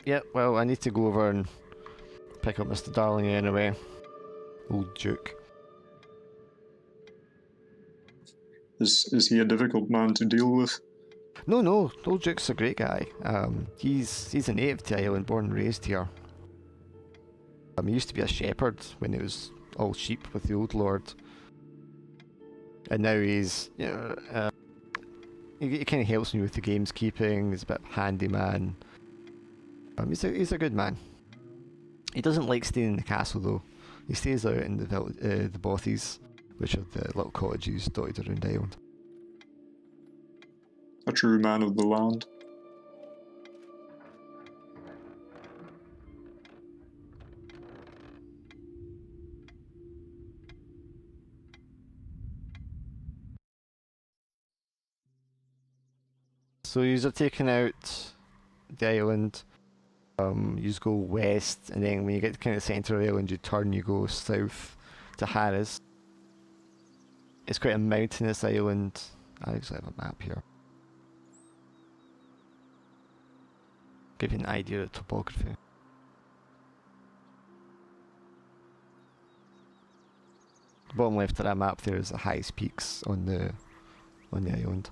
Yeah, well, I need to go over and pick up Mr. Darling anyway. Old Duke. Is he a difficult man to deal with? No, Old Duke's a great guy. He's a native to the island, born and raised here. He used to be a shepherd when it was all sheep with the old lord. And now he's, he kind of helps me with the gamekeeping. He's a bit of a handyman. He's a good man. He doesn't like staying in the castle though. He stays out in the bothies, which are the little cottages dotted around the island. A true man of the land. So you're taking out the island. You just go west, and then when you get to kind of the centre of the island, you turn, you go south to Harris. It's quite a mountainous island. I actually have a map here. Give you an idea of the topography. The bottom left of that map there is the highest peaks on the island.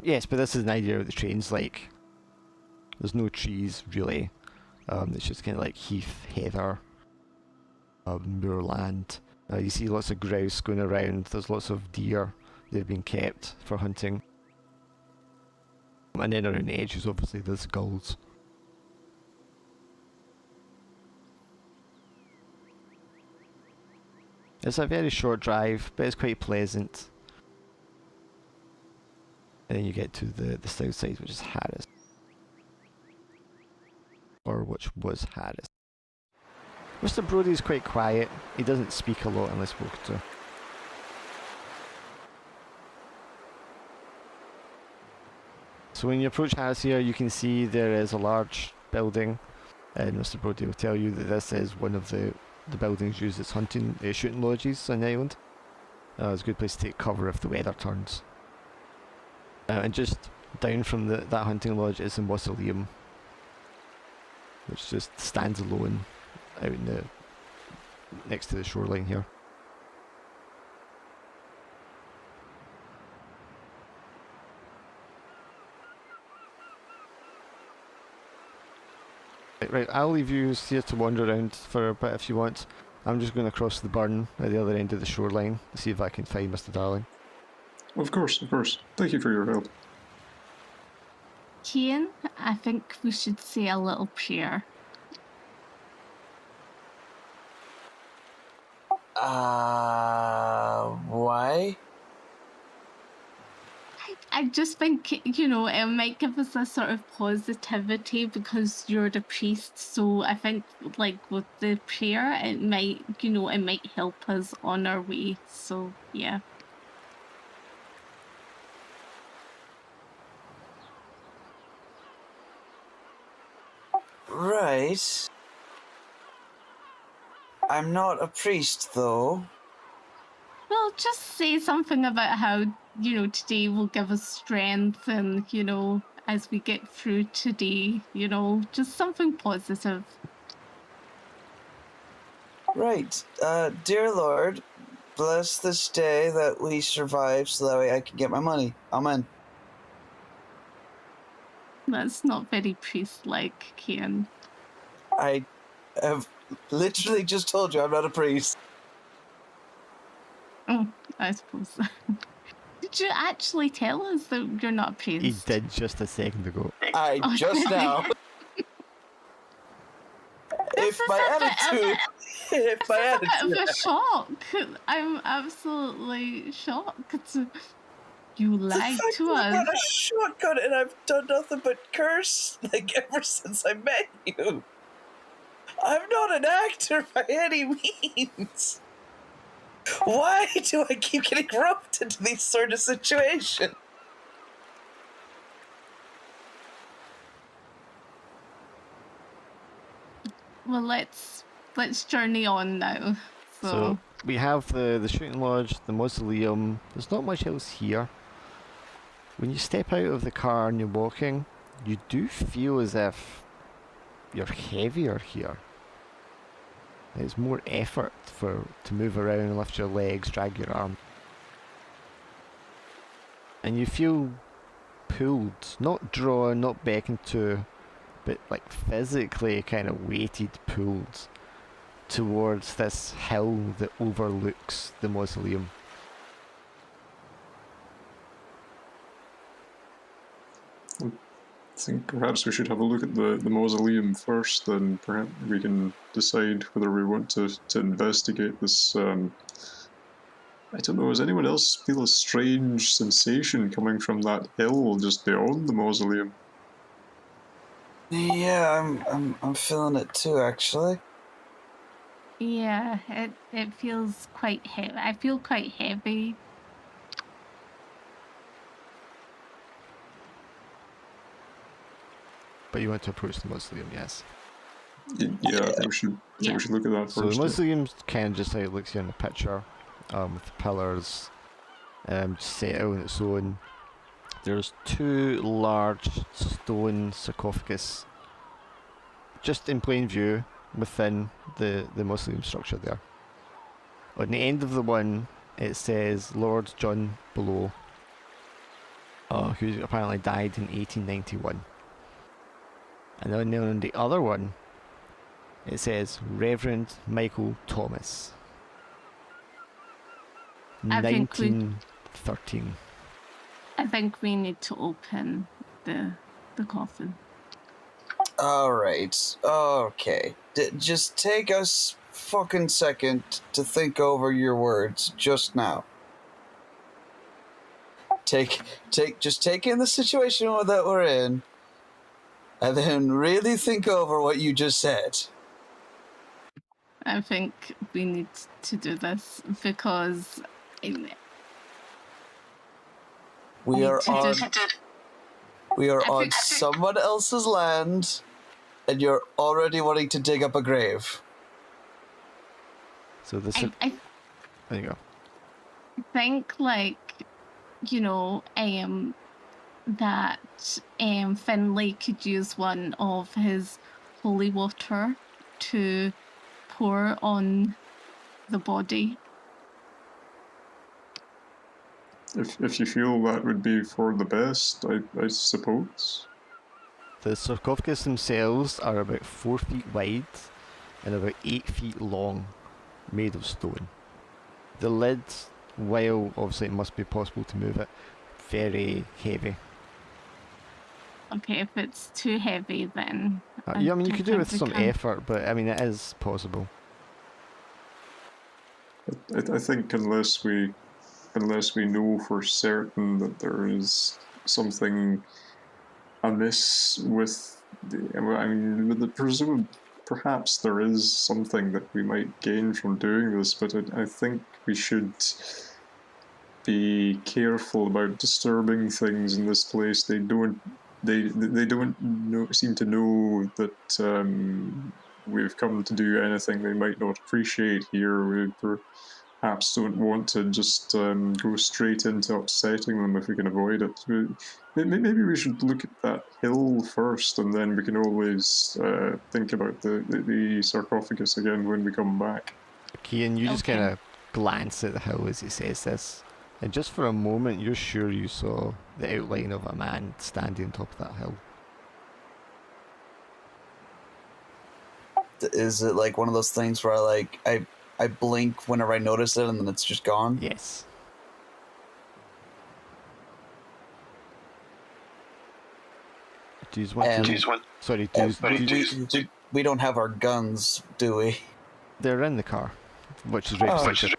Yes, but this is an idea of the terrain's like. There's no trees really. It's just kind of like heath, heather, moorland. You see lots of grouse going around. There's lots of deer. They've been kept for hunting. And then around the edges, obviously, there's gulls. It's a very short drive, but it's quite pleasant. And then you get to the south side, which is Harris. Or which was Harris. Mr. Brody's quite quiet. He doesn't speak a lot unless spoken to. So when you approach Harris here, you can see there is a large building, and Mr. Brody will tell you that this is one of the buildings used as shooting lodges on the island. It's a good place to take cover if the weather turns. And just down from that hunting lodge is the mausoleum, which just stands alone out in next to the shoreline here. Right, I'll leave you here to wander around for a bit if you want. I'm just going to cross the burn at the other end of the shoreline to see if I can find Mr. Darling. Of course. Thank you for your help. Kian, I think we should say a little prayer. Why? I just think, it might give us a sort of positivity because you're the priest. So I think, like, with the prayer, it might help us on our way. So, yeah. Right. I'm not a priest, though. Well, just say something about how, today will give us strength and, as we get through today, just something positive. Right. Dear Lord, bless this day that we survive so that way I can get my money. Amen. That's not very priest-like, Kian. I have literally just told you I'm not a priest. Oh, I suppose. Did you actually tell us that you're not a priest? He did just a second ago. Just now. If my attitude. If my This is a attitude. bit of a shock. I'm absolutely shocked. You lied to us. I've got a shotgun and I've done nothing but curse like ever since I met you. I'm not an actor by any means. Why do I keep getting roped into these sort of situations? Well, let's journey on now. So we have the shooting lodge, the mausoleum. There's not much else here. When you step out of the car and you're walking, you do feel as if you're heavier here. There's more effort to move around, lift your legs, drag your arm. And you feel pulled, not drawn, not beckoned to, but like physically kind of weighted, pulled towards this hill that overlooks the mausoleum. I think perhaps we should have a look at the mausoleum first, then perhaps we can decide whether we want to investigate this. I don't know, does anyone else feel a strange sensation coming from that hill just beyond the mausoleum? Yeah, I'm feeling it too, actually. Yeah, it feels quite heavy. I feel quite heavy. But you want to approach the mausoleum, yes. Yeah, I think we should look at that first. So the mausoleum's kind of just how it looks here in the picture, with the pillars set out on its own. There's two large stone sarcophagus just in plain view within the mausoleum structure there. On the end of the one, it says Lord John Below, who apparently died in 1891. And then on the other one, it says Reverend Michael Thomas, I think 1913. I think we need to open the coffin. All right. Okay. Just take a fucking second to think over your words just now. Just take in the situation that we're in, and then really think over what you just said. I think we need to do this because We are on someone else's land, and you're already wanting to dig up a grave. So this I there you go. think, that Finlay could use one of his holy water to pour on the body. If you feel that would be for the best, I suppose. The sarcophagus themselves are about 4 feet wide and about 8 feet long, made of stone. The lid, while obviously it must be possible to move it, very heavy. Okay, if it's too heavy, then Yeah, I mean, you don't could do it think with we some can. effort, but I mean, it is possible. I think unless we know for certain that there is something amiss with I mean, with the presumed perhaps there is something that we might gain from doing this, but I think we should be careful about disturbing things in this place. They don't seem to know that we've come to do anything they might not appreciate here. We perhaps don't want to just go straight into upsetting them if we can avoid it. Maybe we should look at that hill first, and then we can always think about the sarcophagus again when we come back. Kian, you just kind Okay. of glance at the hill as he says this, and just for a moment, you're sure you saw the outline of a man standing on top of that hill. Is it like one of those things where I blink whenever I notice it and then it's just gone? Yes. Do you want to? Sorry, We don't have our guns, do we? they're in the car, which is right beside it.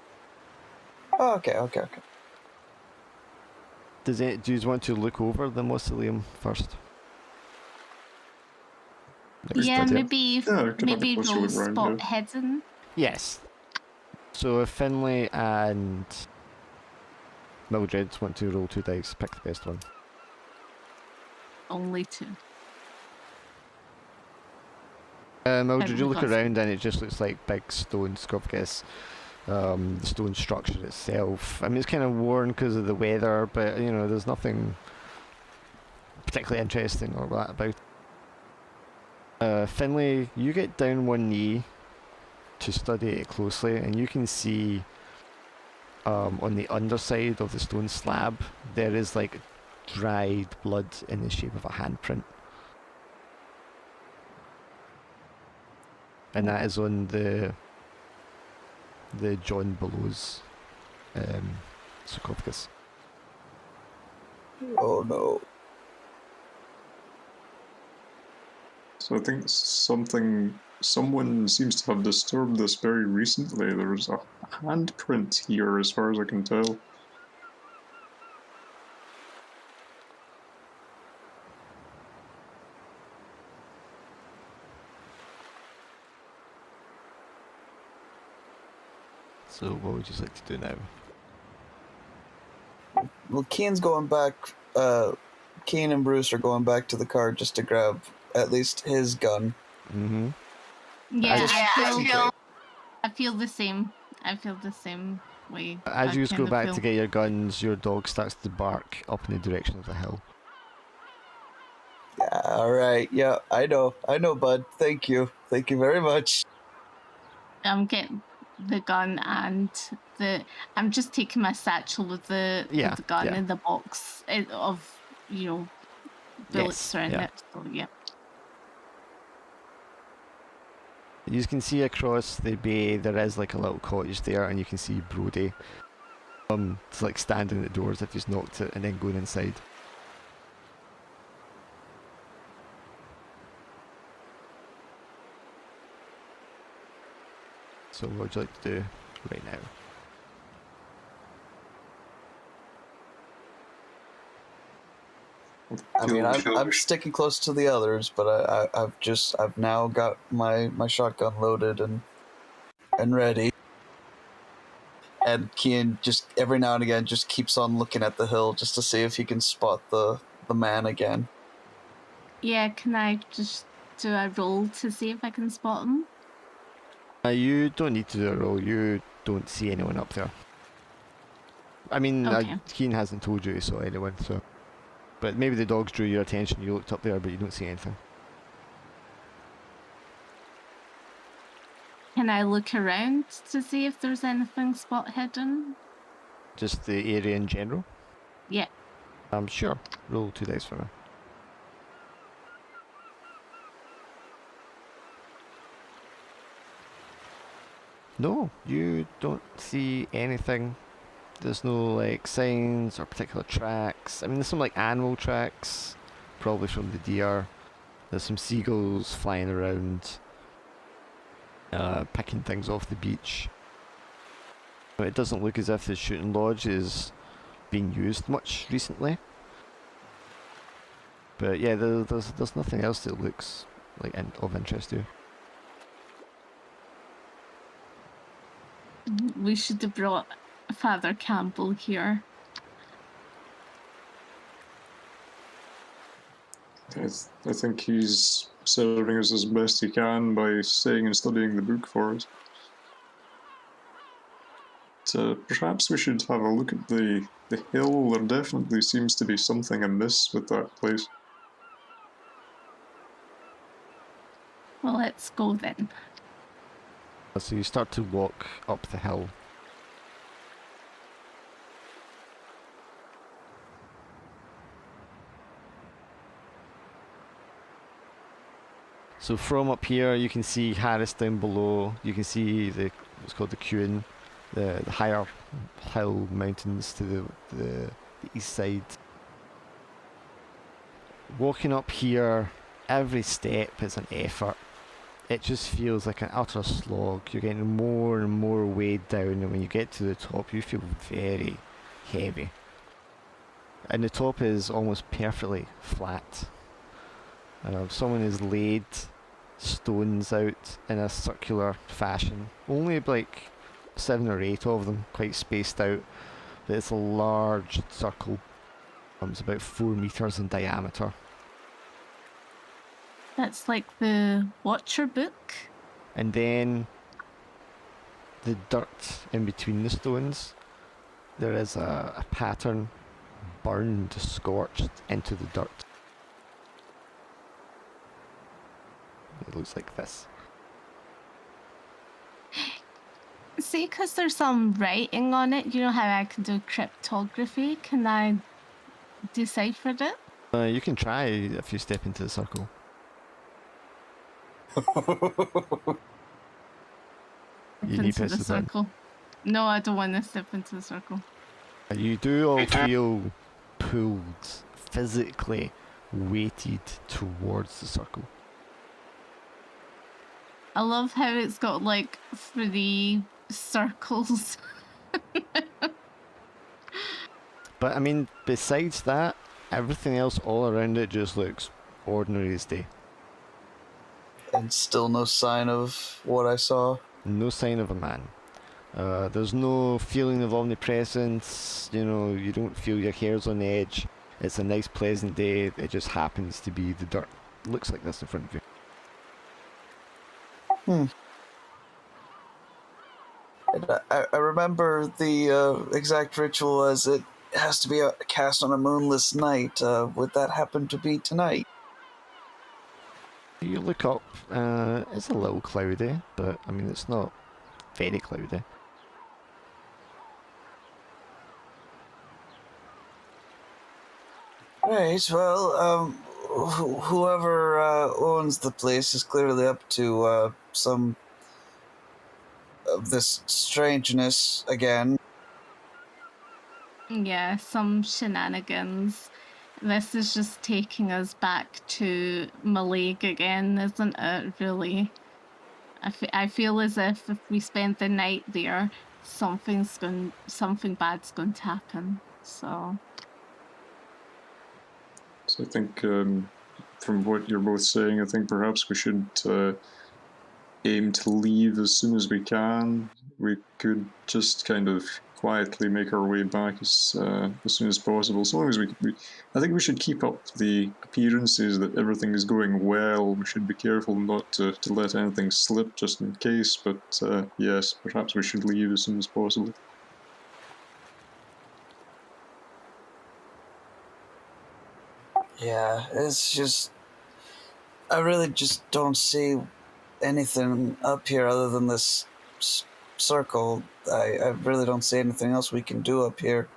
Oh, okay. Do you want to look over the mausoleum first? Yeah, maybe Yeah, we could have a maybe closer roll look around, spot yeah. hidden. Yes. So if Finlay and Mildred want to roll 2 dice, pick the best one. Only two. Mildred, you we look got around and it just looks like big stone sarcophagus. The stone structure itself. I mean, it's kind of worn because of the weather, but you know, there's nothing particularly interesting or that about. Finlay, you get down one knee to study it closely, and you can see on the underside of the stone slab there is like dried blood in the shape of a handprint. And that is on the John Bellows sarcophagus. Oh no. So I think someone seems to have disturbed this very recently. There's a handprint here, as far as I can tell. So what would you like to do now? Well, Keane's going back. Keane and Bruce are going back to the car just to grab at least his gun. Mm-hmm. Yeah, As- I feel the same. I feel the same way. As I you just go kind of back feel. to get your guns, your dog starts to bark up in the direction of the hill. Yeah, all right. Yeah, I know, bud. Thank you very much. I'm getting the gun and I'm just taking my satchel with the gun in the box of bullets around it. So yeah. You can see across the bay there is like a little cottage there, and you can see Brody it's like standing at the doors if he's knocked it and then going inside. So what would you like to do right now? I mean, I'm sticking close to the others, but I've now got my shotgun loaded and ready. And Keane just every now and again just keeps on looking at the hill just to see if he can spot the man again. Yeah, can I just do a roll to see if I can spot him? You don't need to do a roll. You don't see anyone up there. I mean, Okay. Keane hasn't told you he saw anyone, so. But maybe the dogs drew your attention. You looked up there, but you don't see anything. Can I look around to see if there's anything spot hidden? Just the area in general? Yeah. Sure. Roll 2 dice for me. No, you don't see anything. There's no like signs or particular tracks. I mean, there's some like animal tracks, probably from the deer. There's some seagulls flying around, picking things off the beach. But it doesn't look as if the shooting lodge is being used much recently. But yeah, there's nothing else that looks like of interest to you. We should have brought Father Campbell here. I think he's serving us as best he can by staying and studying the book for us. Perhaps we should have a look at the hill. There definitely seems to be something amiss with that place. Well, let's go then. So you start to walk up the hill. So from up here, you can see Harris down below. You can see what's called the Cuin, the higher hill mountains to the east side. Walking up here, every step is an effort. It just feels like an utter slog. You're getting more and more weighed down, and when you get to the top, you feel very heavy. And the top is almost perfectly flat. Someone has laid stones out in a circular fashion. Only like 7 or 8 of them, quite spaced out. But it's a large circle. It's about 4 meters in diameter. That's like the Watcher book. And then the dirt in between the stones, there is a pattern burned, scorched into the dirt. It looks like this. See, because there's some writing on it, you know how I can do cryptography? Can I decipher it? You can try if you step into the circle. You need to Into press the the button. circle. No, I don't want to step into the circle. You do all feel pulled, physically weighted towards the circle. I love how it's got like 3 circles. But I mean, besides that, everything else all around it just looks ordinary as day. And still no sign of what I saw. No sign of a man. There's no feeling of omnipresence, you don't feel your hair's on edge. It's a nice pleasant day, it just happens to be the dirt. Looks like this in front of you. And I remember the exact ritual as it has to be cast on a moonless night. Would that happen to be tonight? You look up, it's a little cloudy, but I mean it's not very cloudy. Right, well, whoever owns the place is clearly up to some of this strangeness again. Yeah, some shenanigans. This is just taking us back to Malag again, isn't it, really? I feel as if we spent the night there, something bad's going to happen. So I think from what you're both saying, I think perhaps we should aim to leave as soon as we can. We could just kind of quietly make our way back as soon as possible. So long as I think we should keep up the appearances that everything is going well. We should be careful not to let anything slip just in case. But yes, perhaps we should leave as soon as possible. Yeah, it's just... I really just don't see anything up here other than this circle. I really don't see anything else we can do up here.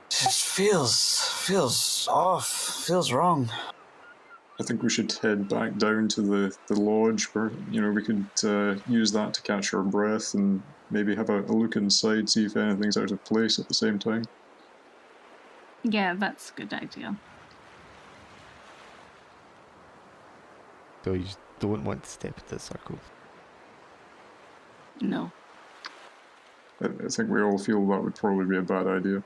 It just feels off, feels wrong. I think we should head back down to the lodge where, we could use that to catch our breath and maybe have a look inside, see if anything's out of place at the same time. yeah, that's a good idea. So you don't want to step into the circle. No. I think we all feel that would probably be a bad idea.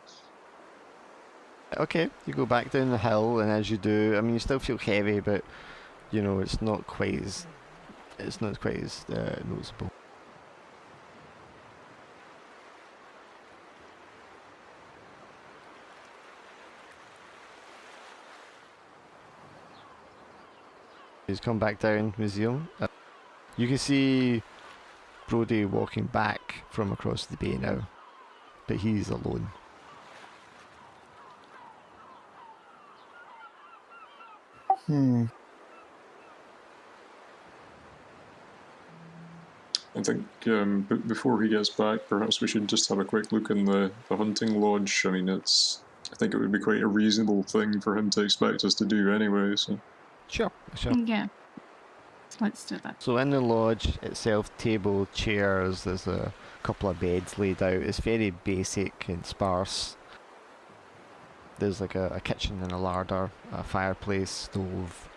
Okay, you go back down the hill, and as you do, I mean, you still feel heavy, but you know it's not quite as noticeable. He's come back down, museum. You can see Brody walking back from across the bay now, but he's alone. I think before he gets back, perhaps we should just have a quick look in the hunting lodge. I mean, I think it would be quite a reasonable thing for him to expect us to do anyway. So. Sure. Yeah. Let's do that. So in the lodge itself, table, chairs, there's a couple of beds laid out. It's very basic and sparse. There's like a kitchen and a larder, a fireplace, stove.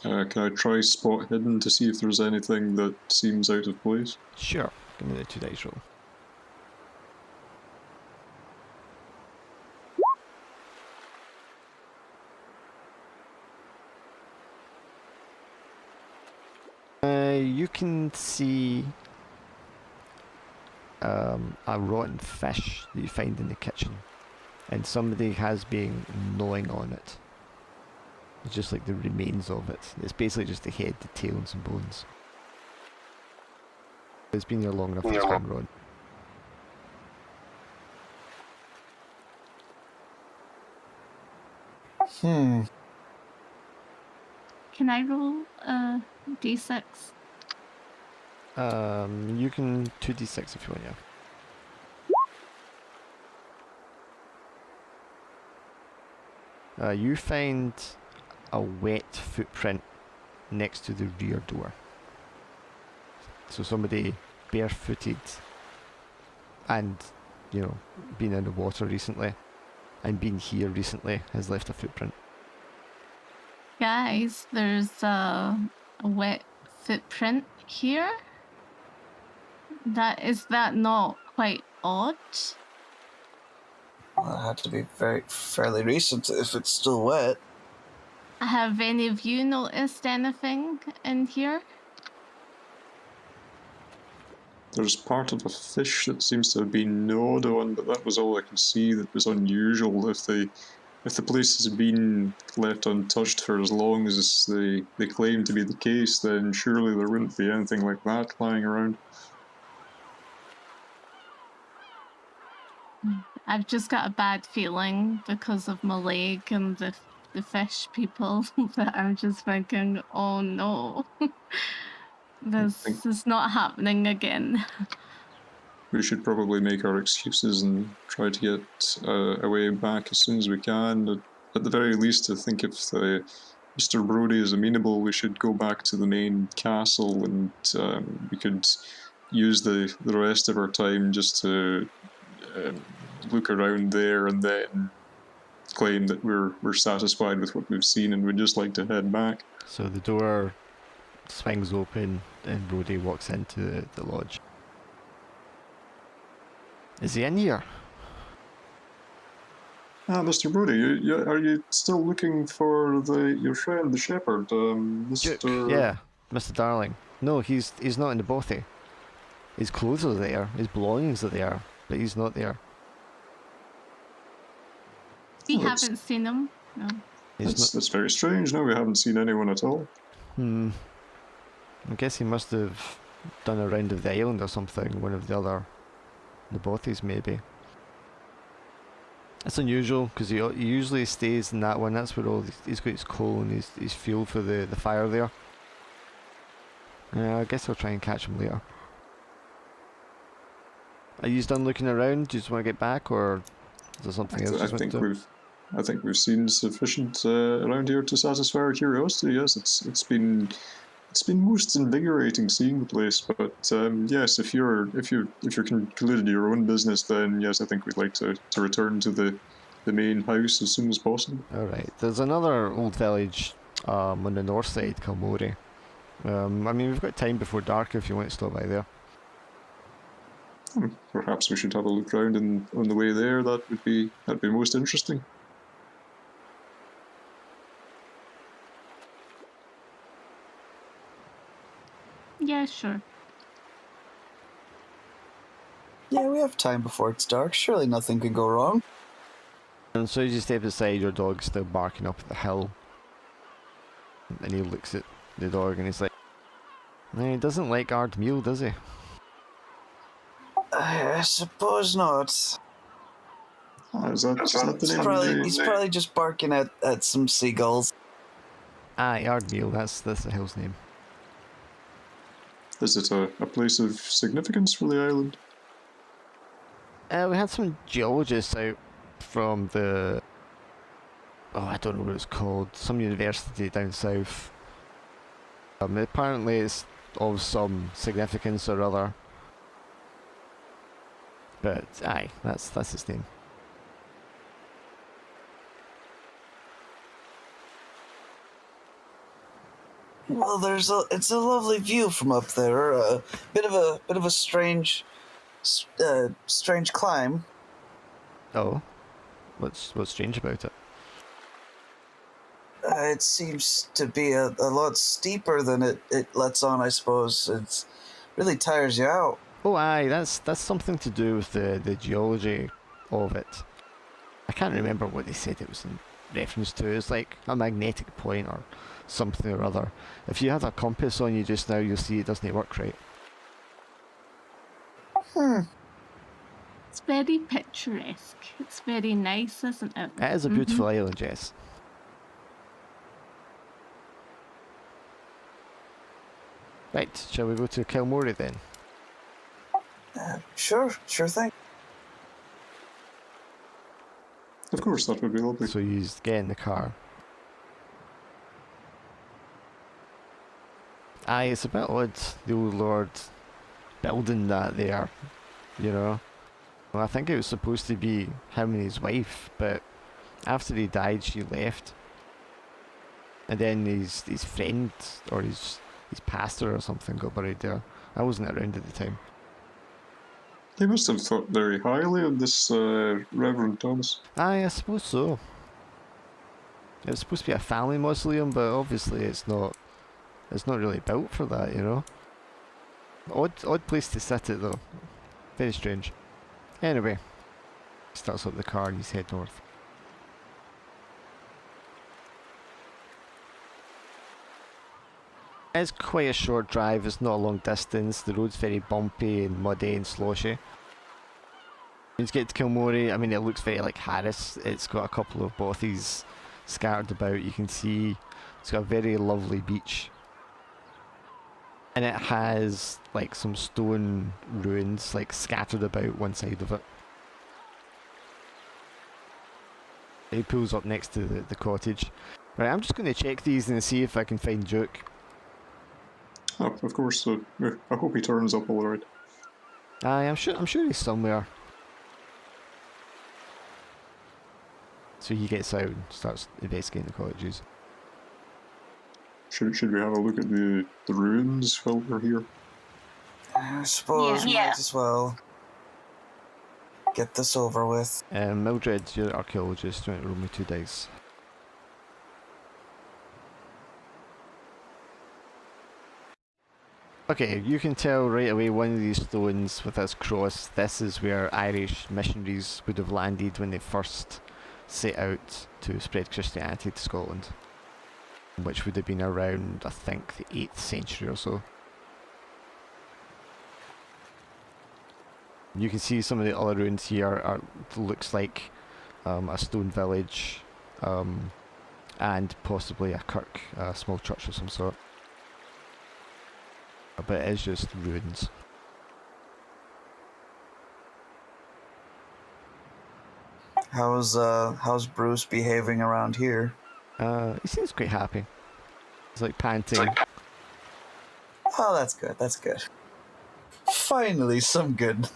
Can I try spot hidden to see if there's anything that seems out of place? Sure. Give me the 2 dice roll. You can see a rotten fish that you find in the kitchen, and somebody has been gnawing on it. It's just like the remains of it. It's basically just the head, the tail, and some bones. It's been here long enough it's been rotten. Can I roll a d6? You can 2d6 if you want, yeah. You find a wet footprint next to the rear door. So somebody barefooted and, you know, been in the water recently and been here recently has left a footprint. Guys, there's a wet footprint here. Is that not quite odd? Well, it had to be fairly recent if it's still wet. Have any of you noticed anything in here? There's part of a fish that seems to have been gnawed on, but that was all I could see that was unusual. If the place has been left untouched for as long as they claim to be the case, then surely there wouldn't be anything like that lying around. I've just got a bad feeling because of my leg and the fish people that I'm just thinking, oh no, this is not happening again. We should probably make our excuses and try to get a way back as soon as we can. At the very least, I think if Mr. Brody is amenable, we should go back to the main castle and we could use the rest of our time just to look around there and then claim that we're satisfied with what we've seen and we'd just like to head back. So the door swings open and Brody walks into the lodge. Is he in here? Mr. Brody, are you still looking for your friend, the shepherd, Mr. Duke, yeah, Mr. Darling. No, he's not in the bothy. His clothes are there, his belongings are there, but he's not there. We haven't seen him. No. That's very strange. No, we haven't seen anyone at all. I guess he must have done a round of the island or something, one of the bothies maybe. It's unusual because he usually stays in that one. That's where he's got his coal and his fuel for the fire there. Yeah, I guess I'll try and catch him later. Are you done looking around? Do you just want to get back, or is there something else? I think we've seen sufficient around here to satisfy our curiosity. Yes, it's been most invigorating seeing the place. But yes, if you're concluded your own business, then yes, I think we'd like to return to the the main house as soon as possible. Alright, there's another old village on the north side, Kilmore. I mean, we've got time before dark if you want to stop by there. Perhaps we should have a look round on the way there. That'd be most interesting. Yeah, sure. Yeah, we have time before it's dark. Surely nothing can go wrong. And so as you step aside, your dog's still barking up at the hill. And he looks at the dog and he's like, "Nah, he doesn't like hard meal, does he?" I suppose not. Is that the name of the... He's probably just barking at some seagulls. Aye, hard meal, that's the hill's name. Is it a place of significance for the island? We had some geologists out from the... Oh, I don't know what it's called. Some university down south. Apparently it's of some significance or other. But, aye, that's his name. Well, it's a lovely view from up there. A bit of a strange climb. Oh? What's strange about it? It seems to be a lot steeper than it lets on, I suppose. It really tires you out. Oh, aye, that's something to do with the geology of it. I can't remember what they said it was in reference to. It's like a magnetic point or something or other. If you had a compass on you just now, you'll see it doesn't work right. It's very picturesque. It's very nice, isn't it? It is a beautiful island, Jess. Right, shall we go to Kilmore then? Sure thing. Of course, that would be lovely. So you get in the car. Aye, it's a bit odd, the old lord building that there, you know. Well, I think it was supposed to be him and his wife, but after he died, she left. And then his friend, or his pastor or something got buried there. I wasn't around at the time. They must have thought very highly of this Reverend Thomas. Aye, I suppose so. It's supposed to be a family mausoleum, but obviously it's not really built for that, you know. Odd place to sit it though. Very strange. Anyway, he starts up the car and he's head north. It's quite a short drive, it's not a long distance, the road's very bumpy and muddy and sloshy. When you get to Kilmore, I mean it looks very like Harris, it's got a couple of bothies scattered about, you can see it's got a very lovely beach. And it has like some stone ruins like scattered about one side of it. He pulls up next to the cottage. Right, I'm just going to check these and see if I can find Duke. Oh, of course. I hope he turns up all right. Aye, I'm sure he's somewhere. So he gets out and starts investigating the cottages. Should we have a look at the ruins while we're here? I suppose we might as well get this over with. Mildred, you're an archaeologist. Do you want to roll me 2 dice? Okay, you can tell right away one of these stones with this cross, this is where Irish missionaries would have landed when they first set out to spread Christianity to Scotland, which would have been around, I think, the 8th century or so. You can see some of the other ruins here looks like a stone village and possibly a kirk, a small church of some sort. But it is just ruins. How's Bruce behaving around here? He seems quite happy. He's like panting. Oh, that's good. That's good. Finally, some good.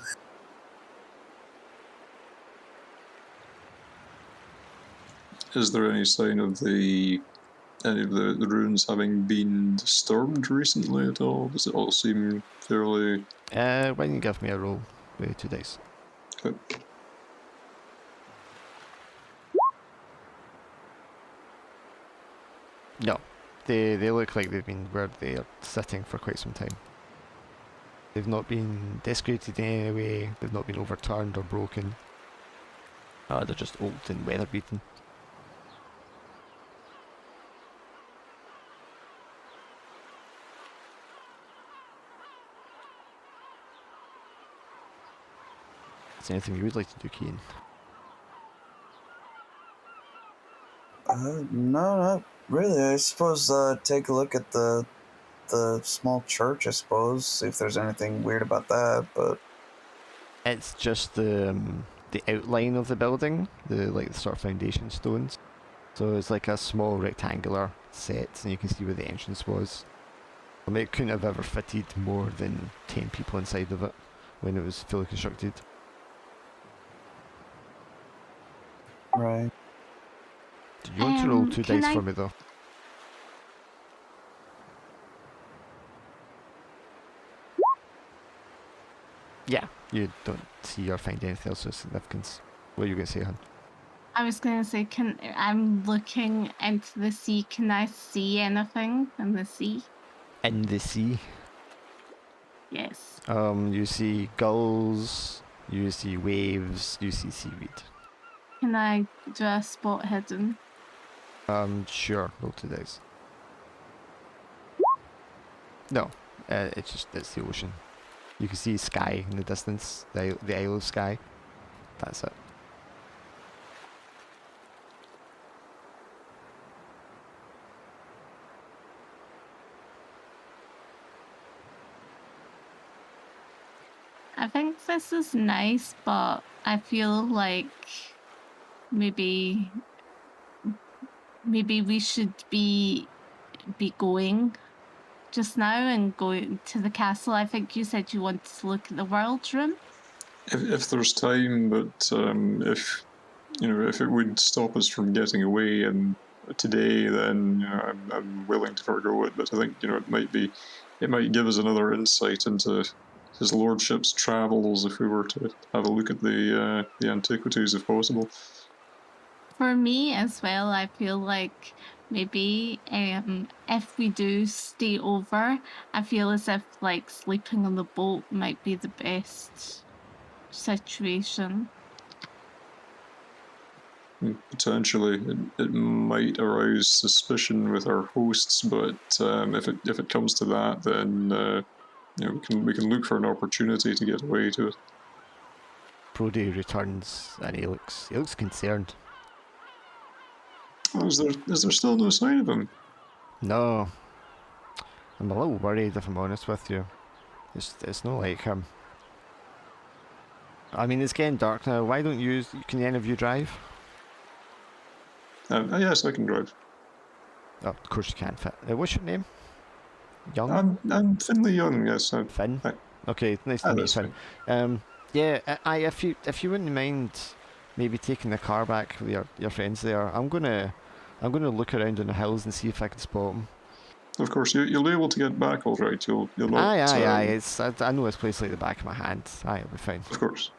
Is there any sign of any of the ruins having been disturbed recently at all? Does it all seem fairly... Why don't you give me a roll with 2 dice? Okay. No, they look like they've been where they are sitting for quite some time. They've not been desecrated in any way, they've not been overturned or broken. They're just old and weather beaten. Is there anything you would like to do, Keane? No, not really. I suppose take a look at the small church. I suppose see if there's anything weird about that. But It's just the outline of the building, the sort of foundation stones. So it's like a small rectangular set, and you can see where the entrance was. I mean, it couldn't have ever fitted more than 10 people inside of it when it was fully constructed. right. Do you want to roll 2 can dice I- for me though? Yeah, you don't see or find anything else of significance. What are you going to say, hon? I was gonna say, I'm looking into the sea. Can I see anything in the sea? In the sea, Yes. you see gulls, you see waves, you see seaweed. Can I do a spot hidden? Sure, roll 2 dice. No, it's the ocean. You can see Skye in the distance, the Isle of Skye. That's it. I think this is nice, but I feel like maybe we should be going just now and going to the castle. I think you said you wanted to look at the world room. If there's time, but if if it would stop us from getting away and today, then I'm willing to forego it. But I think it might give us another insight into his lordship's travels if we were to have a look at the antiquities, if possible. For me as well, I feel like maybe if we do stay over, I feel as if like sleeping on the boat might be the best situation. Potentially, it might arouse suspicion with our hosts, but if it comes to that, then we can look for an opportunity to get away to it. Brody returns and he looks concerned. Oh, is there still no sign of him? No, I'm a little worried if I'm honest with you. It's not like him. I mean, it's getting dark now. Why don't you? Can any of you drive? Yes, I can drive. Oh, of course you can. Fit. What's your name? Young? I'm Finley Young. Yes, Finn. I, Okay, nice to meet you, that's Finn. fine. Yeah, if you wouldn't mind, maybe taking the car back with your friends there. I'm gonna look around in the hills and see if I can spot them. Of course, you'll be able to get back all right. You'll not. Aye. I know this place like the back of my hand. Aye, it'll be fine. Of course.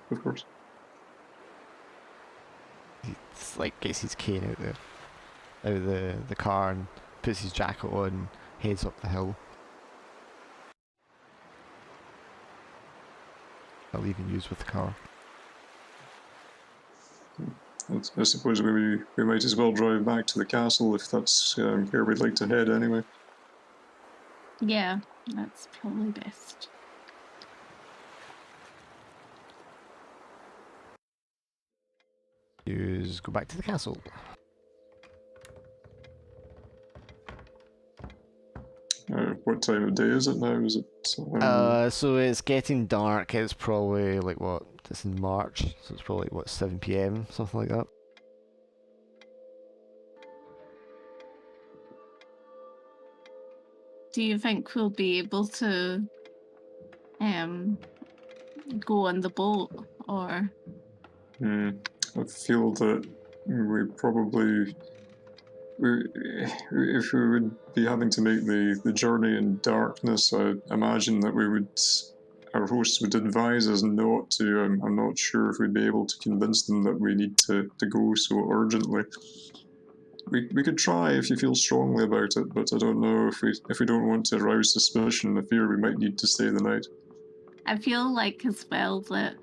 He's like gets his cane out of the car and puts his jacket on and heads up the hill. I'll even use with the car. I suppose we might as well drive back to the castle if that's where we'd like to head anyway. Yeah, that's probably best. Use go back to the castle. What time of day is it now? Is it? So it's getting dark. It's probably like what? It's in March, so it's probably like, what, 7 p.m. something like that. Do you think we'll be able to go on the boat or? I feel that we probably, if we would be having to make the journey in darkness, I imagine that our hosts would advise us not to. I'm not sure if we'd be able to convince them that we need to go so urgently. We could try if you feel strongly about it, but I don't know if we don't want to arouse suspicion and fear, we might need to stay the night. I feel like as well that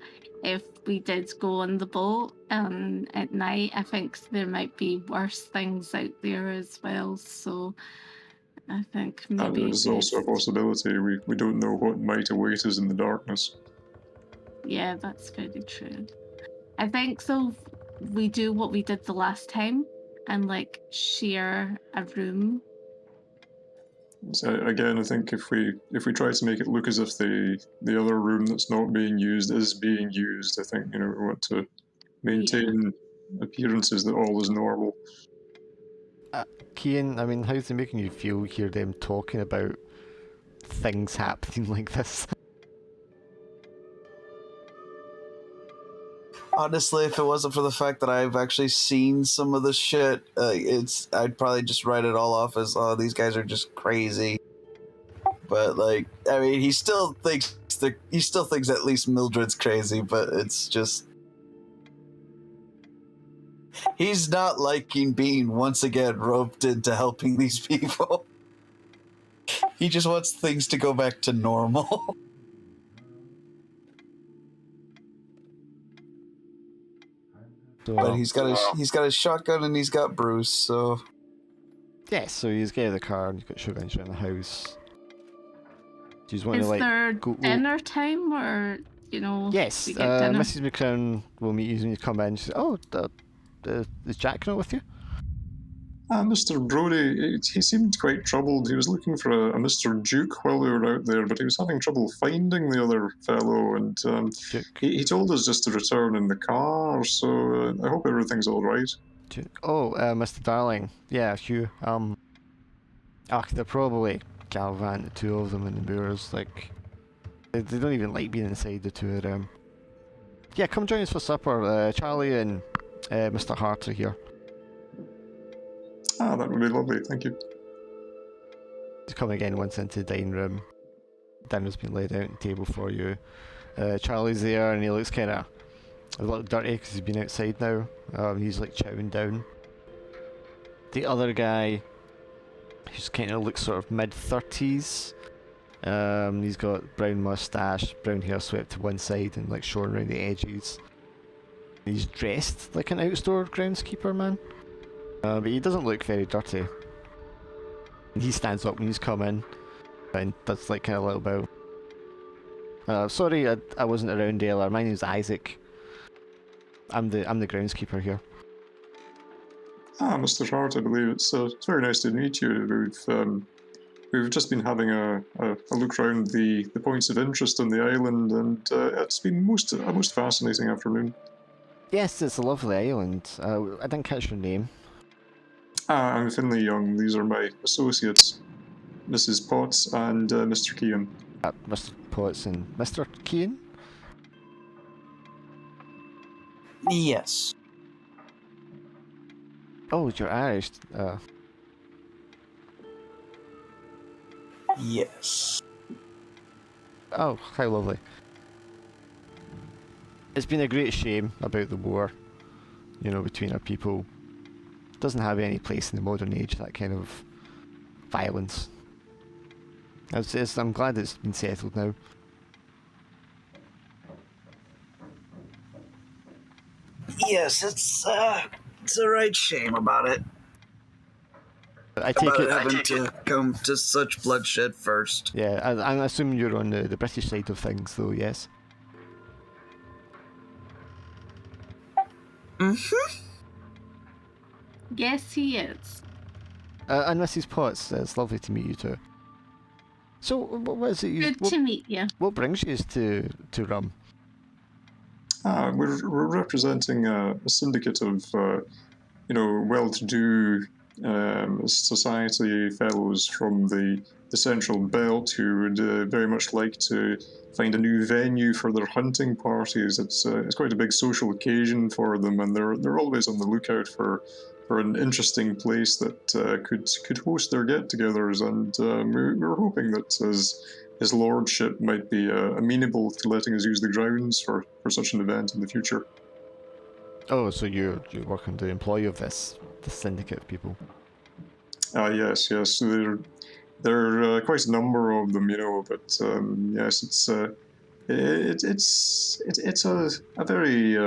if we did go on the boat at night, I think there might be worse things out there as well. So I think That maybe is also a possibility. We don't know what might await us in the darkness. yeah, that's very true. I think so. We do what we did the last time and like share a room. So again, I think if we try to make it look as if the other room that's not being used is being used, I think we want to maintain appearances that all is normal. Kian, I mean, how's it making you feel hear them talking about things happening like this? Honestly, if it wasn't for the fact that I've actually seen some of the shit, I'd probably just write it all off as, oh, these guys are just crazy. But like, I mean, he still thinks at least Mildred's crazy, but it's just he's not liking being once again roped into helping these people. He just wants things to go back to normal. So, But he's got his shotgun and he's got Bruce, so yeah, so you get out of the car and you've got sugar around the house. Do you want Is to like there go? dinner time or Yes, we get dinner? Mrs. McCrown will meet you when you come in. She says, "Oh, is Jack not with you?" Mr. Brody, he seemed quite troubled. He was looking for a Mr. Duke while we were out there, but he was having trouble finding the other fellow, and Duke. he told us just to return in the car, so I hope everything's all right. Duke. Oh, Mr. Darling. Yeah, Hugh. They're probably galvan, the two of them in the moors. Like, they don't even like being inside, the two of them. Yeah, come join us for supper. Charlie and Mr. Hart are here. That would be lovely, thank you. He's coming again once into the dining room. Dinner's been laid out on the table for you. Charlie's there and he looks kind of a little dirty because he's been outside now. He's like chowing down. The other guy, who's kind of looks sort of mid-30s. He's got brown moustache, brown hair swept to one side and like shorn around the edges. He's dressed like an outdoor groundskeeper man. But he doesn't look very dirty. And he stands up when he's come in and does like kind of a little bow. Sorry, I wasn't around earlier. My name's Isaac. I'm the groundskeeper here. Mr. Hart, I believe it's very nice to meet you. We've just been having a look around the points of interest on the island, and it's been a most fascinating afternoon. Yes, it's a lovely island. I didn't catch your name. I'm Finlay Young. These are my associates, Mrs. Potts and Mr. Kean. Mr. Potts and Mr. Kean? yes. Oh, you're Irish. Yes. Oh, how lovely. It's been a great shame about the war, between our people. Doesn't have any place in the modern age, that kind of violence. I'm glad it's been settled now. Yes, it's a right shame about it. I take it having to come to such bloodshed first. Yeah, I'm assuming you're on the British side of things, though. Yes. Yes, he is. And Mrs. Potts, it's lovely to meet you too. So, what is it? Good to meet you. What brings you to Rum? We're representing a syndicate of well-to-do society fellows from the central belt who would very much like to find a new venue for their hunting parties. It's quite a big social occasion for them, and they're always on the lookout for an interesting place that could host their get-togethers. And we're hoping that his lordship might be amenable to letting us use the grounds for such an event in the future. Oh, so you're working the employee of this syndicate of people? Yes. There are quite a number of them, but yes, it's a very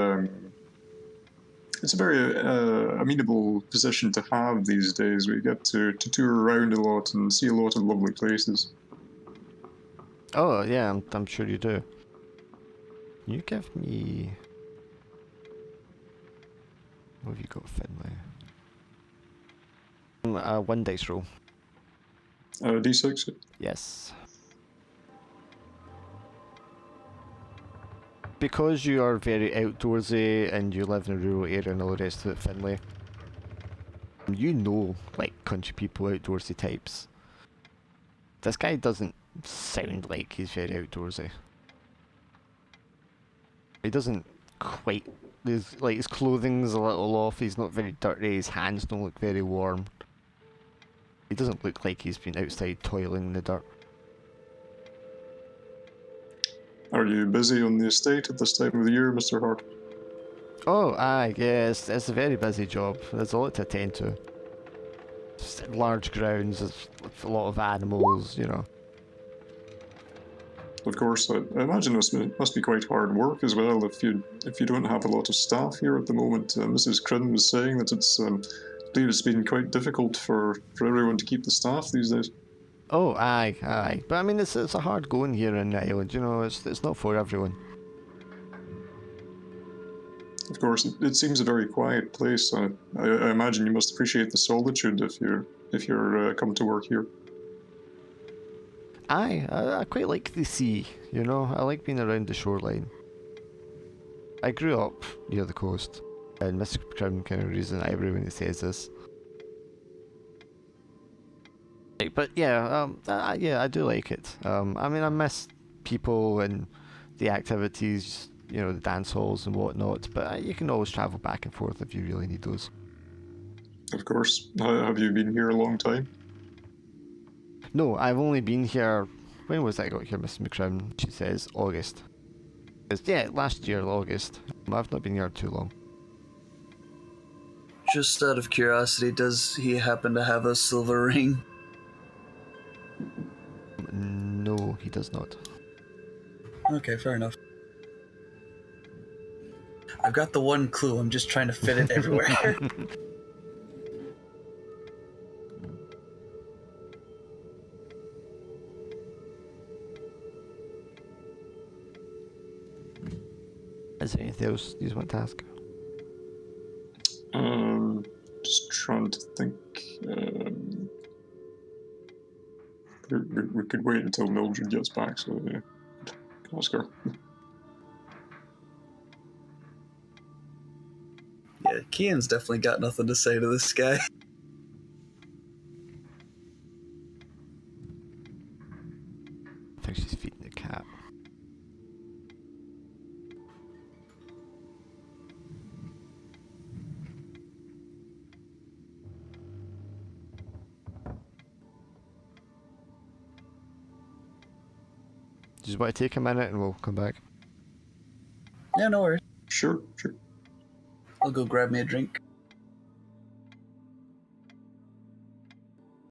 amenable position to have these days. We get to tour around a lot and see a lot of lovely places. Oh yeah, I'm sure you do. You give me. What have you got, Finlay? 1 dice roll. D6. Yes. Because you are very outdoorsy and you live in a rural area and all the rest of it, Finlay, you know, like, country people, outdoorsy types. This guy doesn't sound like he's very outdoorsy. He doesn't quite... his clothing's a little off, he's not very dirty, his hands don't look very warm. He doesn't look like he's been outside toiling in the dirt. Are you busy on the estate at this time of the year, Mr. Hart? Oh, aye, yes, it's a very busy job. There's a lot to attend to. Large grounds, there's a lot of animals, Of course, I imagine this must be quite hard work as well if you don't have a lot of staff here at the moment. Mrs. Crin was saying that I believe it's been quite difficult for everyone to keep the staff these days. Oh, aye. But I mean, it's a hard going here in the island, it's not for everyone. Of course, it seems a very quiet place. I imagine you must appreciate the solitude if you're come to work here. Aye, I quite like the sea, I like being around the shoreline. I grew up near the coast, and Mr. Crown kind of reason everyone says this. But yeah, I do like it. I mean, I miss people and the activities, the dance halls and whatnot, but you can always travel back and forth if you really need those. Of course. Have you been here a long time? No, I've only been here... When was I got here, Mrs. McCrown? She says August. Yeah, last year, August. I've not been here too long. Just out of curiosity, does he happen to have a silver ring? No, he does not. Okay, fair enough. I've got the one clue, I'm just trying to fit it everywhere. Is there anything else you want to ask? Just trying to think. We could wait until Mildred gets back, so yeah. Ask her. Yeah, Kian's definitely got nothing to say to this guy. I think she's feeding the cat. Just want to take a minute and we'll come back. Yeah, no worries. Sure. I'll go grab me a drink.